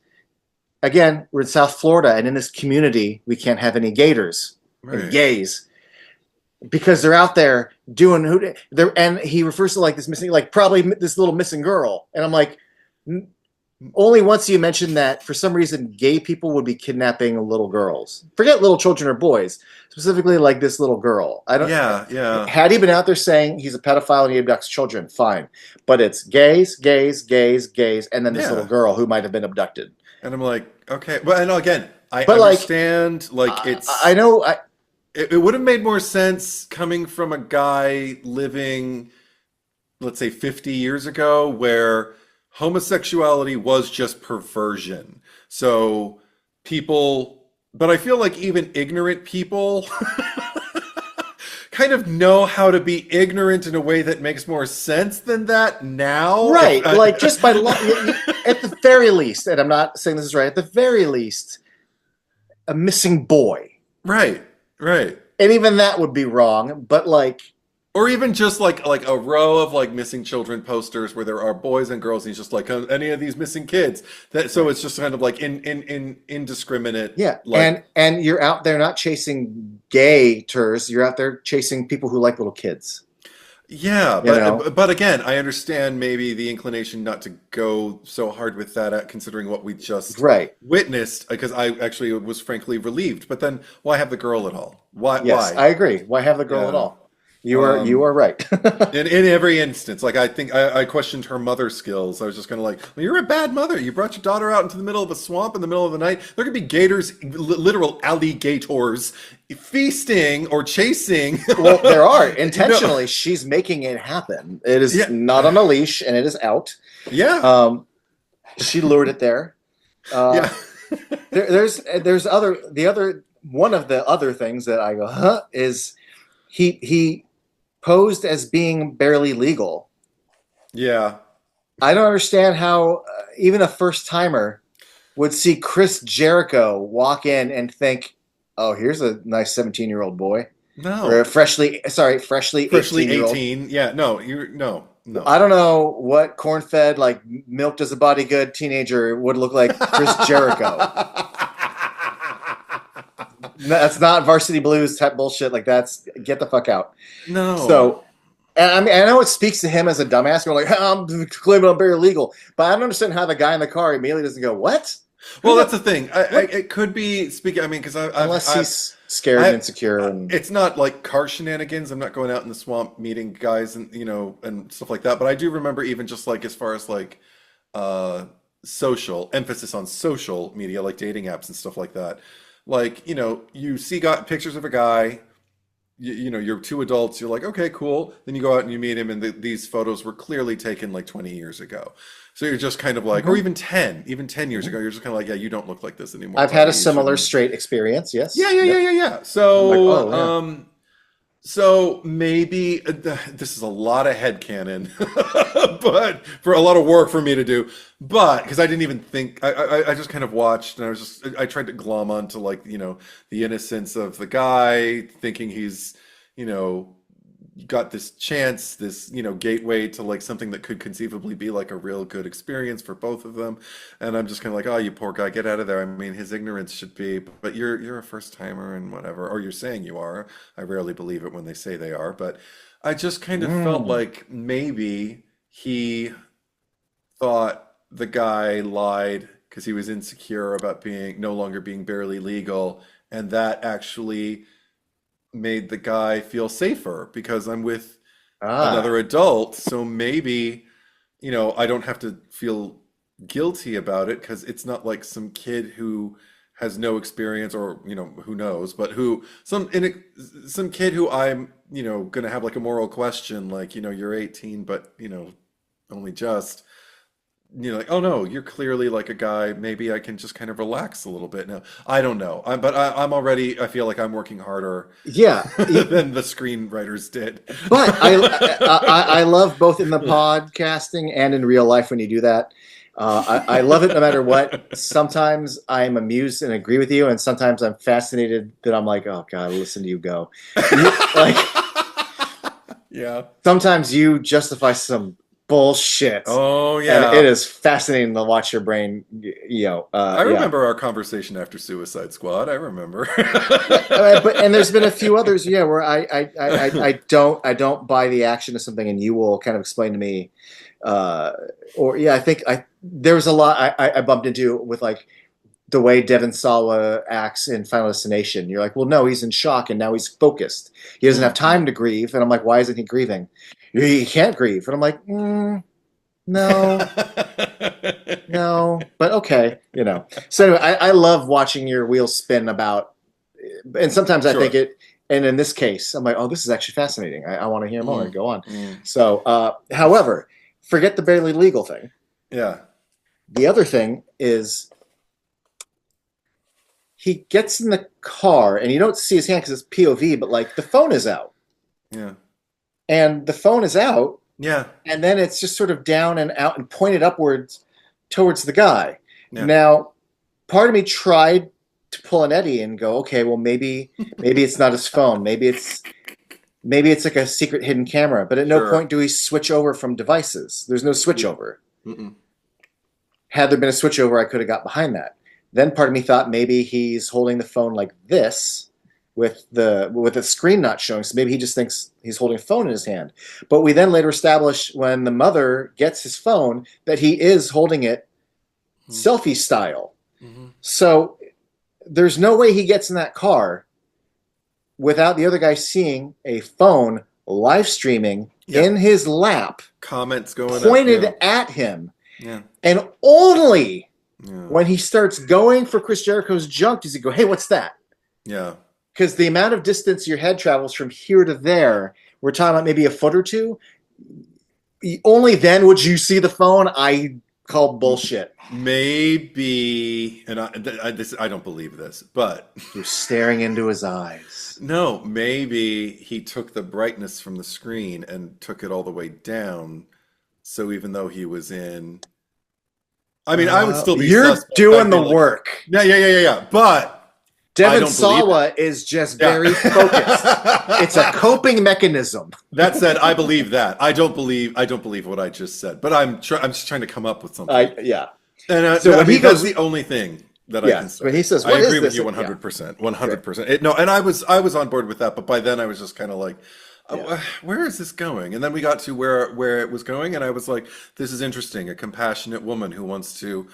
again, we're in South Florida, and in this community, we can't have any gators and gays because they're out there doing and he refers to like this missing, like probably this little missing girl, and I'm like. Only once you mentioned that for some reason gay people would be kidnapping little girls. Forget little children or boys, specifically like this little girl. I don't. Yeah. Had he been out there saying he's a pedophile and he abducts children, fine. But it's gays, and then this little girl who might have been abducted. And I'm like, okay, well, and again, I understand. I know. It would have made more sense coming from a guy living, let's say, 50 years ago, where homosexuality was just perversion. So people, but I feel like even ignorant people kind of know how to be ignorant in a way that makes more sense than that now. Right. Like just by at the very least, and I'm not saying this is right, at the very least, a missing boy. Right. And even that would be wrong, but like, or even just like a row of like missing children posters where there are boys and girls, and he's just like any of these missing kids. So it's just kind of like indiscriminate. Yeah, and you're out there not chasing gators. You're out there chasing people who like little kids. Yeah, but again, I understand maybe the inclination not to go so hard with that, considering what we just witnessed. Because I actually was frankly relieved. But then, why have the girl at all? Why? Yes, I agree. Why have the girl at all? You are right. In every instance, like I think I questioned her mother skills. I was just kind of like, well, you're a bad mother. You brought your daughter out into the middle of a swamp in the middle of the night. There could be gators, literal alligators, feasting or chasing. Well, there are intentionally. She's making it happen. It is not on a leash, and it is out. Yeah. She lured it there. Yeah. There's one of the other things that I go, huh, is he posed as being barely legal. Yeah. I don't understand how even a first timer would see Chris Jericho walk in and think, "Oh, here's a nice 17-year-old boy." No. Or freshly 18. Yeah. No. No. I don't know what corn-fed, like milked as a body good teenager would look like Chris Jericho. That's not Varsity Blues type bullshit. Like that's get the fuck out. No. So, and I mean, I know it speaks to him as a dumbass. Going like, I'm claiming I'm very legal, but I don't understand how the guy in the car immediately doesn't go, "What?" Well, that's the thing. It could be speaking. I mean, because unless he's scared and insecure, and it's not like car shenanigans. I'm not going out in the swamp meeting guys and and stuff like that. But I do remember even just like as far as like social emphasis on social media, like dating apps and stuff like that. Like you see pictures of a guy. You're two adults. You're like, okay, cool. Then you go out and you meet him, and these photos were clearly taken like 20 years ago. So you're just kind of like, or even 10 years ago, you're just kind of like, yeah, you don't look like this anymore. I've had a similar straight experience. Yes. Yeah. So, like, oh, yeah. So maybe this is a lot of headcanon, but for a lot of work for me to do. But because I didn't even think, I just kind of watched, and I tried to glom onto like the innocence of the guy, thinking he's got this chance, this gateway to like something that could conceivably be like a real good experience for both of them. And I'm just kind of like, oh, you poor guy, get out of there. I mean, his ignorance should be, but you're a first timer and whatever, or you're saying you are. I rarely believe it when they say they are, but I just kind of felt like maybe he thought the guy lied because he was insecure about being no longer being barely legal, and that actually made the guy feel safer because I'm with another adult. So maybe, I don't have to feel guilty about it because it's not like some kid who has no experience or, who knows, but some kid who I'm, going to have like a moral question, like, you're 18, but, only just. Like, oh no, you're clearly like a guy. Maybe I can just kind of relax a little bit now. I don't know. I'm already. I feel like I'm working harder. Yeah, than the screenwriters did. But I love both in the podcasting and in real life when you do that. I love it no matter what. Sometimes I'm amused and agree with you, and sometimes I'm fascinated that I'm like, oh god, listen to you go. Like, yeah. Sometimes you justify some bullshit. Oh yeah, and it is fascinating to watch your brain. I remember our conversation after Suicide Squad. I remember. And there's been a few others, where I don't buy the action of something, and you will kind of explain to me. I think there was a lot I bumped into with like the way Devon Sawa acts in Final Destination. You're like, well, no, he's in shock, and now he's focused. He doesn't have time to grieve, and I'm like, why isn't he grieving? He can't grieve. And I'm like, no, but okay, So anyway, I love watching your wheels spin about, and sometimes I think it, and in this case, I'm like, oh, this is actually fascinating. I want to hear more. Go on. So, however, forget the barely legal thing. Yeah. The other thing is he gets in the car, and you don't see his hand because it's POV, but like the phone is out. Yeah. And the phone is out. Yeah. And then it's just sort of down and out and pointed upwards towards the guy. Yeah. Now, part of me tried to pull an Eddie and go, okay, well, maybe it's not his phone. Maybe it's like a secret hidden camera. But at no point do we switch over from devices. There's no switch over. Had there been a switch over, I could have got behind that. Then part of me thought maybe he's holding the phone like this, with the screen not showing, so maybe he just thinks he's holding a phone in his hand. But we then later establish when the mother gets his phone that he is holding it selfie style. So there's no way he gets in that car without the other guy seeing a phone live streaming in his lap, comments going pointed up, at him. Yeah. And only when he starts going for Chris Jericho's junk does he go, hey, what's that? Yeah. Because the amount of distance your head travels from here to there, we're talking about maybe a foot or two. Only then would you see the phone. I call bullshit. Maybe, and I don't believe this, but you're staring into his eyes. No, maybe he took the brightness from the screen and took it all the way down. So even though he was in, I mean, I would still be. You're doing the work. Yeah. But Devin Sawa is just very focused. It's a coping mechanism. That said, I believe that. I don't believe what I just said. But I'm just trying to come up with something. And so when he goes, that's the only thing that I can say. When he says, I agree with you 100%. 100%. No, and I was on board with that. But by then I was just kind of like, where is this going? And then we got to where it was going, and I was like, this is interesting. A compassionate woman who wants to,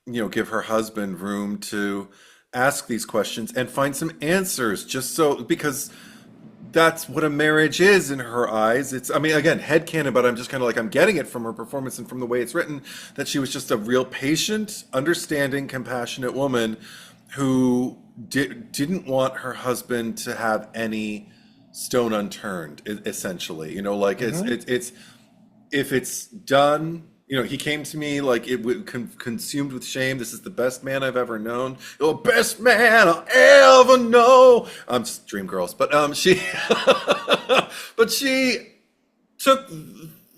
give her husband room to ask these questions and find some answers, just so, because that's what a marriage is in her eyes. It's, I mean, again, headcanon, but I'm just kind of like, I'm getting it from her performance and from the way it's written, that she was just a real patient, understanding, compassionate woman who didn't want her husband to have any stone unturned, essentially. It's if it's done, he came to me like it would consumed with shame. This is the best man I've ever known. The best man I'll ever know. I'm just Dreamgirls, but she took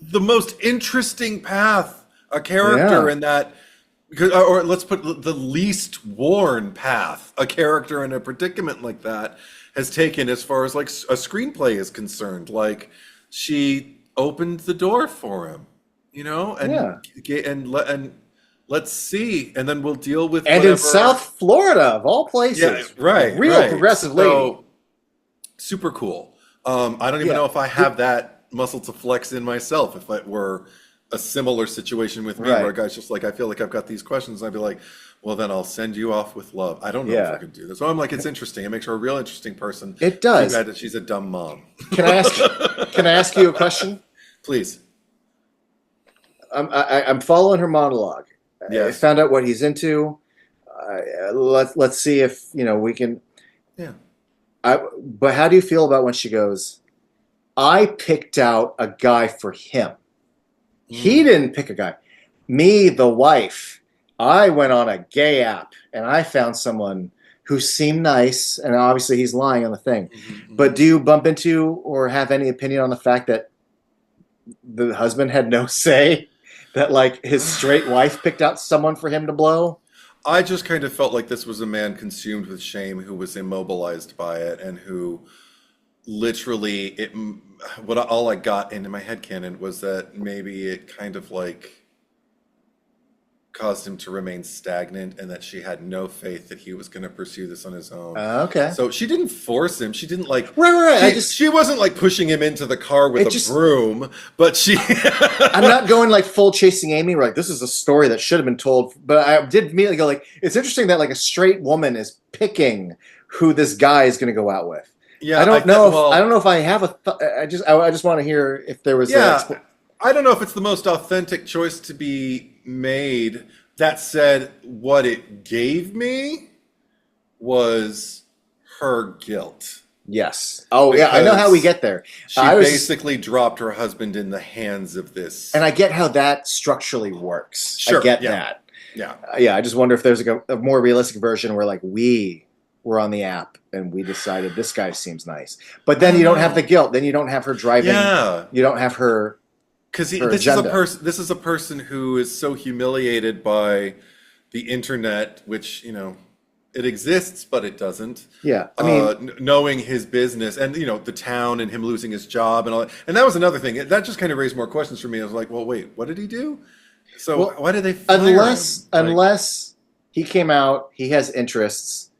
the most interesting path, a character in that, or let's put the least worn path a character in a predicament like that has taken, as far as like a screenplay is concerned. Like, she opened the door for him. And let's see, and then we'll deal with. And whatever. In South Florida, of all places, real progressive lady. So, super cool. I don't even know if I have that muscle to flex in myself. If it were a similar situation with me, where a guy's just like, I feel like I've got these questions, and I'd be like, well, then I'll send you off with love. I don't know if I can do this. So I'm like, it's interesting. It makes her a real interesting person. It does. Too bad that she's a dumb mom. Can I ask you a question? Please. I'm following her monologue. I found out what he's into. Let's see if we can. Yeah. But how do you feel about when she goes, I picked out a guy for him. He didn't pick a guy. Me, the wife. I went on a gay app and I found someone who seemed nice, and obviously he's lying on the thing. But do you bump into or have any opinion on the fact that the husband had no say? That like his straight wife picked out someone for him to blow? I just kind of felt like this was a man consumed with shame who was immobilized by it, and who literally all I got into my headcanon was that maybe it kind of like caused him to remain stagnant, and that she had no faith that he was going to pursue this on his own. Okay. So she didn't force him. She didn't like. Right. She wasn't like pushing him into the car with a broom, but she. I'm not going like full Chasing Amy, where like this is a story that should have been told. But I did immediately go like, it's interesting that like a straight woman is picking who this guy is going to go out with. Yeah, I don't know if I have I just want to hear if there was. I don't know if it's the most authentic choice to be made. That said, what it gave me was her guilt. Yes. Oh, yeah. I know how we get there. She basically dropped her husband in the hands of this. And I get how that structurally works. Sure. I get that. Yeah. Yeah. I just wonder if there's a more realistic version where like we were on the app and we decided this guy seems nice. But then you don't have the guilt. Then you don't have her driving. Yeah. You don't have her. Because this is a person who is so humiliated by the internet, which, it exists, but it doesn't. Yeah, I mean, knowing his business and the town and him losing his job and all that. And that was another thing that just kind of raised more questions for me. I was like, well, wait, what did he do? So why did they fire him? Unless he came out, he has interests,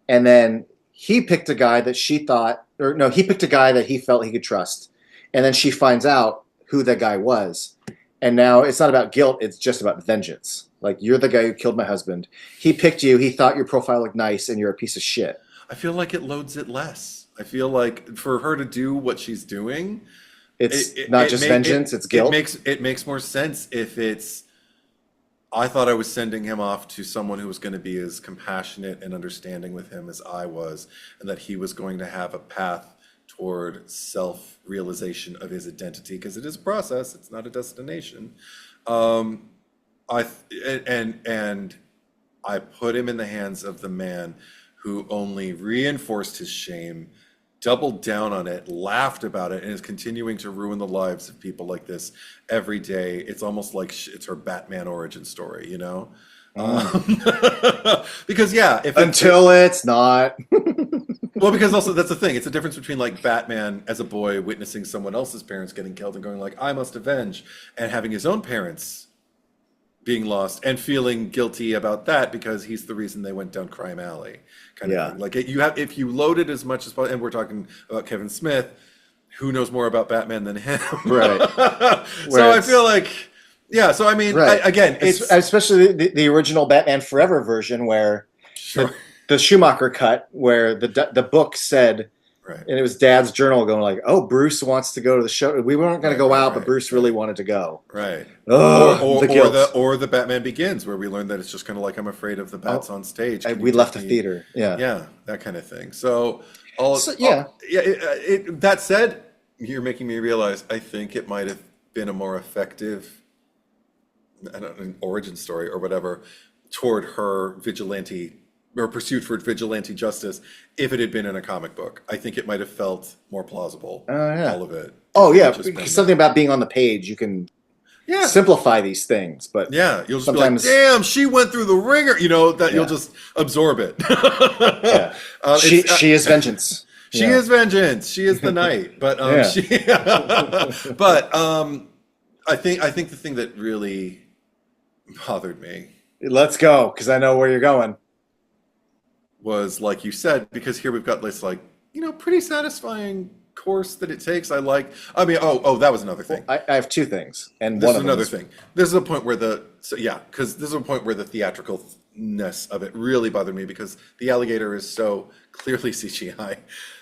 and then he picked a guy that he picked a guy that he felt he could trust, and then she finds out who that guy was, and now it's not about guilt, it's just about vengeance. Like, you're the guy who killed my husband. He picked you, he thought your profile looked nice, and you're a piece of shit. I feel like it loads it less. I feel like for her to do what she's doing, It's not just vengeance, it's guilt. It makes more sense if it's, I thought I was sending him off to someone who was going to be as compassionate and understanding with him as I was, and that he was going to have a path toward self-realization of his identity, because it is a process, it's not a destination. I and I put him in the hands of the man who only reinforced his shame, doubled down on it, laughed about it, and is continuing to ruin the lives of people like this every day. It's almost like it's her Batman origin story, you know? Because yeah, it's not. Well, because also that's the thing. It's a difference between like Batman as a boy witnessing someone else's parents getting killed and going like, I must avenge, and having his own parents being lost and feeling guilty about that because he's the reason they went down crime alley, kind of thing. Like if you load it as much as possible, and we're talking about Kevin Smith, who knows more about Batman than him, right? So I feel like, yeah. So I mean, again, it's especially the original Batman Forever version where the Schumacher cut, where the book said. Right. And it was Dad's journal going like, "Oh, Bruce wants to go to the show. We weren't going to go out, but Bruce really wanted to go." Right. Or the Batman Begins, where we learned that it's just kind of like, I'm afraid of the bats on stage. We left the theater. Yeah, that kind of thing. So that said, you're making me realize I think it might have been a more effective, an origin story or whatever, toward her vigilante or pursuit for vigilante justice if it had been in a comic book. I think it might have felt more plausible, all of it. Because something about being on the page, you can simplify these things. But you'll just sometimes be like, damn, she went through the ringer, you'll just absorb it. She is vengeance. She is vengeance. She is the knight. But I think the thing that really bothered me. Let's go, because I know where you're going. Was like you said, because here we've got this like, pretty satisfying course that it takes. That was another thing. Well, I have two things, and this is another thing. This is a point where the theatricalness of it really bothered me, because the alligator is so clearly CGI,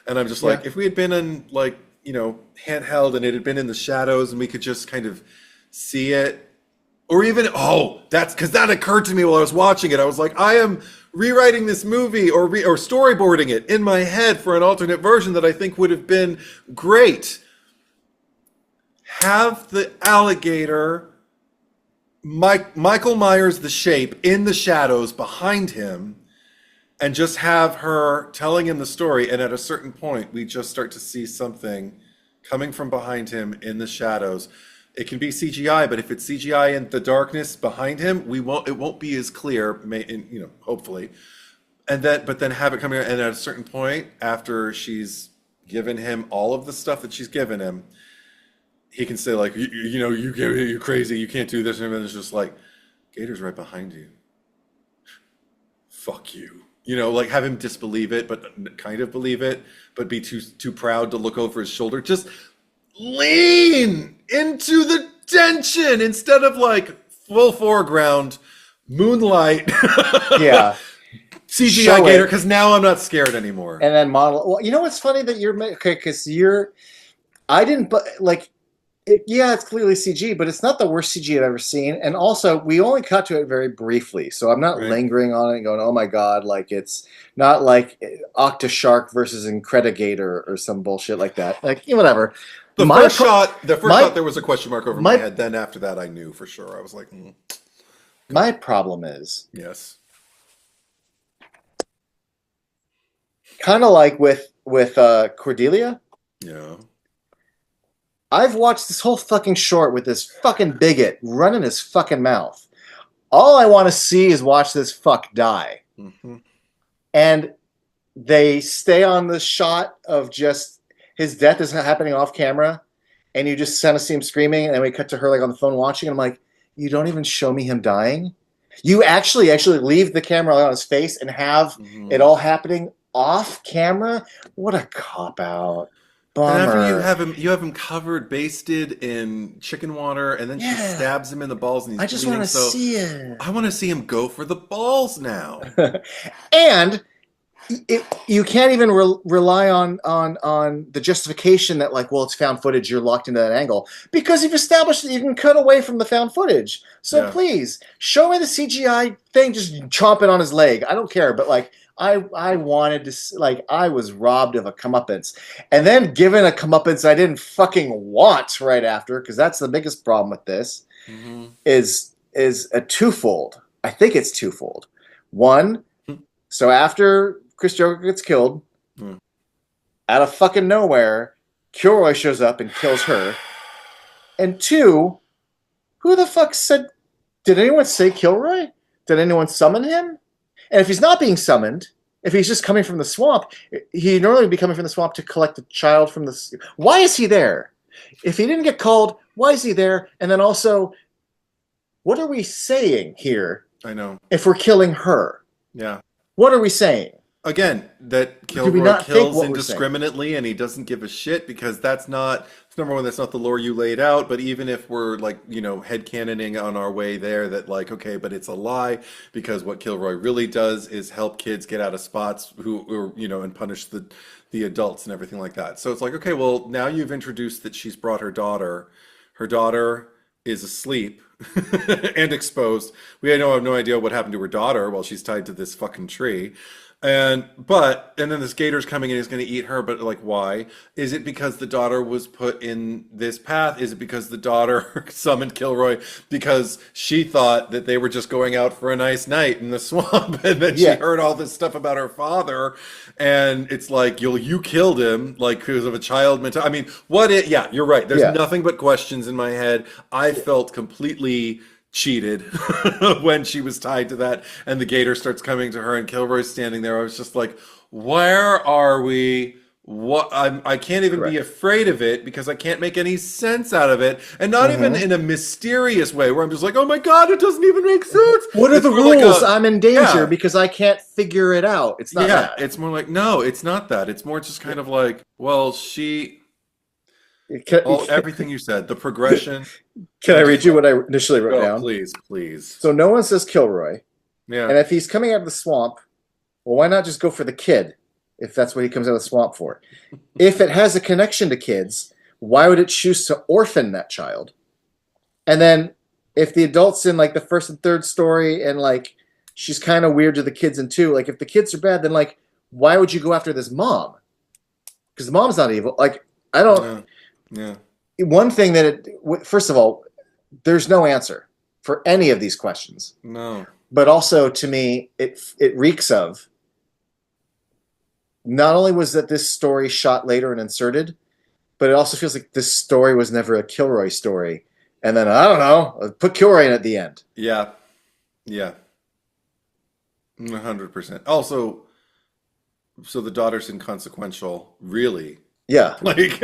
and I'm just like, if we had been in like handheld and it had been in the shadows and we could just kind of see it, or even that's because that occurred to me while I was watching it. I was like, I am rewriting this movie or storyboarding it in my head for an alternate version that I think would have been great. Have the alligator, Michael Myers the shape, in the shadows behind him, and just have her telling him the story, and at a certain point we just start to see something coming from behind him in the shadows. It can be CGI, but if it's CGI in the darkness behind him, it won't be as clear, hopefully. But then have it come here, and at a certain point, after she's given him all of the stuff that she's given him, he can say like, you're crazy, you can't do this, and it's just like, Gator's right behind you. Fuck you. Like have him disbelieve it, but kind of believe it, but be too proud to look over his shoulder. Just lean into the tension instead of like full foreground moonlight. CGI Gator, because now I'm not scared anymore. And then model. Well, what's funny that you're okay, because I didn't like. It's clearly CG, but it's not the worst CG I've ever seen. And also, we only cut to it very briefly, so I'm not lingering on it and going, "Oh my god!" Like it's not like Octoshark versus Incredigator or some bullshit like that. Like whatever. The first shot, there was a question mark over my head. Then after that, I knew for sure. I was like, My problem is, kind of like with Cordelia. Yeah. I've watched this whole fucking short with this fucking bigot running his fucking mouth. All I want to see is watch this fuck die. Mm-hmm. And they stay on the shot of just his death is happening off camera, and you just kind of see him screaming, and then we cut to her like on the phone watching, and I'm like, you don't even show me him dying? You actually leave the camera on his face and have it all happening off camera? What a cop-out. Bummer. And after you have him covered, basted in chicken water, and then she stabs him in the balls, and he's I just want to see it. I want to see him go for the balls now. And you can't even rely on the justification that like, well, it's found footage, you're locked into that angle, because you've established that you can cut away from the found footage. So please show me the CGI thing just chomping on his leg. I don't care, but like I wanted to, like, I was robbed of a comeuppance, and then given a comeuppance I didn't fucking want right after, because that's the biggest problem with this. Is a twofold. I think it's twofold. One, so after Chris Joker gets killed, out of fucking nowhere, Kilroy shows up and kills her. And two, who the fuck said... Did anyone say Kilroy? Did anyone summon him? And if he's not being summoned, if he's just coming from the swamp, he'd normally be coming from the swamp to collect the child from the... Why is he there? If he didn't get called, why is he there? And then also, what are we saying here? I know. If we're killing her. Yeah. What are we saying? Again, that Kilroy kills indiscriminately and he doesn't give a shit, because that's not, number one, that's not the lore you laid out. But even if we're like, you know, headcanoning on our way there, that like, okay, but it's a lie, because what Kilroy really does is help kids get out of spots who you know, and punish the adults and everything like that. So it's like, okay, well, now you've introduced that she's brought her daughter. Her daughter is asleep and exposed. We have no idea what happened to her daughter while she's tied to this fucking tree. And then this gator's coming and he's going to eat her, but like, why? Is it because the daughter was put in this path? Is it because the daughter summoned Kilroy because she thought that they were just going out for a nice night in the swamp, and then she heard all this stuff about her father, and it's like, you killed him, like, because of a child mentality. I mean, you're right. There's nothing but questions in my head. I felt completely cheated when she was tied to that and the gator starts coming to her and Kilroy's standing there. I was just like, where are we? What? I can't even be afraid of it, because I can't make any sense out of it, and not even in a mysterious way where I'm just like, oh my god, it doesn't even make sense. What are the rules? Like I'm in danger because I can't figure it out. It's not that. It's more like, no, it's not that. It's more just kind of like, well, everything you said, the progression. Can I read you what I initially wrote down? Please. So no one says Kilroy. Yeah. And if he's coming out of the swamp, well, why not just go for the kid, if that's what he comes out of the swamp for? If it has a connection to kids, why would it choose to orphan that child? And then if the adult's in like the first and third story and like she's kind of weird to the kids in two, like if the kids are bad, then like why would you go after this mom? Because the mom's not evil. Like, I don't... Yeah. One thing first of all, there's no answer for any of these questions. No. But also, to me, it reeks of, not only was that this story shot later and inserted, but it also feels like this story was never a Kilroy story. And then, I don't know, put Kilroy in at the end. Yeah. 100%. Also, so the daughter's inconsequential, really. Yeah. Like,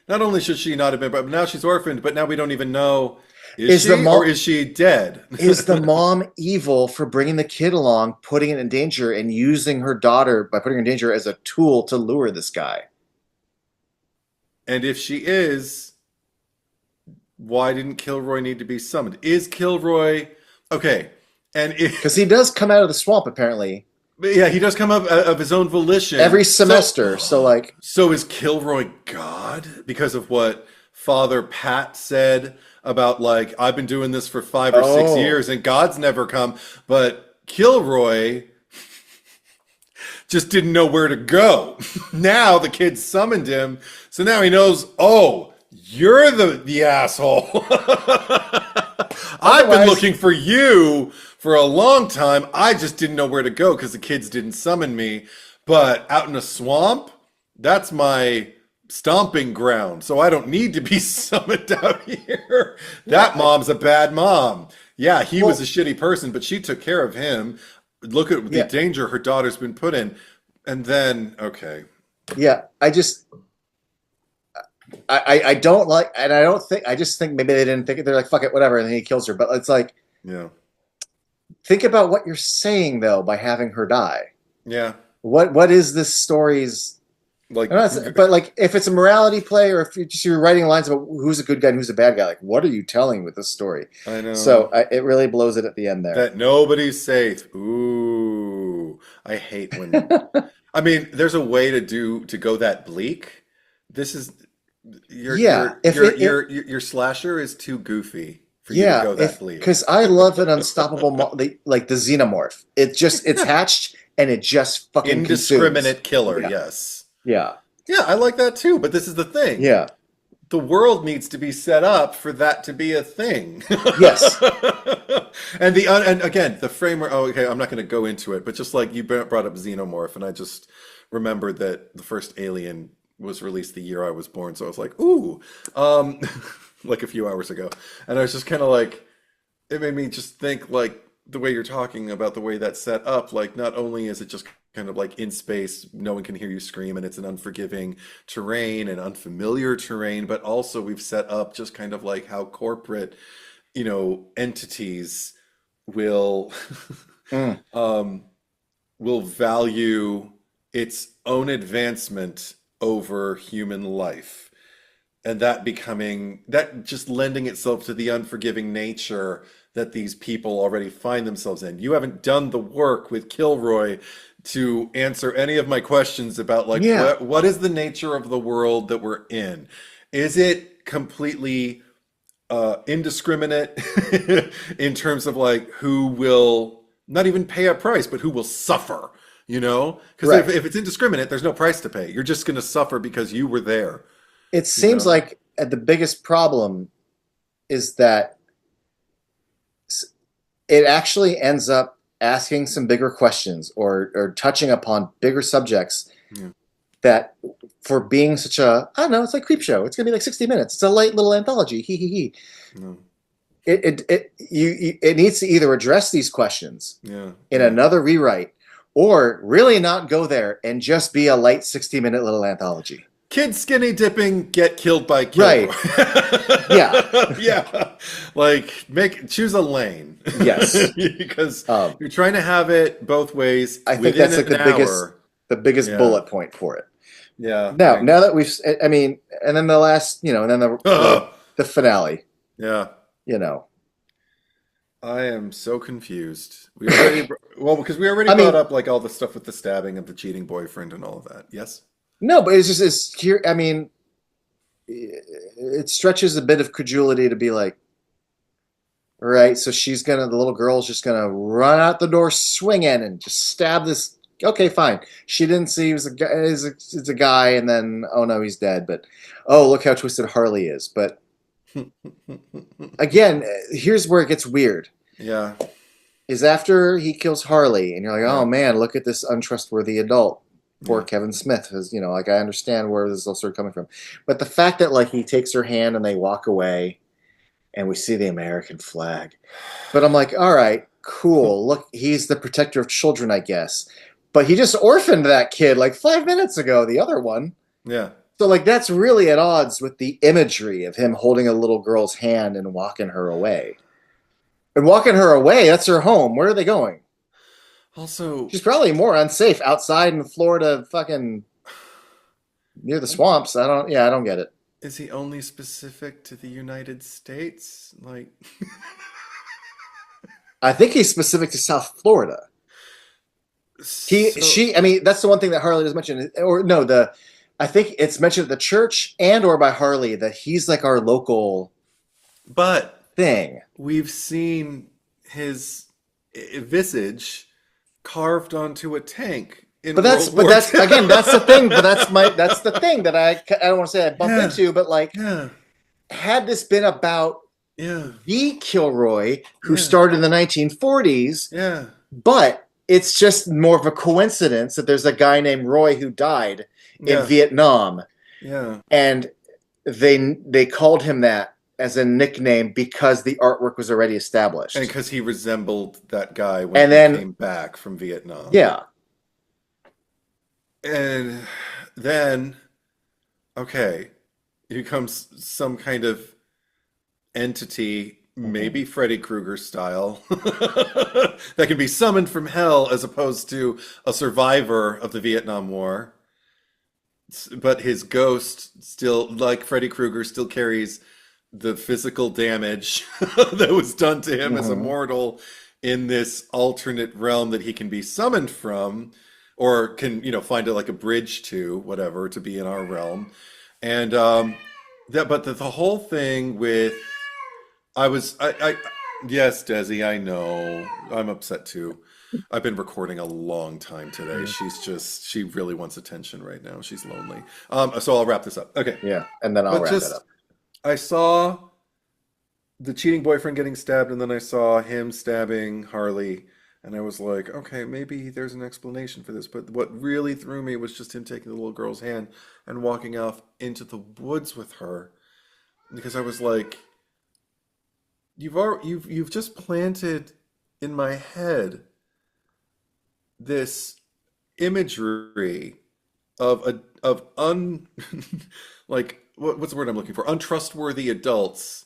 not only should she not have been, but now she's orphaned, but now we don't even know, is she dead? Is the mom evil for bringing the kid along, putting it in danger, and using her daughter, by putting her in danger, as a tool to lure this guy? And if she is, why didn't Kilroy need to be summoned? Is Kilroy... Okay, and because he does come out of the swamp, apparently. Yeah, he does come up of his own volition every semester. So is Kilroy God because of what Father Pat said about, like, I've been doing this for 5 or 6 years and God's never come, but Kilroy just didn't know where to go. Now the kid summoned him, so now he knows. Oh, you're the asshole. I've been looking for you for a long time. I just didn't know where to go because the kids didn't summon me. But out in a swamp, that's my stomping ground. So I don't need to be summoned out here. That mom's a bad mom. Yeah, he was a shitty person, but she took care of him. Look at the danger her daughter's been put in. And then, okay. Yeah, I don't like, and I just think maybe they didn't think it. They're like, fuck it, whatever. And then he kills her. But it's like, think about what you're saying, though, by having her die. Yeah. What is this story's... Like, but like, if it's a morality play, or if you're writing lines about who's a good guy and who's a bad guy, like, what are you telling with this story? I know. So it really blows it at the end there. That nobody's safe. Ooh, I hate when. I mean, there's a way to go that bleak. This is Yeah, if it your slasher is too goofy for you to yeah, go that if bleak. because I love an unstoppable like the xenomorph. It's hatched and it just fucking consumes. Indiscriminate killer, Yeah, yes. yeah, Yeah, I like that too, but this is the thing. yeah. The world needs to be set up for that to be a thing. Yes. And again, the framework. Oh, okay, I'm not going to go into it, but just like you brought up Xenomorph, and I just remembered that the first Alien was released the year I was born, so I was like, ooh, um, like a few hours ago, and I was just kind of like, it made me just think like the way you're talking about the way that's set up. Like, not only is it just kind of like in space, no one can hear you scream, and it's an unforgiving terrain and unfamiliar terrain, but also we've set up just kind of like how corporate, entities will Mm, um, will value its own advancement over human life. And that just lending itself to the unforgiving nature that these people already find themselves in. You haven't done the work with Kilroy to answer any of my questions about like yeah. what is the nature of the world that we're in? Is it completely indiscriminate in terms of like who will not even pay a price, but who will suffer, Because Right. if it's indiscriminate, there's no price to pay. You're just going to suffer because you were there, It you seems know? like the biggest problem is that it actually ends up asking some bigger questions or touching upon bigger subjects Yeah. that for being such a, I don't know, it's like Creep Show. It's gonna be like 60 minutes. It's a light little anthology. Hee hee hee. No. It needs to either address these questions Yeah. in Yeah. another rewrite or really not go there and just be a light 60-minute little anthology. Kids skinny dipping get killed by Kilroy. Right. Yeah. Yeah. Like choose a lane. Yes. Because Um, you're trying to have it both ways I think within that's like an hour. the biggest Yeah. bullet point for it. Yeah. Now that I mean, and then the last, and then the finale, Yeah. you know. I am so confused. We already well because we already I brought mean, up like all the stuff with the stabbing of the cheating boyfriend and all of that. Yes. no, but it's here. I mean, it stretches a bit of credulity to be like, all right, so the little girl's just gonna run out the door swinging and just stab this. Okay, fine. She didn't see he was a guy. It's a guy, and then oh no, he's dead. But oh, look how twisted Harley is. But again, here's where it gets weird. Yeah. Is after he kills Harley, and you're like, oh Yeah. man, look at this untrustworthy adult. Poor Yeah. Kevin Smith, is like I understand where this is all sort of coming from, but the fact that like he takes her hand and they walk away, and we see the American flag, but I'm like, all right, cool. Look, he's the protector of children, I guess, but he just orphaned that kid like 5 minutes ago. The other one. Yeah. So like that's really at odds with the imagery of him holding a little girl's hand and walking her away. And walking her away, that's her home. Where are they going? Also, She's probably more unsafe outside in Florida, fucking near the swamps. I don't get it. is he only specific to the United States? Like, I think he's specific to South Florida. so, I mean, that's the one thing that Harley does mention, or no, I think it's mentioned at the church and or by Harley that he's like our local but thing. we've seen his visage carved onto a tank in But World War that's II. again, that's the thing. But that's the thing that I don't want to say I bump Yeah. into, but like, Yeah. had this been about Yeah. the Kilroy who Yeah. started in the 1940s, Yeah. but it's just more of a coincidence that there's a guy named Roy who died in Yeah. Vietnam, Yeah. and they called him that as a nickname because the artwork was already established. And because he resembled that guy when And he then- came back from Vietnam. Yeah. And then, okay, he becomes some kind of entity, maybe Freddy Krueger style, that can be summoned from hell as opposed to a survivor of the Vietnam War. But his ghost still, like Freddy Krueger, still carries the physical damage that was done to him as a mortal in this alternate realm that he can be summoned from, or can, find it like a bridge to whatever to be in our realm. And but the whole thing with I yes, Desi, I know. I'm upset too. I've been recording a long time today. She really wants attention right now. She's lonely. So I'll wrap this up. Okay. Yeah, and then I'll But wrap it just up. I saw the cheating boyfriend getting stabbed, and then I saw him stabbing Harley, and I was like, okay, maybe there's an explanation for this. But what really threw me was just him taking the little girl's hand and walking off into the woods with her, because I was like, you've just planted in my head this imagery of like what's the word I'm looking for? Untrustworthy adults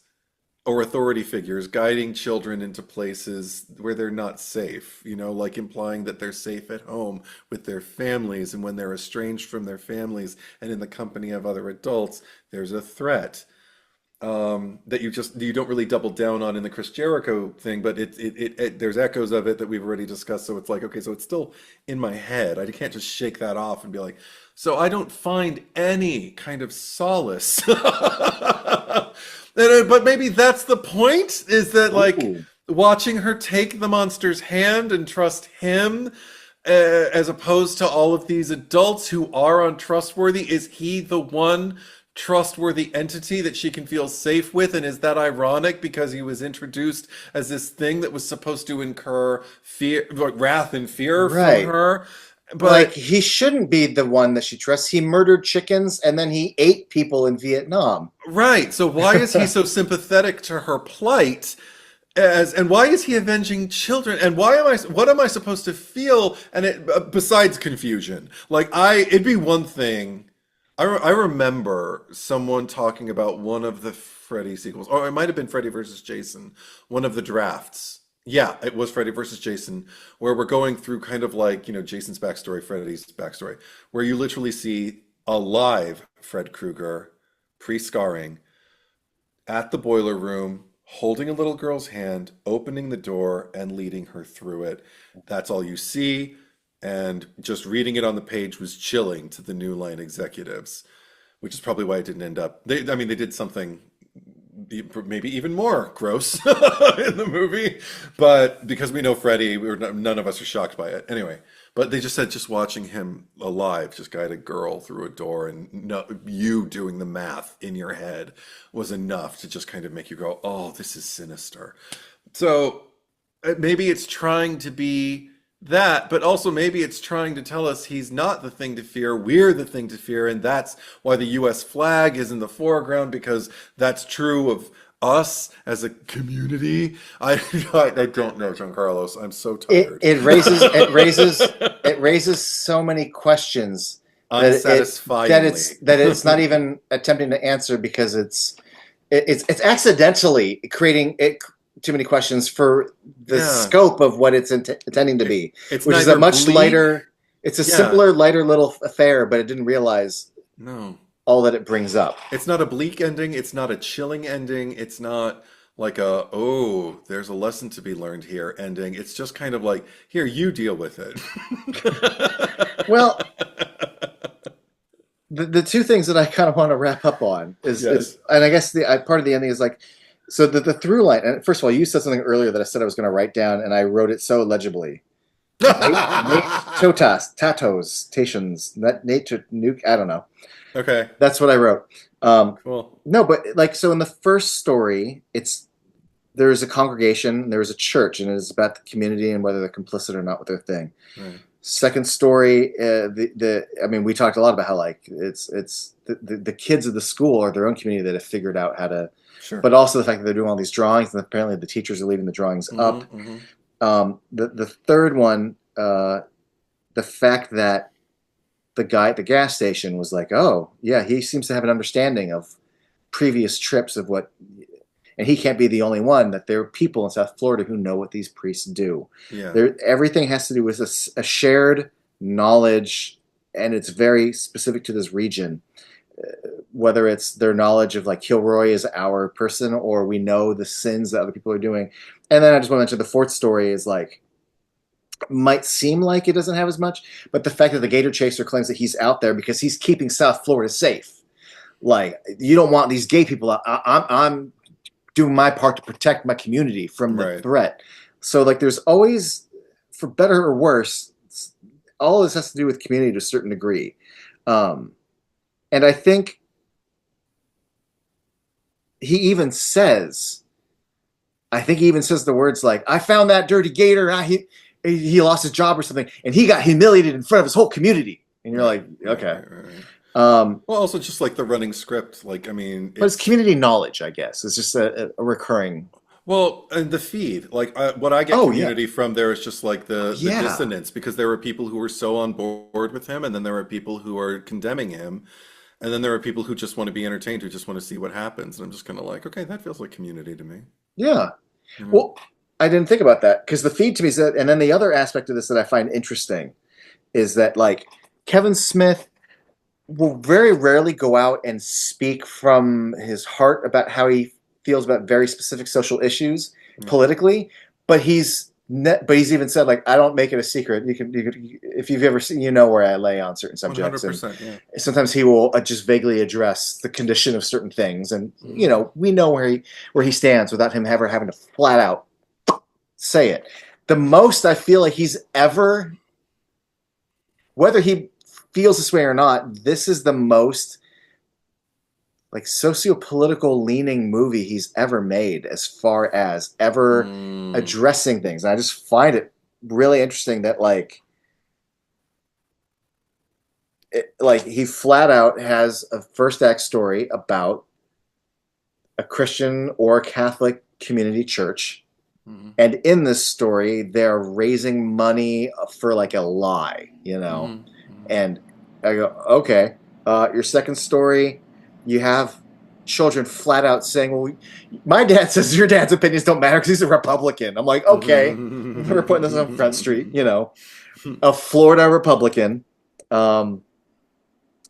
or authority figures guiding children into places where they're not safe, like implying that they're safe at home with their families, and when they're estranged from their families and in the company of other adults, there's a threat that you don't really double down on in the Chris Jericho thing, but there's echoes of it that we've already discussed. So it's like, okay, so it's still in my head. I can't just shake that off and be like, so I don't find any kind of solace. But maybe that's the point, is that like Ooh. watching her take the monster's hand and trust him, as opposed to all of these adults who are untrustworthy. Is he the one trustworthy entity that she can feel safe with? And is that ironic because he was introduced as this thing that was supposed to incur fear, like wrath and fear from Right. her? Like, But he shouldn't be the one that she trusts. He murdered chickens and then he ate people in Vietnam. right, so why is he so sympathetic to her plight? And why is he avenging children? And what am I supposed to feel? And besides confusion, like it'd be one thing. I remember someone talking about one of the Freddy sequels, or it might have been Freddy versus Jason, one of the drafts. Yeah, it was Freddy versus Jason, where we're going through kind of like, Jason's backstory, Freddy's backstory, where you literally see a live Fred Krueger, pre-scarring, at the boiler room, holding a little girl's hand, opening the door, and leading her through it. That's all you see. And just reading it on the page was chilling to the New Line executives, which is probably why it didn't end up. They did something maybe even more gross in the movie, but because we know Freddy, none of us are shocked by it anyway. But they just said just watching him alive just guide a girl through a door, and you doing the math in your head was enough to just kind of make you go, oh, this is sinister. So maybe it's trying to be that, but also maybe it's trying to tell us he's not the thing to fear, we're the thing to fear, and that's why the US flag is in the foreground, because that's true of us as a community. I don't know, Giancarlos. I'm so tired. It raises so many questions Unsatisfyingly. that it's not even attempting to answer, because it's accidentally creating too many questions for the Yeah. scope of what it's intending to be, It's which is a neither much bleak. lighter. It's a Yeah. simpler, lighter little affair, but it didn't realize No. all that it brings up. It's not a bleak ending. It's not a chilling ending. It's not like oh, there's a lesson to be learned here ending. It's just kind of like, here, you deal with it. Well, the two things that I kind of want to wrap up on is, and I guess the part of the ending is like, so the through line. And first of all, you said something earlier that I said I was going to write down, and I wrote it so legibly. Nate Tatos, Tations, Nate Nuke. I don't know. Okay. That's what I wrote. Cool. No, but like, so in the first story, there's a congregation, there's a church, and it's about the community and whether they're complicit or not with their thing. Right. Second story, we talked a lot about how like it's the kids of the school or their own community that have figured out how to, Sure. but also the fact that they're doing all these drawings, and apparently the teachers are leaving the drawings up. The third one, the fact that the guy at the gas station was like, oh yeah, he seems to have an understanding of previous trips of what, and he can't be the only one, that there are people in South Florida who know what these priests do. Yeah. Everything has to do with a shared knowledge, and it's very specific to this region. Whether it's their knowledge of like Kilroy is our person, or we know the sins that other people are doing. And then I just want to mention the fourth story is like might seem like it doesn't have as much, but the fact that the gator chaser claims that he's out there because he's keeping South Florida safe. Like you don't want these gay people out. I'm doing my part to protect my community from the Right. threat. So like there's always, for better or worse, all this has to do with community to a certain degree. Um, and I think he even says, I think he even says the words like, "I found that dirty gator. He lost his job or something, and he got humiliated in front of his whole community." And you're Right. like, Right. okay. Right. Right. Right. Um, Well, also just like the running script, like I mean, but it's it's community knowledge, I guess. It's just a recurring. well, and the feed, like what I get Oh yeah, community from there is just like oh the yeah. dissonance because there were people who were so on board with him, and then there were people who are condemning him, and then there are people who just want to be entertained, who just want to see what happens, and I'm just kind of like, okay, that feels like community to me, Yeah. you know? Well, I didn't think about that because the feed to me said, and then the other aspect of this that I find interesting is that like Kevin Smith will very rarely go out and speak from his heart about how he feels about very specific social issues Yeah, politically, but he's even said like I don't make it a secret. You can if you've ever seen, you know, where I lay on certain subjects, and 100%, yeah. sometimes he will just vaguely address the condition of certain things, and you Hmm. know we know where he stands without him ever having to flat out say it. The most I feel like he's ever, whether he feels this way or not, this is the most like socio-political leaning movie he's ever made as far as ever Mm. addressing things. And I just find it really interesting that like he flat out has a first act story about a Christian or a Catholic community church. Hmm. And in this story, they're raising money for like a lie, you know. Hmm. Hmm. And I go, okay. Your second story, you have children flat out saying, "Well, my dad says your dad's opinions don't matter because he's a Republican." I'm like, okay, we're putting this on Front Street, you know, a Florida Republican. Um,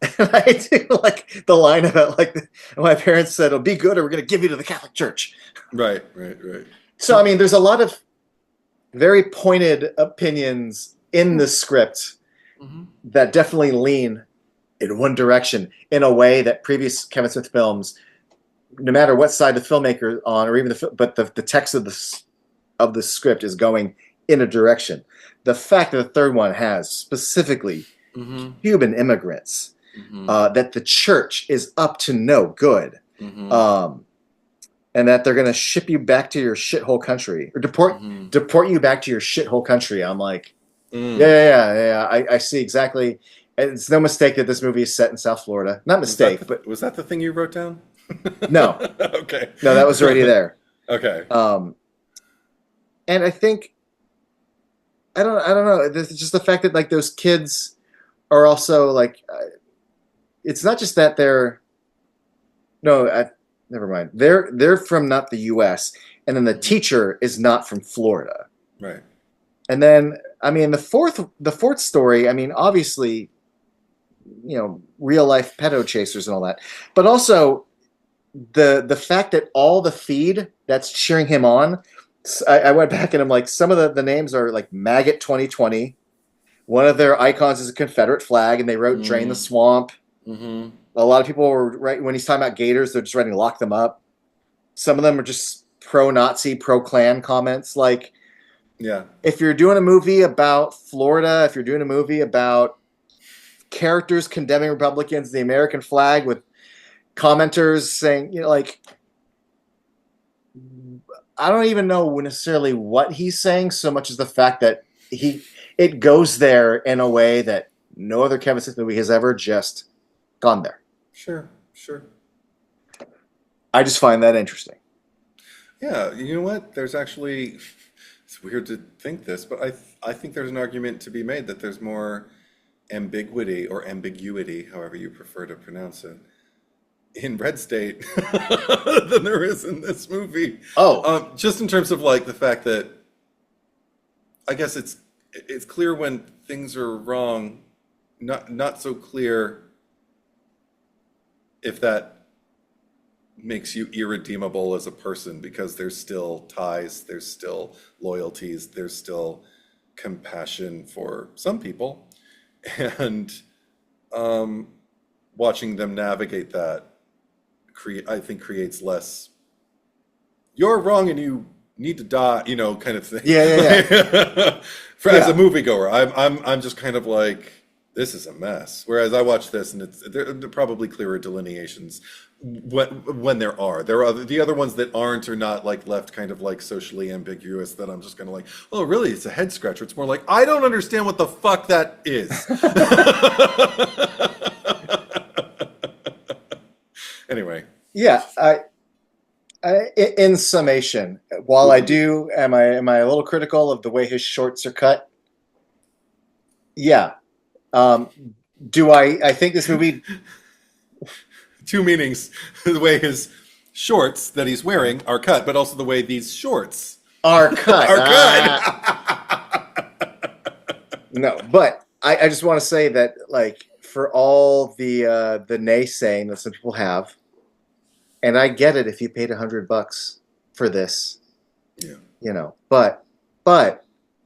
and I do like the line about like my parents said, "Oh, be good, or we're going to give you to the Catholic Church." Right, right, right. So I mean, there's a lot of very pointed opinions in Yeah. the script Hmm. that definitely lean in one direction in a way that previous Kevin Smith films, no matter what side the filmmaker on, or even the text of the script is going in a direction. The fact that the third one has specifically Hmm. Cuban immigrants, Hmm. that the church is up to no good, Hmm. um, and that they're going to ship you back to your shithole country or Hmm. deport you back to your shithole country. I'm like, yeah, Mm. yeah, yeah, yeah. I see exactly. It's no mistake that this movie is set in South Florida. Not mistake, but Was that the thing you wrote down? no, Okay. no, that was already there. Okay. Um, and I think I don't know. It's just the fact that like those kids are also like, it's not just that they're no, never mind. They're from not the U.S. and then the Mhm. teacher is not from Florida. Right. And then I mean the fourth story. I mean obviously you know real life pedo chasers and all that, but also the fact that all the feed that's cheering him on. I went back and I'm like some of the names are like Maggot 2020. One of their icons is a Confederate flag, and they wrote "Drain the Mm. Swamp." Hmm. A lot of people were right when he's talking about Gators. They're just writing "Lock them up." Some of them are just pro-Nazi, pro-Klan comments. Like Yeah. if you're doing a movie about Florida, if you're doing a movie about characters condemning Republicans, the American flag with commenters saying, you know, like I don't even know necessarily what he's saying so much as the fact that it goes there in a way that no other Kevin Smith movie has ever just gone there. Sure. Sure. I just find that interesting. Yeah. You know what? There's actually, it's weird to think this, but I think there's an argument to be made that there's more ambiguity or ambiguity, however you prefer to pronounce it, in Red State than there is in this movie. Oh, Just in terms of like the fact that I guess it's clear when things are wrong, not so clear if that makes you irredeemable as a person because there's still ties, there's still loyalties, there's still compassion for some people. And watching them navigate that I think creates less "you're wrong and you need to die," kind of thing. Yeah. As a moviegoer, I'm just kind of like, this is a mess. Whereas I watch this and there are probably clearer delineations when there are the other ones that aren't or not like left kind of like socially ambiguous, that I'm just kind of like, oh really, it's a head scratcher. It's more like, I don't understand what the fuck that is. Anyway. Yeah, in summation, while I do, am I a little critical of the way his shorts are cut? Yeah. Do I think this movie... Two meanings. The way his shorts that he's wearing are cut, but also the way these shorts are cut. Are cut. No, but I just want to say that, like, for all the naysaying that some people have, and I get it if you paid $100 for this, but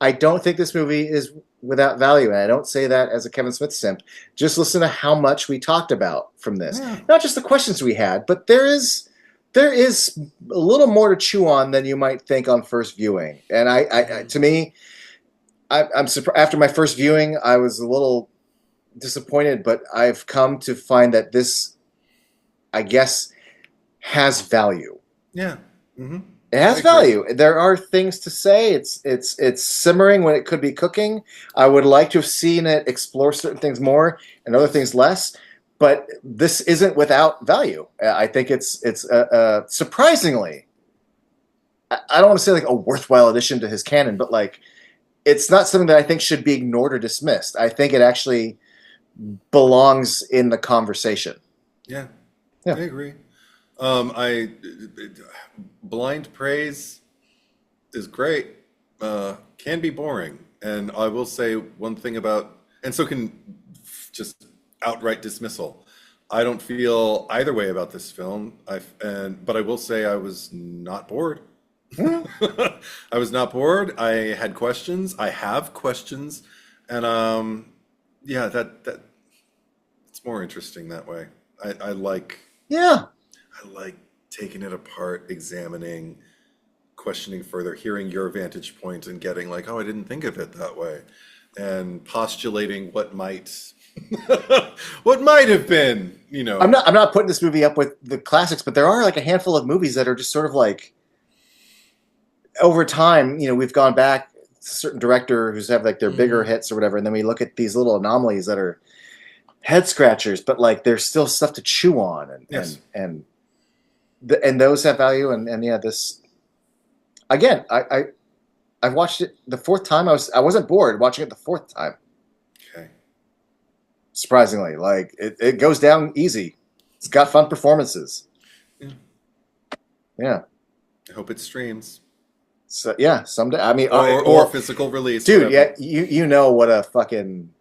I don't think this movie is without value, and I don't say that as a Kevin Smith simp. Just listen to how much we talked about from this. Yeah. Not just the questions we had, but there is a little more to chew on than you might think on first viewing. And to me, I'm surprised. After my first viewing, I was a little disappointed, but I've come to find that this, I guess, has value. Yeah. Mm-hmm. It has value. There are things to say. It's simmering when it could be cooking. I would like to have seen it explore certain things more and other things less, but this isn't without value. I think it's surprisingly, I don't want to say like a worthwhile addition to his canon, but like, it's not something that I think should be ignored or dismissed. I think it actually belongs in the conversation. Yeah. I agree. Blind praise is great. Can be boring, and I will say one thing about, and so can just outright dismissal. I don't feel either way about this film. But I will say I was not bored. I was not bored. I had questions. I have questions, and that it's more interesting that way. I like. Yeah. I like taking it apart, examining, questioning further, hearing your vantage point and getting like, oh, I didn't think of it that way. And postulating what might have been, I'm not putting this movie up with the classics, but there are like a handful of movies that are just sort of like, over time, we've gone back to a certain director who's have like their bigger hits or whatever, and then we look at these little anomalies that are head scratchers, but like there's still stuff to chew on, and those have value, and yeah, this again, I've watched it the fourth time. I wasn't bored watching it the fourth time. Okay. Surprisingly, like it goes down easy. It's got fun performances. Yeah. I hope it streams. So yeah, someday. I mean, or physical release, dude. Whatever. Yeah, you know what a fucking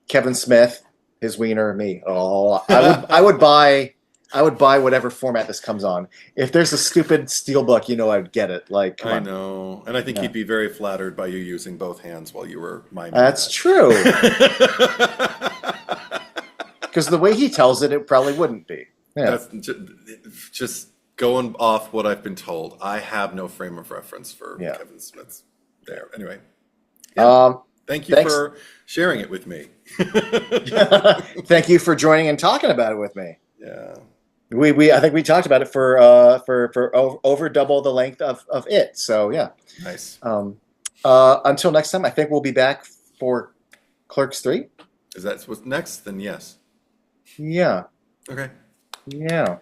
Kevin Smith, his wiener, me. Oh, I would buy whatever format this comes on. If there's a stupid steelbook, I'd get it. Like, I know, and I think he'd be very flattered by you using both hands while you were miming. That's true. Because the way he tells it, it probably wouldn't be. Yeah. That's just going off what I've been told. I have no frame of reference for Kevin Smith's there. Anyway. Yeah. Thanks for sharing it with me. Thank you for joining and talking about it with me. Yeah. I think we talked about it for over double the length of it. So yeah. Nice. Until next time, I think we'll be back for Clerks 3. Is that what's next? Then yes. Yeah. Okay. Yeah.